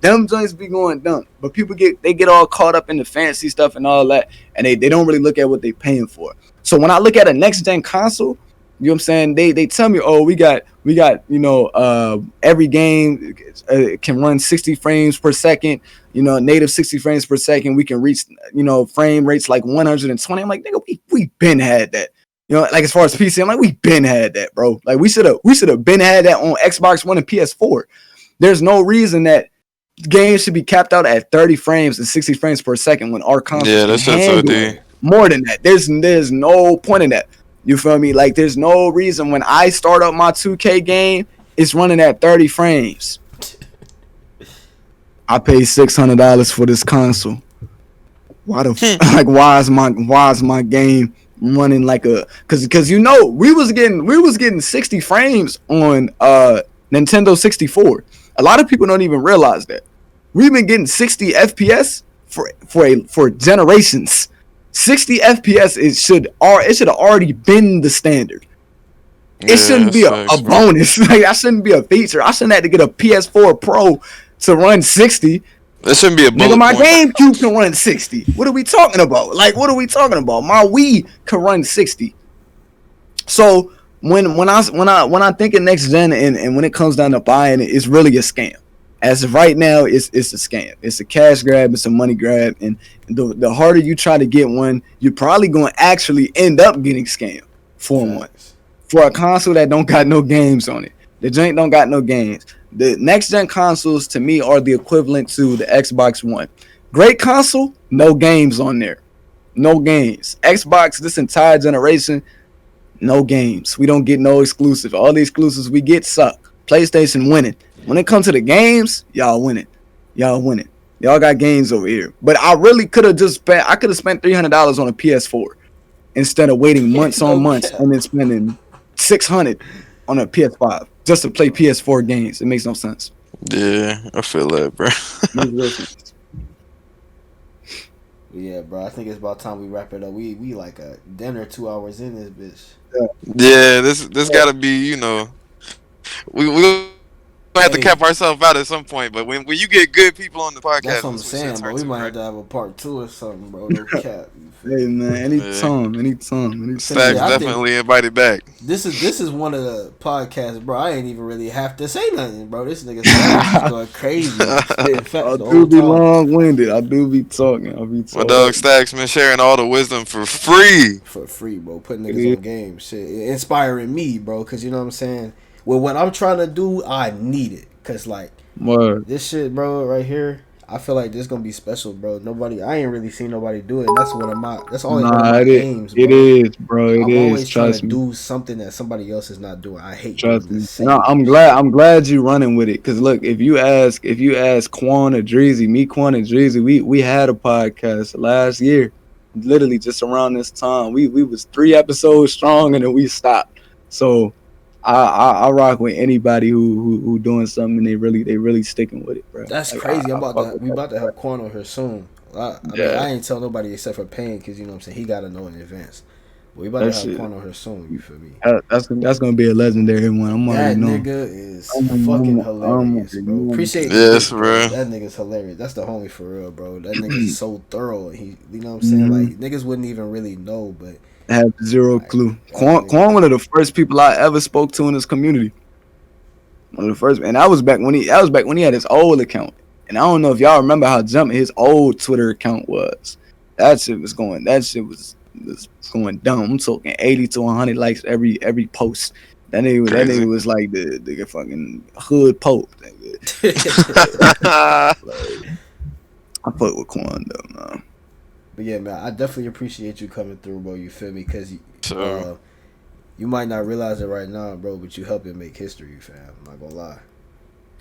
Speaker 1: them joints be going dumb. But people get all caught up in the fancy stuff and all that, and they don't really look at what they paying for. So when I look at a next gen console, you know what I'm saying? They tell me, oh, we got every game can run 60 frames per second, native 60 frames per second. We can reach, frame rates like 120. I'm like, nigga, we been had that. Like as far as PC, I'm like, we been had that, bro. Like we should have been had that on Xbox One and PS4. There's no reason that games should be capped out at 30 frames and 60 frames per second when our console can handle more than that. There's no point in that. You feel me? Like there's no reason when I start up my 2K game, it's running at 30 frames. I paid $600 for this console. Why is my game running like a because we was getting 60 frames on Nintendo 64. A lot of people don't even realize that. We've been getting 60 FPS for generations. 60 FPS it should have already been the standard. It shouldn't be a bonus. Like that shouldn't be a feature. I shouldn't have to get a PS4 Pro to run 60.
Speaker 3: That shouldn't be a bullet
Speaker 1: nigga, my
Speaker 3: point.
Speaker 1: GameCube can run 60. What are we talking about? Like, what are we talking about? My Wii can run 60. So when I think of next gen and when it comes down to buying it, it's really a scam. As of right now, it's a scam. It's a cash grab. It's a money grab. And the harder you try to get one, you're probably going to actually end up getting scammed. 4-1
Speaker 2: Facts.
Speaker 1: for a console that don't got no games on it. The joint don't got no games. The next gen consoles to me are the equivalent to the Xbox One. Great console, no games on there. No games. Xbox this entire generation, no games. We don't get no exclusive. All the exclusives we get suck. PlayStation winning. When it comes to the games, y'all winning. Y'all winning. Y'all got games over here. But I really could have just spent. I could have spent $300 on a PS4 instead of waiting months
Speaker 2: No
Speaker 1: on months
Speaker 2: cap.
Speaker 1: and then spending $600 on a PS5 just to play PS4 games. It makes no sense.
Speaker 3: Yeah, I feel that, bro.
Speaker 1: Makes no sense.
Speaker 2: Yeah, bro. I think it's about time we wrap it up. We like a dinner 2 hours in this bitch.
Speaker 3: Yeah, this gotta be, you know, we have to
Speaker 2: Hey,
Speaker 3: cap ourselves out at some point. But when you get good people on the
Speaker 2: that's
Speaker 3: podcast,
Speaker 2: what I'm
Speaker 3: that's what shit
Speaker 2: saying, bro.
Speaker 3: turns
Speaker 2: We
Speaker 3: to
Speaker 2: might have
Speaker 3: great.
Speaker 2: to have a part 2 or something, bro. No cap. You feel
Speaker 1: Hey
Speaker 2: me?
Speaker 1: man,
Speaker 3: Yeah.
Speaker 1: anytime.
Speaker 2: Shit,
Speaker 3: Stacks
Speaker 2: I think
Speaker 3: definitely invited back.
Speaker 2: this is one of the podcasts, bro. I ain't even really have to say nothing, bro. This nigga Stax is going crazy.
Speaker 1: Hey,
Speaker 2: Spitting facts
Speaker 1: I
Speaker 2: the
Speaker 1: do
Speaker 2: whole
Speaker 1: be
Speaker 2: time.
Speaker 1: long winded. I do be talking. I be
Speaker 3: My
Speaker 1: talking.
Speaker 3: dog Stacks been sharing all the wisdom for free.
Speaker 2: For free, bro. Putting
Speaker 1: It
Speaker 2: niggas
Speaker 1: is.
Speaker 2: on game. Shit. Inspiring me, bro. Cause you know what I'm saying? Well, what I'm trying to do, I need it. Cause like
Speaker 1: Word.
Speaker 2: this shit, bro, right here, I feel like this gonna be special, bro. I ain't really seen nobody do it. And that's always one of
Speaker 1: Nah,
Speaker 2: my
Speaker 1: it is.
Speaker 2: aims,
Speaker 1: It
Speaker 2: bro.
Speaker 1: is, bro. It
Speaker 2: I'm
Speaker 1: is.
Speaker 2: always trying to
Speaker 1: Trust me.
Speaker 2: do something that somebody else is not doing. I hate doing
Speaker 1: Trust
Speaker 2: the
Speaker 1: me. And
Speaker 2: same
Speaker 1: I'm glad.
Speaker 2: shit.
Speaker 1: I'm glad you running with it. Cause look, if you ask Quan or Dreezy, me, Quan and Dreezy, we had a podcast last year, literally just around this time. We was 3 episodes strong and then we stopped. So I rock with anybody who doing something and they really sticking with it, bro.
Speaker 2: That's
Speaker 1: Like
Speaker 2: crazy.
Speaker 1: I fuck with
Speaker 2: We
Speaker 1: that.
Speaker 2: about to have Quan on here soon. I mean,
Speaker 1: Yeah,
Speaker 2: I ain't tell nobody except for Payne, cause you know what I'm saying. He gotta know in advance. But we about to
Speaker 1: that
Speaker 2: have
Speaker 1: shit.
Speaker 2: Quan on here soon. You feel me?
Speaker 1: That's gonna be a legendary one. I'm already
Speaker 2: That
Speaker 1: knowing.
Speaker 2: nigga is fucking
Speaker 1: I'm
Speaker 2: hilarious,
Speaker 1: already
Speaker 2: bro.
Speaker 1: knowing.
Speaker 2: Appreciate the
Speaker 3: Yes,
Speaker 2: dick, bro.
Speaker 3: bro.
Speaker 2: That nigga's hilarious. That's the homie for real, bro. That nigga's so thorough. He, you know what I'm saying?
Speaker 1: Mhm.
Speaker 2: Like niggas wouldn't even really know, but
Speaker 1: I have zero
Speaker 2: like
Speaker 1: clue.
Speaker 2: that
Speaker 1: Quan
Speaker 2: nigga.
Speaker 1: one of the first people I ever spoke to in this community. One of the first, and that was back when he had his old account. And I don't know if y'all remember how jumping his old Twitter account was. That shit was going. That shit was going dumb. I'm talking 80 to 100 likes every post. That
Speaker 3: Crazy.
Speaker 1: nigga was like the fucking hood pope. Nigga. Like, I fuck with Quan though, man.
Speaker 2: But yeah, man, I definitely appreciate you coming through, bro. You feel me? Cause
Speaker 3: So
Speaker 2: you might not realize it right now, bro, but you helping make history, fam. I'm not gonna lie.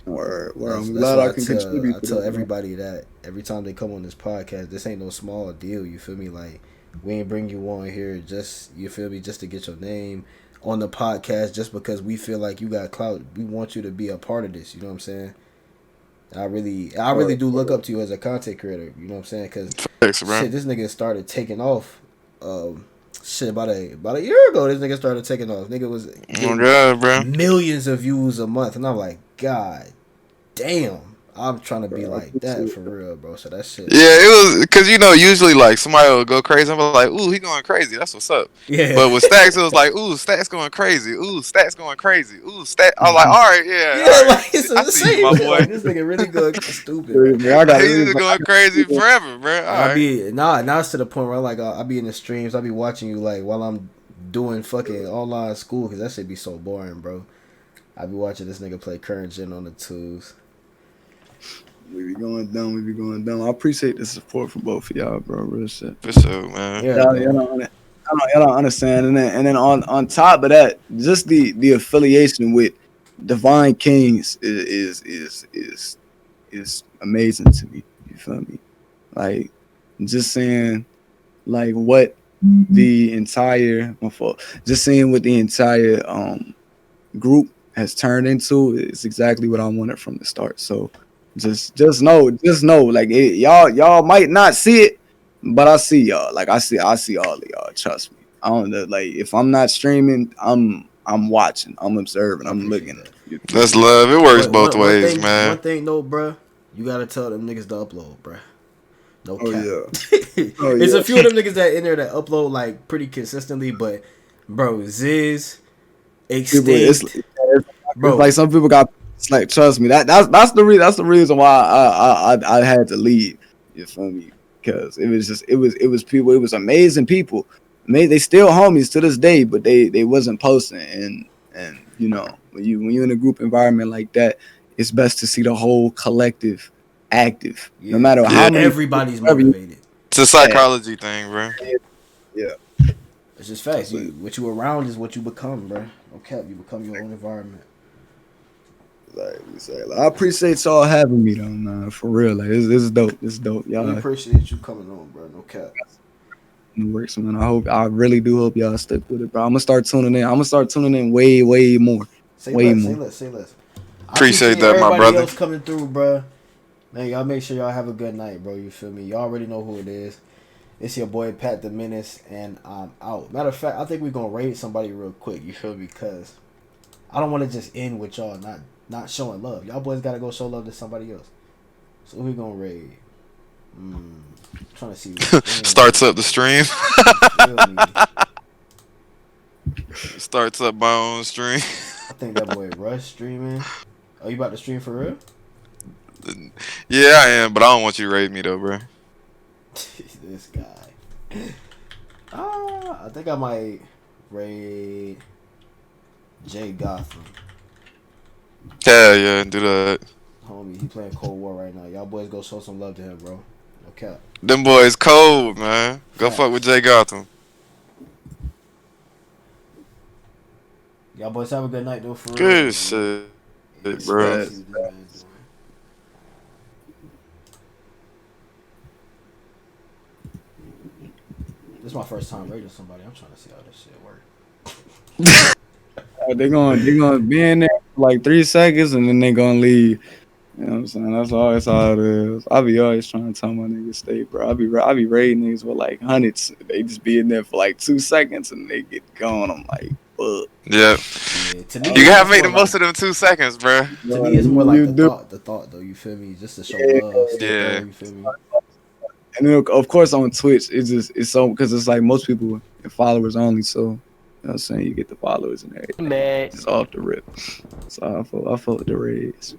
Speaker 1: Where I'm
Speaker 2: That's
Speaker 1: glad
Speaker 2: why
Speaker 1: I can
Speaker 2: I
Speaker 1: contribute to
Speaker 2: tell
Speaker 1: that. Man.
Speaker 2: everybody that every time they come on this podcast, this ain't no small deal. You feel me? Like we ain't bring you on here just you feel me just to get your name on the podcast just because we feel like you got clout. We want you to be a part of this. You know what I'm saying? I really do look up to you as a content creator. You know what I'm saying? Because
Speaker 3: thanks, bro.
Speaker 2: shit, this nigga started taking off. Shit, about a year ago, this nigga started taking off. Nigga was
Speaker 3: Oh
Speaker 2: getting
Speaker 3: god, bro.
Speaker 2: millions of views a month, and I'm like, God damn, I'm trying to be
Speaker 1: Bro, I
Speaker 2: like that
Speaker 1: appreciate
Speaker 2: for real, bro. So that shit,
Speaker 3: Yeah, it was because usually like somebody will go crazy. I'm like, ooh, he going crazy. That's what's up.
Speaker 2: yeah,
Speaker 3: But with Stacks, it was like, ooh, Stacks going crazy. Ooh, Stacks going crazy. Ooh, Stacks. I was like, all right, yeah,
Speaker 2: yeah,
Speaker 3: all right.
Speaker 2: like it's
Speaker 3: I
Speaker 2: the
Speaker 3: see you,
Speaker 2: same
Speaker 3: my
Speaker 2: shit.
Speaker 3: boy.
Speaker 2: Like this nigga really good, stupid, bro.
Speaker 1: it. I got
Speaker 3: He's
Speaker 1: it.
Speaker 3: been going crazy forever, bro. All
Speaker 2: And I
Speaker 3: right.
Speaker 2: be now it's to the point where I be in the streams, I be watching you like while I'm doing fucking online school because that shit be so boring, bro. I be watching this nigga play current gen on the twos.
Speaker 1: We be going dumb. We be going dumb. I appreciate the support from both of y'all, bro. Real shit.
Speaker 3: For sure, man.
Speaker 2: Yeah,
Speaker 1: Y'all,
Speaker 2: bro.
Speaker 1: y'all don't understand. And then on top of that, just the affiliation with Divine Kings is amazing to me. You feel me? Like just saying like what the entire my fault. Just seeing what the entire group has turned into is exactly what I wanted from the start. So just know like y'all might not see it, but I see y'all. Like I see all of y'all. Trust me. I don't know. Like if I'm not streaming, I'm watching. I'm observing.
Speaker 2: I
Speaker 1: I'm
Speaker 2: appreciate
Speaker 1: looking.
Speaker 2: that.
Speaker 1: You feel
Speaker 3: That's
Speaker 1: me?
Speaker 3: love. It works
Speaker 2: But
Speaker 3: both ways,
Speaker 2: one
Speaker 3: man.
Speaker 2: thing though, bruh, you gotta tell them niggas to upload, bruh. No
Speaker 1: Oh
Speaker 2: cap.
Speaker 1: yeah. Oh
Speaker 2: There's
Speaker 1: yeah.
Speaker 2: a few of them niggas that in there that upload like pretty consistently, but bro, Ziz,
Speaker 1: People,
Speaker 2: Extinct,
Speaker 1: it's
Speaker 2: bro.
Speaker 1: like some people got. It's like trust me. That's the reason why I had to leave. You feel me? Because it was people. It was amazing people. they still homies to this day, but they wasn't posting. And you know, when you in a group environment like that, it's best to see the whole collective active, no
Speaker 2: Yeah,
Speaker 1: matter
Speaker 3: Yeah.
Speaker 1: how many
Speaker 2: everybody's
Speaker 1: whatever you
Speaker 2: motivated.
Speaker 3: It's a
Speaker 1: had.
Speaker 3: psychology thing, bro.
Speaker 1: Yeah,
Speaker 2: It's just facts.
Speaker 1: that's it.
Speaker 2: What you around is what you become, bro. Okay, you become your own environment.
Speaker 1: Like we say, like, I appreciate y'all having me though, man. For real, like this is dope. This is dope.
Speaker 2: We
Speaker 1: Y'all
Speaker 2: appreciate you coming on, bro. No cap.
Speaker 1: works, man. I really do hope y'all stick with it, bro. I'm gonna start tuning in. I'm gonna start tuning in way more,
Speaker 2: Say
Speaker 1: way
Speaker 2: less, say
Speaker 1: more.
Speaker 2: less, say less. I
Speaker 3: Appreciate
Speaker 2: appreciate
Speaker 3: that, my
Speaker 2: everybody
Speaker 3: brother.
Speaker 2: else coming through, bro. Man, y'all make sure y'all have a good night, bro. You feel me? Y'all already know who it is. It's your boy Pat the Menace, and I'm out. Matter of fact, I think we're gonna raid somebody real quick. You feel me? Because I don't want to just end with y'all not showing love. Y'all boys gotta go show love to somebody else. So who we gonna raid? Trying to see.
Speaker 3: Starts up the stream.
Speaker 2: You feel me?
Speaker 3: Starts up my own stream.
Speaker 2: I think that boy Rush streaming. Oh, you about to stream for real?
Speaker 3: Yeah, I am, but I don't want you to raid me though, bro.
Speaker 2: This guy. I think I might raid Jay Gotham.
Speaker 3: Yeah, yeah, do that.
Speaker 2: Homie, he playing Cold War right now. Y'all boys go show some love to him, bro. No cap.
Speaker 3: Them boys cold, man. Go fuck with
Speaker 2: Facts.
Speaker 3: Jay Gotham.
Speaker 2: Y'all boys have a good night, though, for real.
Speaker 3: Good shit,
Speaker 2: Yeah,
Speaker 3: bro.
Speaker 2: let's see what this man's doing. This is my first time raiding somebody. I'm trying to see how this shit work.
Speaker 1: They gonna be in there for like 3 seconds and then they gonna leave. You know what I'm saying? That's always how it is. I be always trying to tell my niggas stay, bro. I be raiding niggas with like hundreds. They just be in there for like 2 seconds and they get gone. I'm like, fuck.
Speaker 3: Yeah.
Speaker 2: Yeah, to me,
Speaker 3: You gotta
Speaker 2: it's
Speaker 3: make the
Speaker 2: more
Speaker 3: most
Speaker 2: like,
Speaker 3: of them 2 seconds, bro.
Speaker 2: to me, it's more like
Speaker 1: You
Speaker 2: the
Speaker 1: do.
Speaker 2: thought, though. You feel me? Just to show
Speaker 1: Yeah.
Speaker 2: love, stay
Speaker 3: Yeah.
Speaker 2: thorough, you feel me?
Speaker 1: And then, of course, on Twitch, it's so because it's like most people are followers only. So, you know what I'm saying? You get the followers and everything.
Speaker 4: Man.
Speaker 1: It's off the rip. So I fought the raids.